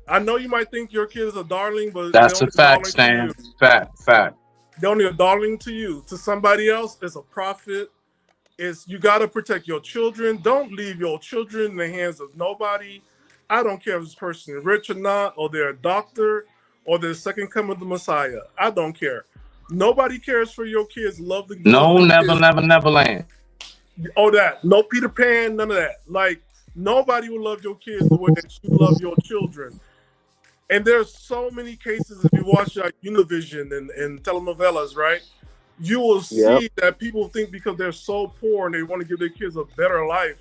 Speaker 11: I know you might think your kid is a darling, but
Speaker 3: that's a fact, Stan. Fact.
Speaker 11: They're only a darling to you. To somebody else, it's a prophet. You got to protect your children. Don't leave your children in the hands of nobody. I don't care if this person is rich or not, or they're a doctor, or they're the second coming of the Messiah. I don't care. Nobody cares for your kids. Love the
Speaker 3: Neverland.
Speaker 11: Oh, that. No Peter Pan, none of that. Like, nobody will love your kids the way that you love your children. And there's so many cases, if you watch Univision and telenovelas, right? You will see that people think because they're so poor and they want to give their kids a better life,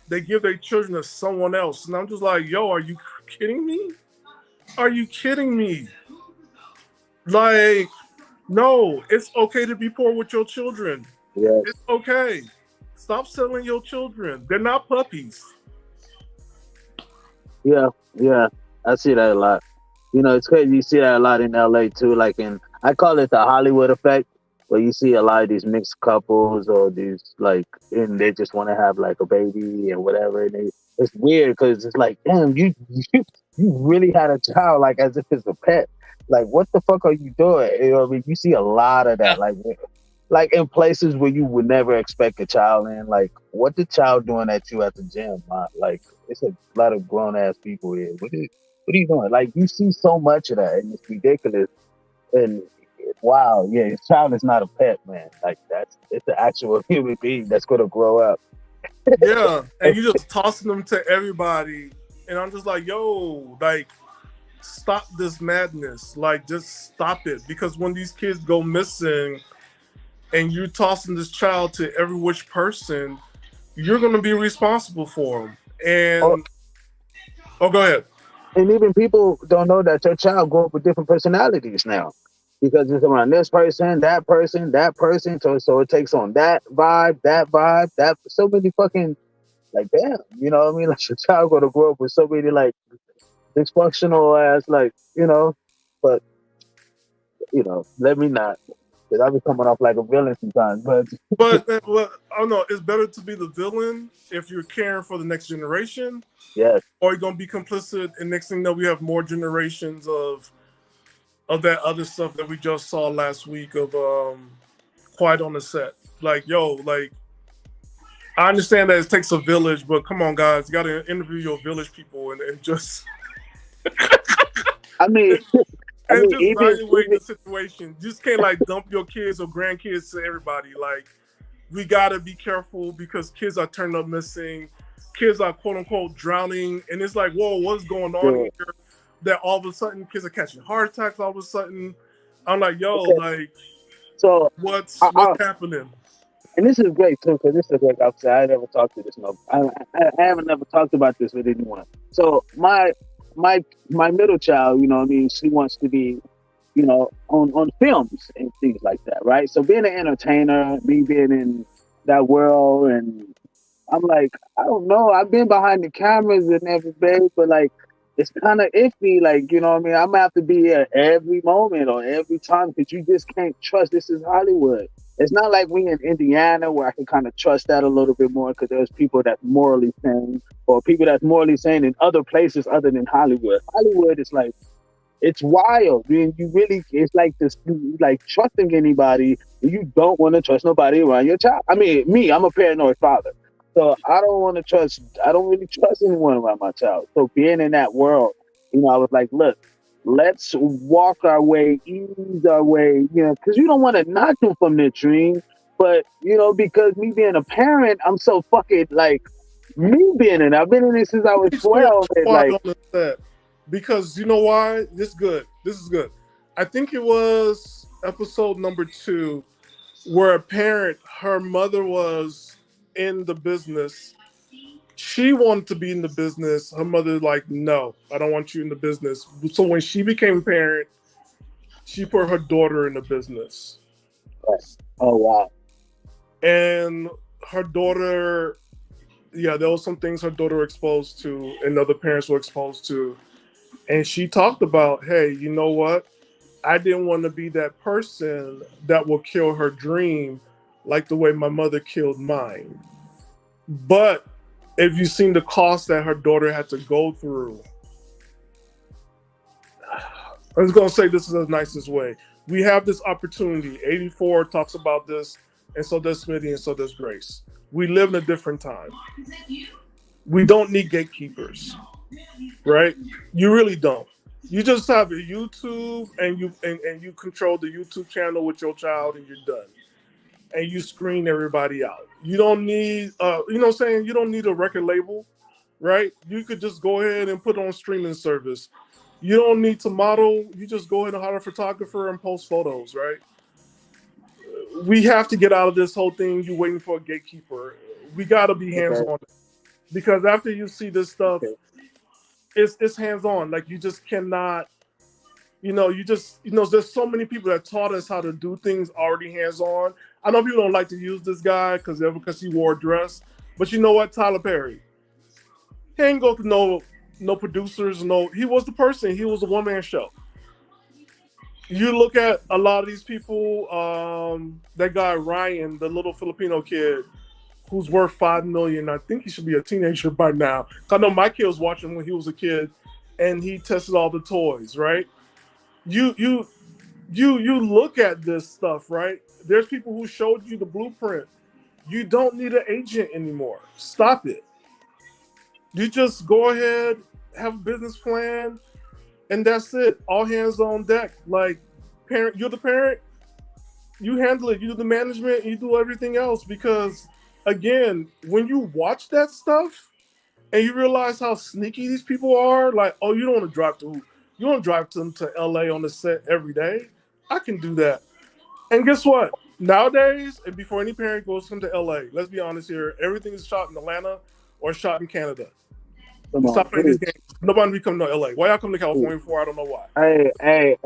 Speaker 11: they give their children to someone else. And I'm just like, yo, are you kidding me? Are you kidding me? Like, no, it's okay to be poor with your children.
Speaker 9: Yeah.
Speaker 11: It's okay. Stop selling your children. They're not puppies.
Speaker 9: Yeah. I see that a lot. It's crazy. You see that a lot in LA too. Like I call it the Hollywood effect, where you see a lot of these mixed couples or these and they just want to have like a baby and whatever. And it's weird because it's like, damn, you really had a child like as if it's a pet. Like, what the fuck are you doing? I mean, you see a lot of that, like in places where you would never expect a child in. Like, what the child doing at you at the gym? Like, it's a lot of grown ass people here. What are you doing? Like, you see so much of that, and it's ridiculous. And wow, yeah, his child is not a pet, man. Like, it's an actual human being that's gonna grow up.
Speaker 11: Yeah, and you just tossing them to everybody, and I'm just like, yo, like, stop this madness. Like, just stop it, because when these kids go missing, and you're tossing this child to every which person, you're gonna be responsible for them. And go ahead.
Speaker 9: And even people don't know that your child grow up with different personalities now. Because it's around this person, that person, that person. So it takes on that vibe, that so many fucking like damn, you know what I mean? Like your child gonna grow up with so many like dysfunctional ass like, but let me not. Because I be coming off like a villain sometimes.
Speaker 11: But I don't know. It's better to be the villain if you're caring for the next generation,
Speaker 9: yes,
Speaker 11: or you're gonna be complicit. And next thing you know, we have more generations of that other stuff that we just saw last week of Quiet on the Set. Like, yo, like I understand that it takes a village, but come on, guys, you got to interview your village people and just.
Speaker 9: I mean.
Speaker 11: And just evaluate the situation. You just can't like dump your kids or grandkids to everybody. Like, we gotta be careful because kids are turned up missing. Kids are quote unquote drowning, and it's like, whoa, what's going on here? That all of a sudden kids are catching heart attacks. All of a sudden, I'm like, yo, like,
Speaker 9: so
Speaker 11: what's happening?
Speaker 9: And this is great too, because this is a great opposite. I never talked to this. I haven't never talked about this with anyone. So my middle child, you know what I mean, she wants to be, on films and things like that, right? So being an entertainer, me being in that world, and I'm like, I don't know, I've been behind the cameras and everything, but like, it's kind of iffy, like, you know what I mean? I'm gonna have to be here every moment or every time because you just can't trust. This is Hollywood. It's not like we in Indiana where I can kind of trust that a little bit more because there's people that's morally sane or people that's morally sane in other places other than Hollywood. Hollywood is like, it's wild. I mean, it's like this, like trusting anybody. You don't want to trust nobody around your child. I mean, me, I'm a paranoid father. So I don't really trust anyone around my child. So being in that world, I was like, look, let's walk our way, ease our way, because you don't want to knock them from their dream. But, because me being a parent, I'm so fucking like, me being in it. I've been in it since I was 12.
Speaker 11: Because you know why? This is good. I think it was episode number 2 where a parent, her mother was in the business. She wanted to be in the business. Her mother like, no, I don't want you in the business. So when she became a parent, she put her daughter in the business.
Speaker 9: Oh, wow.
Speaker 11: And her daughter, there was some things her daughter was exposed to and other parents were exposed to. And she talked about, hey, you know what? I didn't want to be that person that will kill her dream like the way my mother killed mine. But if you've seen the cost that her daughter had to go through, I was going to say this is the nicest way. We have this opportunity. 84 talks about this, and so does Smitty, and so does Grace. We live in a different time. We don't need gatekeepers, right? You really don't. You just have a YouTube, and you control the YouTube channel with your child, and you're done. And you screen everybody out. You don't need, you know what I'm saying? You don't need a record label, right? You could just go ahead and put on streaming service. You don't need to model. You just go ahead and hire a photographer and post photos, right? We have to get out of this whole thing. You waiting for a gatekeeper. We got to be hands-on. Because after you see this stuff, it's hands-on. Like, you just cannot, there's so many people that taught us how to do things already hands-on. I know people don't like to use this guy because he wore a dress, but you know what? Tyler Perry, he ain't go through no producers, he was the person. He was a one-man show. You look at a lot of these people, that guy Ryan, the little Filipino kid, who's worth $5 million. I think he should be a teenager by now. I know my kid was watching when he was a kid, and he tested all the toys, right? You look at this stuff, right? There's people who showed you the blueprint. You don't need an agent anymore. Stop it. You just go ahead, have a business plan, and that's it. All hands on deck. Like, you're the parent, you handle it. You do the management, you do everything else. Because, again, when you watch that stuff and you realize how sneaky these people are, like, oh, you don't want to drive them to LA on the set every day. I can do that. And guess what? Nowadays, and before any parent goes to LA, let's be honest here, everything is shot in Atlanta or shot in Canada.
Speaker 9: Come on,
Speaker 11: Stop playing these
Speaker 9: please.
Speaker 11: games. Nobody be coming to LA. Why y'all come to
Speaker 9: Please.
Speaker 11: California for? I don't know why.
Speaker 9: Hey, hey,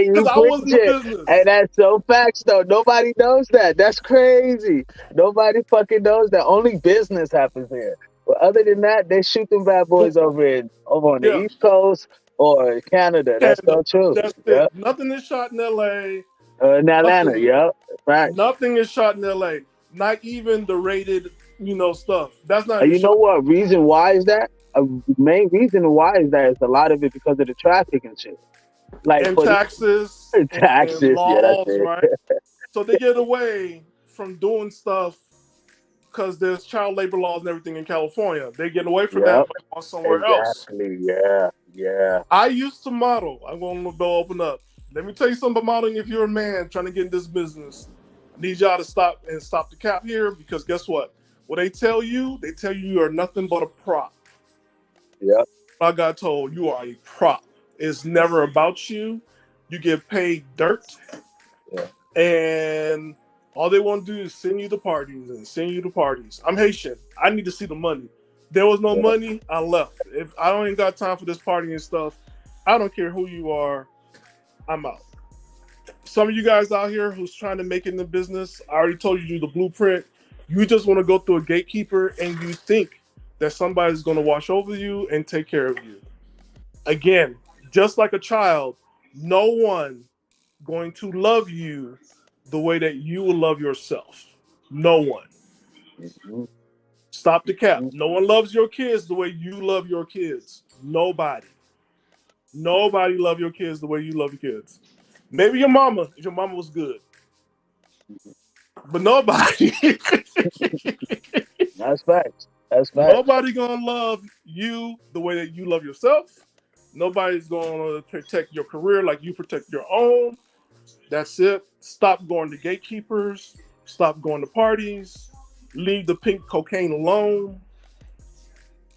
Speaker 11: Because
Speaker 9: you
Speaker 11: I wasn't the
Speaker 9: preaching.
Speaker 11: business.
Speaker 9: Hey, that's so facts though. Nobody knows that. That's crazy. Nobody fucking knows that. Only business happens here. But other than that, they shoot them bad boys over on the
Speaker 11: Yeah,
Speaker 9: East Coast or Canada. That's
Speaker 11: Canada.
Speaker 9: so true.
Speaker 11: That's
Speaker 9: Yep.
Speaker 11: it. Nothing is shot in LA.
Speaker 9: In Atlanta.
Speaker 11: Nothing.
Speaker 9: Yep. Facts.
Speaker 11: Nothing is shot in LA. Not even the rated, stuff. That's not
Speaker 9: And
Speaker 11: even
Speaker 9: you know
Speaker 11: shot.
Speaker 9: what reason why is that? A main reason why is that is a lot of it because of the traffic and shit. Like
Speaker 11: And
Speaker 9: for
Speaker 11: taxes and
Speaker 9: taxes. Yeah, that's
Speaker 11: laws,
Speaker 9: it.
Speaker 11: right? So they get away from doing stuff because there's child labor laws and everything in California. They get away from that
Speaker 9: Yep.
Speaker 11: by going somewhere else.
Speaker 9: Exactly. Yeah. Yeah.
Speaker 11: I used to model. I'm going to go open up. Let me tell you something about modeling. If you're a man trying to get in this business, I need y'all to stop the cap here, because guess what? What they tell you you are nothing but a prop.
Speaker 9: Yep.
Speaker 11: I got told you are a prop. It's never about you. You get paid dirt.
Speaker 9: Yeah.
Speaker 11: And all they want to do is send you the parties and send you the parties. I'm Haitian. I need to see the money. There was no money. I left. If I don't even got time for this party and stuff, I don't care who you are. I'm out. Some of you guys out here who's trying to make it in the business, I already told you the blueprint. You just want to go through a gatekeeper and you think that somebody's going to watch over you and take care of you. Again, just like a child, no one going to love you the way that you will love yourself. No one.
Speaker 9: Mm-hmm.
Speaker 11: Stop the cap. No one loves your kids the way you love your kids. Nobody. Nobody love your kids the way you love your kids. Maybe your mama, if your mama was good. But nobody.
Speaker 9: That's facts. That's facts.
Speaker 11: Nobody gonna love you the way that you love yourself. Nobody's gonna protect your career like you protect your own. That's it. Stop going to gatekeepers. Stop going to parties. Leave the pink cocaine alone.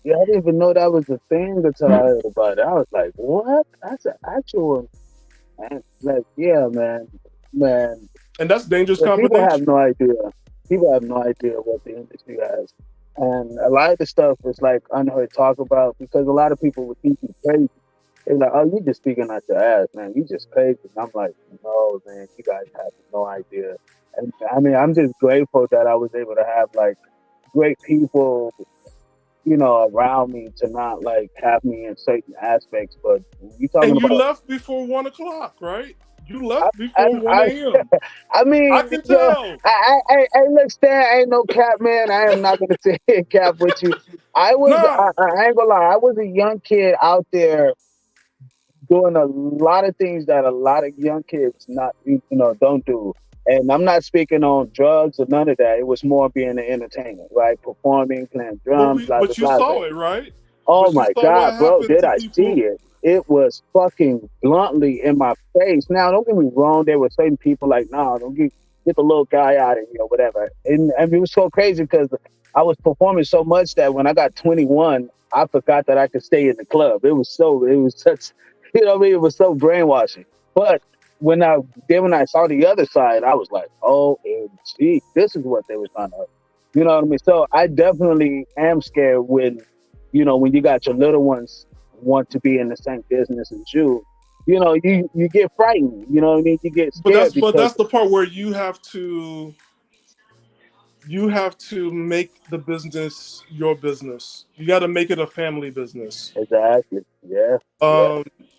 Speaker 9: Yeah, I didn't even know that was a thing until I heard about it. I was like, what? That's an actual. Man. Like, yeah, man.
Speaker 11: And that's dangerous
Speaker 9: People
Speaker 11: combination.
Speaker 9: have no idea. People have no idea what the industry has. And a lot of the stuff is like unheard talk about, because a lot of people would think you crazy. They're like, oh, you just speaking out your ass, man. You just crazy. And I'm like, no, man, you guys have no idea. And I mean, I'm just grateful that I was able to have like great people, around me to not like have me in certain aspects. But you talking
Speaker 11: And you
Speaker 9: about
Speaker 11: left before 1 o'clock, right? You left before 1 a.m.
Speaker 9: I mean,
Speaker 11: I can tell.
Speaker 9: I look, Stan, ain't no cap, man. I am not gonna say cap with you. I was, I ain't gonna lie, I was a young kid out there doing a lot of things that a lot of young kids don't do. And I'm not speaking on drugs or none of that. It was more being an entertainer, right? Performing, playing drums,
Speaker 11: But you saw it, right?
Speaker 9: Oh my God, bro, did I see it? It was fucking bluntly in my face. Now, don't get me wrong, there were certain people like, nah, don't get the little guy out of here, whatever. And I mean, it was so crazy because I was performing so much that when I got 21, I forgot that I could stay in the club. It was such, it was so brainwashing. But when I saw the other side, I was like, OMG, this is what they were trying to, you know what I mean? So I definitely am scared when you got your little ones want to be in the same business as you, you get frightened. You know what I mean? You get scared.
Speaker 11: But that's the part where you have to make the business your business. You got to make it a family business.
Speaker 9: Exactly. Yeah.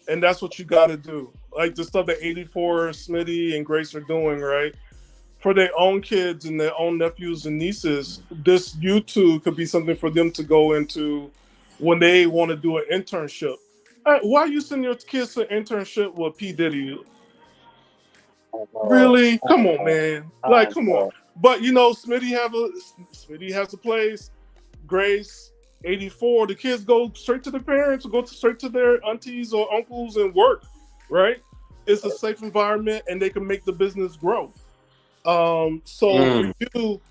Speaker 11: And that's what you got to do. Like the stuff that 84, Smitty, and Grace are doing, right? For their own kids and their own nephews and nieces, this YouTube could be something for them to go into when they want to do an internship. Why are you sending your kids to an internship with P. Diddy? Really? Come on, man. Like, come on. But Smitty has a place. Grace, 84. The kids go straight to the parents, go straight to their aunties or uncles and work, right? It's a safe environment and they can make the business grow. For you,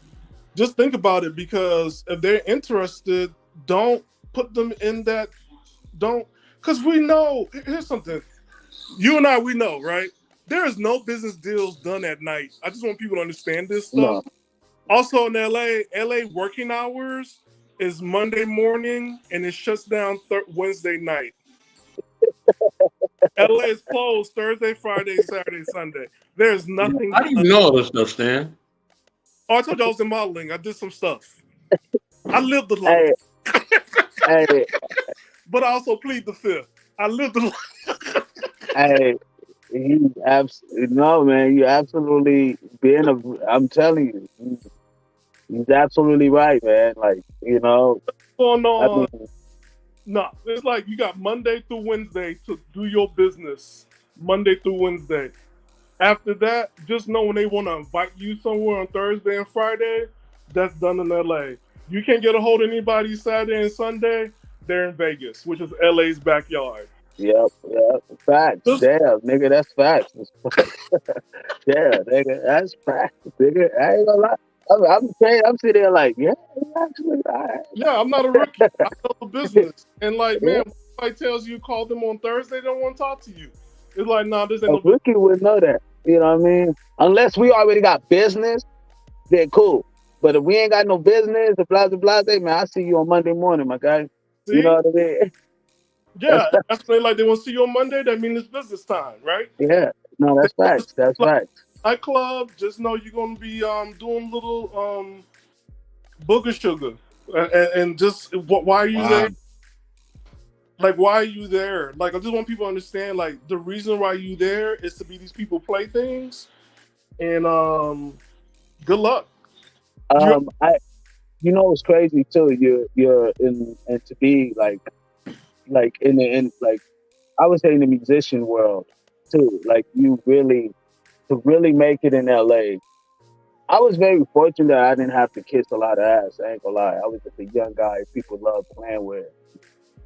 Speaker 11: just think about it, because if they're interested, don't put them in that. Because we know, here's something. You and I, we know, right? There is no business deals done at night. I just want people to understand this stuff.
Speaker 9: No.
Speaker 11: Also in LA working hours is Monday morning and it shuts down Wednesday night. LA is closed Thursday, Friday, Saturday, Sunday. There's nothing.
Speaker 1: How do you know all this stuff, Stan?
Speaker 11: Oh, I told you I was in modeling. I did some stuff. I lived the life.
Speaker 9: Hey,
Speaker 11: But I also plead the fifth. I lived the life.
Speaker 9: hey, no, man, you absolutely I'm telling you, he's absolutely right, man. Like, you know,
Speaker 11: Going
Speaker 9: I
Speaker 11: on.
Speaker 9: mean,
Speaker 11: No, it's like you got Monday through Wednesday to do your business. Monday through Wednesday. After that, just know when they want to invite you somewhere on Thursday and Friday, that's done in LA. You can't get a hold of anybody Saturday and Sunday, they're in Vegas, which is LA's backyard.
Speaker 9: yep, facts.
Speaker 11: Just
Speaker 9: Damn, nigga, that's facts. Yeah, nigga, that's facts, nigga. I ain't gonna lie. I'm saying, I'm sitting there like, yeah, actually,
Speaker 11: yeah, I'm not a rookie. I know the business. And like,
Speaker 9: yeah.
Speaker 11: man, when somebody tells you call them on Thursday, they don't want to talk to you. It's like, nah, this ain't
Speaker 9: A
Speaker 11: no business.
Speaker 9: rookie would know that. You know what I mean? Unless we already got business, then cool. But if we ain't got no business, blah blah blah, man, I see you on Monday morning, my guy. You know
Speaker 11: See?
Speaker 9: what I mean?
Speaker 11: Yeah, that's when they want to see you on Monday. That means it's business time, right?
Speaker 9: Yeah. No, that's facts. That's
Speaker 11: Like
Speaker 9: facts.
Speaker 11: nightclub, just know you're gonna be doing little booger sugar, and just why are you there? Like, why are you there? Like, I just want people to understand, like, the reason why you there is to be these people playthings, and good luck.
Speaker 9: You know what's crazy too? You're in, and to be like in like, I would say in the musician world too. Like, to really make it in LA. I was very fortunate that I didn't have to kiss a lot of ass. I ain't gonna lie. I was just a young guy people loved playing with.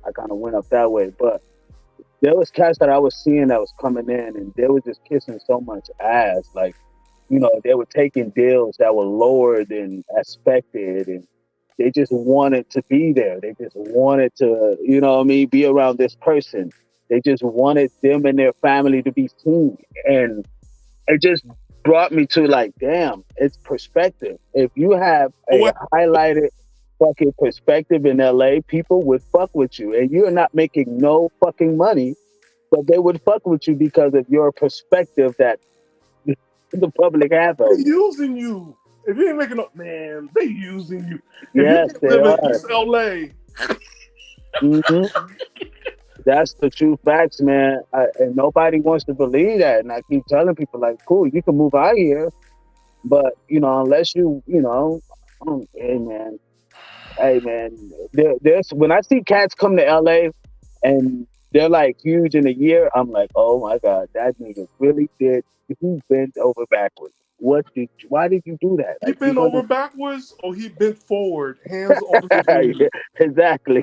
Speaker 9: I kind of went up that way, but there was cats that I was seeing that was coming in, and they were just kissing so much ass. Like, you know, they were taking deals that were lower than expected, and they just wanted to be there. They just wanted to, you know what I mean, be around this person. They just wanted them and their family to be seen. And it just brought me to like, damn, it's perspective. If you have a highlighted fucking perspective in LA, people would fuck with you. And you're not making no fucking money, but they would fuck with you because of your perspective that the public have of
Speaker 11: They're
Speaker 9: you.
Speaker 11: using you. If you ain't making up, man, they using you.
Speaker 9: Yes,
Speaker 11: If
Speaker 9: they
Speaker 11: you live
Speaker 9: are.
Speaker 11: in East LA,
Speaker 9: That's the true facts, man. And nobody wants to believe that. And I keep telling people, like, cool, you can move out here, but, you know, unless you know, hey, man, there's when I see cats come to LA and they're like huge in a year, I'm like, oh my God, that nigga really did. He bent over backwards. Why did you do that?
Speaker 11: he
Speaker 9: Like,
Speaker 11: bent over backwards or he bent forward, hands on his knees.
Speaker 9: exactly.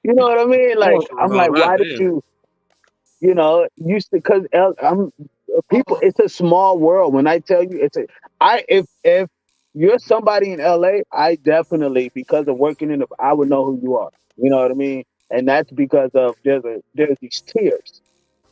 Speaker 9: You know what I mean? Like, I'm like, why did you? You know, because people. It's a small world. When I tell you, if you're somebody in LA, I definitely, because of working I would know who you are. You know what I mean? And that's because of there's these tiers.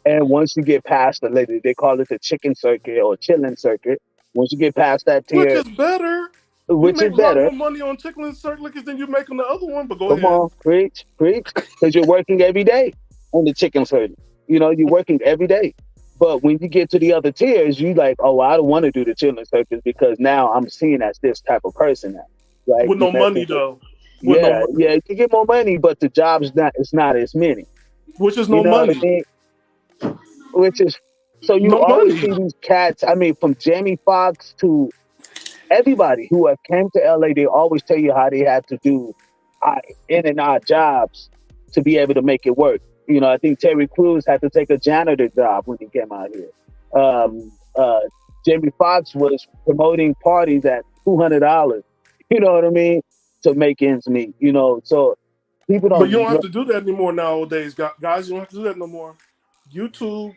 Speaker 9: And once you get past they call it the chicken circuit or chilling circuit. Once you get past that tier,
Speaker 11: Which is better.
Speaker 9: Which
Speaker 11: you
Speaker 9: is
Speaker 11: make a lot
Speaker 9: better.
Speaker 11: more money on chicken circuit than you make on the other one, but go
Speaker 9: Come
Speaker 11: ahead.
Speaker 9: on, preach, because you're working every day on the chicken circuit. You know, you're working every day. But when you get to the other tiers, you like, oh, I don't want to do the chilling circuit because now I'm seen as this type of person now. Right?
Speaker 11: With no money though.
Speaker 9: Yeah, you get more money, but the job's not as many.
Speaker 11: Which is
Speaker 9: You
Speaker 11: no
Speaker 9: know what I
Speaker 11: money.
Speaker 9: mean? Which is so you
Speaker 11: No
Speaker 9: always
Speaker 11: money.
Speaker 9: see these cats. I mean, from Jamie Foxx to everybody who have came to LA, they always tell you how they had to do in and out jobs to be able to make it work. You know, I think Terry Crews had to take a janitor job when he came out here. Jamie Foxx was promoting parties at $200. You know what I mean? To make ends meet. You know, so people don't.
Speaker 11: But you don't have to do that anymore nowadays, guys. You don't have to do that no more. YouTube.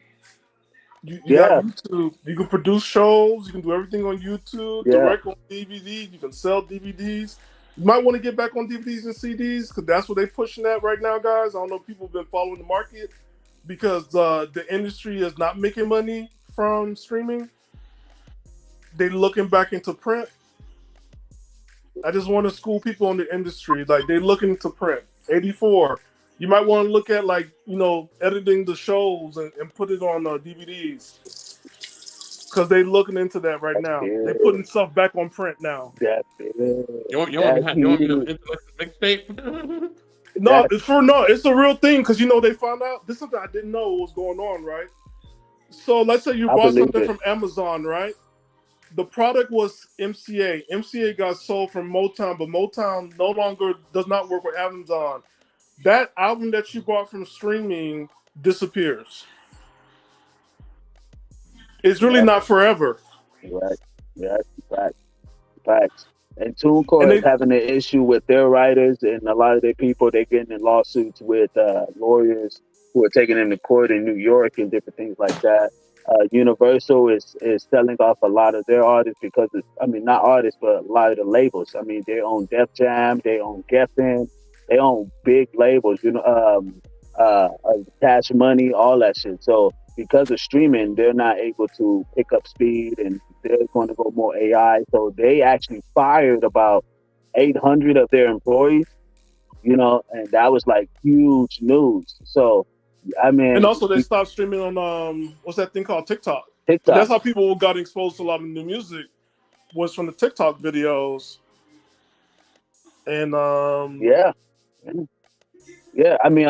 Speaker 11: You got YouTube. You can produce shows. You can do everything on YouTube. Direct on DVD. You can sell DVDs. You might want to get back on DVDs and CDs because that's what they're pushing at right now, guys. I don't know if people have been following the market because the industry is not making money from streaming. They're looking back into print. I just want to school people in the industry. Like they looking to print 84. You might want to look at like editing the shows and put it on DVDs because they looking into that right now. They putting stuff back on print now.
Speaker 9: That's
Speaker 1: You want me to mixtape?
Speaker 11: No, it's a real thing because they found out this is something I didn't know was going on, right? So let's say you bought something from Amazon, right? The product was MCA. MCA got sold from Motown, but Motown no longer does not work with Amazon. That album that you bought from streaming disappears. It's really not forever.
Speaker 9: Right. Yeah, facts. And TuneCore is having an issue with their writers and a lot of their people. They're getting in lawsuits with lawyers who are taking them to court in New York and different things like that. Universal is selling off a lot of their artists because not artists, but a lot of the labels. I mean, they own Def Jam, they own Geffen, they own big labels, Cash Money, all that shit. So because of streaming, they're not able to pick up speed and they're going to go more AI. So they actually fired about 800 of their employees, and that was like huge news. So,
Speaker 11: and also they stopped streaming on what's that thing called TikTok. That's how people got exposed to a lot of new music was from the TikTok videos. And
Speaker 9: yeah. I mean,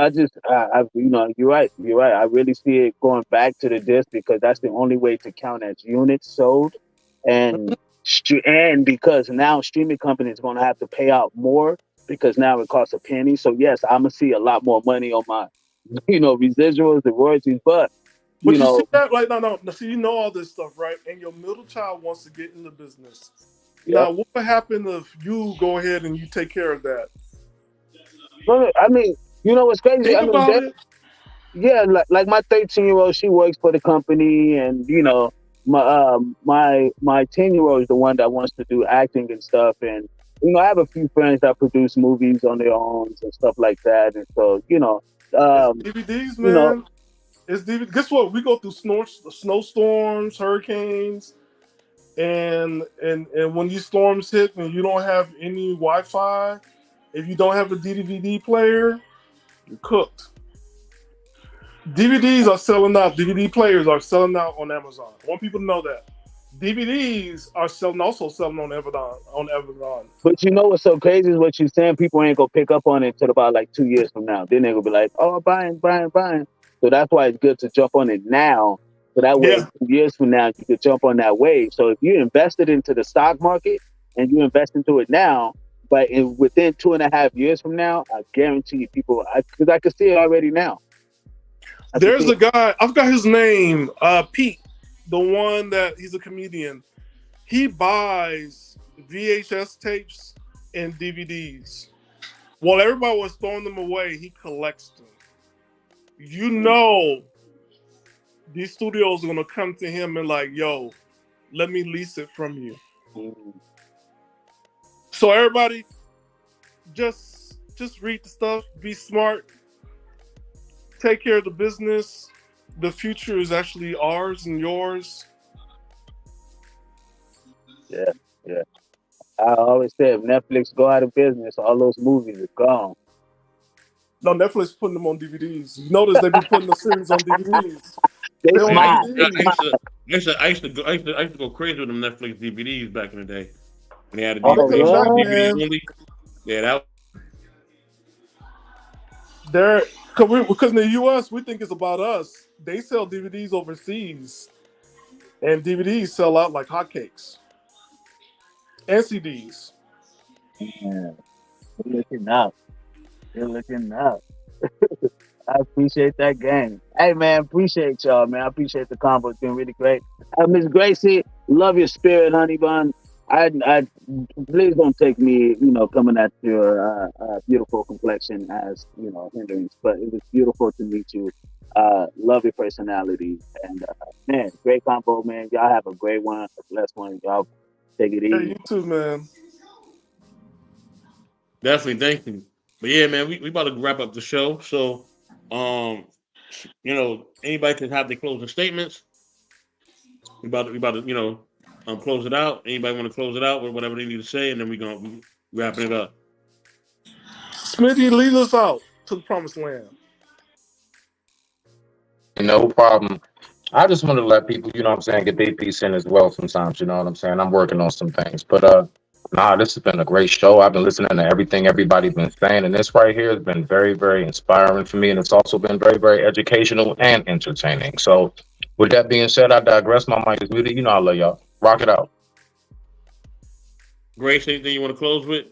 Speaker 9: you're right. I really see it going back to the disc because that's the only way to count as units sold, and because now streaming companies are going to have to pay out more because now it costs a penny. So yes, I'm gonna see a lot more money on my, residuals and royalties. But
Speaker 11: you see that like no. See, all this stuff, right? And your middle child wants to get in the business. Yep. Now, what would happen if you go ahead and you take care of that?
Speaker 9: I mean, what's crazy? Like my 13-year-old, she works for the company, and my 10-year-old is the one that wants to do acting and stuff. And I have a few friends that produce movies on their own and stuff like that. And so
Speaker 11: DVDs, man. It's DVD. Guess what? We go through snowstorms, hurricanes, and when these storms hit and you don't have any Wi-Fi, if you don't have a DVD player, you're cooked. DVDs are selling out. DVD players are selling out on Amazon. I want people to know that. DVDs are also selling on Amazon.
Speaker 9: But what's so crazy is what you're saying. People ain't gonna pick up on it until about like 2 years from now. Then they're gonna be like, "Oh, buying." So that's why it's good to jump on it now. So that way, 2 years from now, you could jump on that wave. So if you invested into the stock market and you invest into it now, but within 2.5 years from now, I guarantee you, people, because I can see it already now.
Speaker 11: There's a guy, I forgot his name, Pete, the one that he's a comedian. He buys VHS tapes and DVDs. While everybody was throwing them away, he collects them. These studios are going to come to him and like, yo, let me lease it from you. So everybody, just read the stuff, be smart, take care of the business. The future is actually ours and yours.
Speaker 9: Yeah. I always say if Netflix go out of business, all those movies are gone.
Speaker 11: No, Netflix putting them on DVDs. You notice they be putting the series on DVDs.
Speaker 1: I used to go crazy with them Netflix DVDs back in the day. When they had a
Speaker 11: DVD
Speaker 1: only. Yeah, that.
Speaker 11: Because in the U.S. we think it's about us. They sell DVDs overseas, and DVDs sell out like hotcakes. And CDs.
Speaker 9: Yeah. You're looking up. I appreciate that game. Hey, man, appreciate y'all, man. I appreciate the combo. It's been really great. Miss Gracie, love your spirit, honey bun. I please don't take me, coming at your beautiful complexion as, hindrance. But it was beautiful to meet you. Love your personality. And, man, great combo, man. Y'all have a great one, a blessed one. Y'all take it easy.
Speaker 11: Hey, you too, man.
Speaker 1: Definitely, thank you. But yeah, man, we about to wrap up the show. So, anybody can have their closing statements. We about to, close it out. Anybody want to close it out with whatever they need to say, and then we're gonna Wrapping it up.
Speaker 11: Smitty, lead us out to the promised land.
Speaker 3: No problem. I just want to let people, you know what I'm saying, get their piece in as well sometimes, you know what I'm saying? I'm working on some things. But nah, this has been a great show. I've been listening to everything everybody's been saying, and this right here has been very, very inspiring for me, and it's also been very, very educational and entertaining. So with that being said, I digress. My mic is muted. You know I love y'all. Rock it out.
Speaker 1: Grace, anything you want to close with?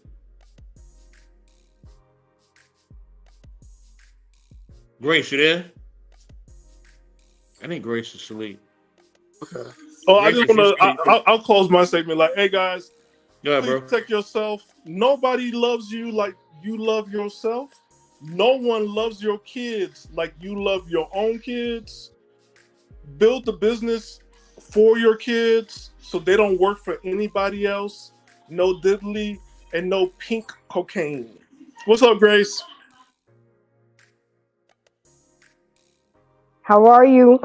Speaker 1: Grace, you there? I think Grace is asleep.
Speaker 11: Okay. Oh, I
Speaker 1: Grace
Speaker 11: just want
Speaker 1: is
Speaker 11: to. I'll close my statement like, hey guys,
Speaker 1: Go ahead,
Speaker 11: please
Speaker 1: bro.
Speaker 11: protect yourself. Nobody loves you like you love yourself. No one loves your kids like you love your own kids. Build the business for your kids so they don't work for anybody else. No diddly and no pink cocaine. What's up, Grace?
Speaker 2: How are you?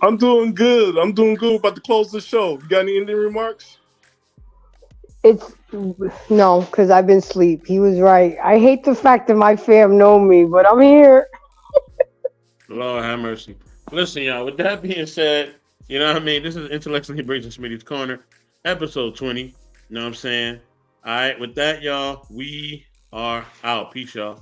Speaker 11: I'm doing good. About to close the show. You got any ending remarks?
Speaker 2: It's no, because I've been asleep. He was right. I hate the fact that my fam know me, but I'm here.
Speaker 1: Lord have mercy. Listen, y'all, with that being said, you know what I mean? This is Intellectually Embracing Smitty's Corner, episode 20. You know what I'm saying? All right, with that, y'all, we are out. Peace, y'all.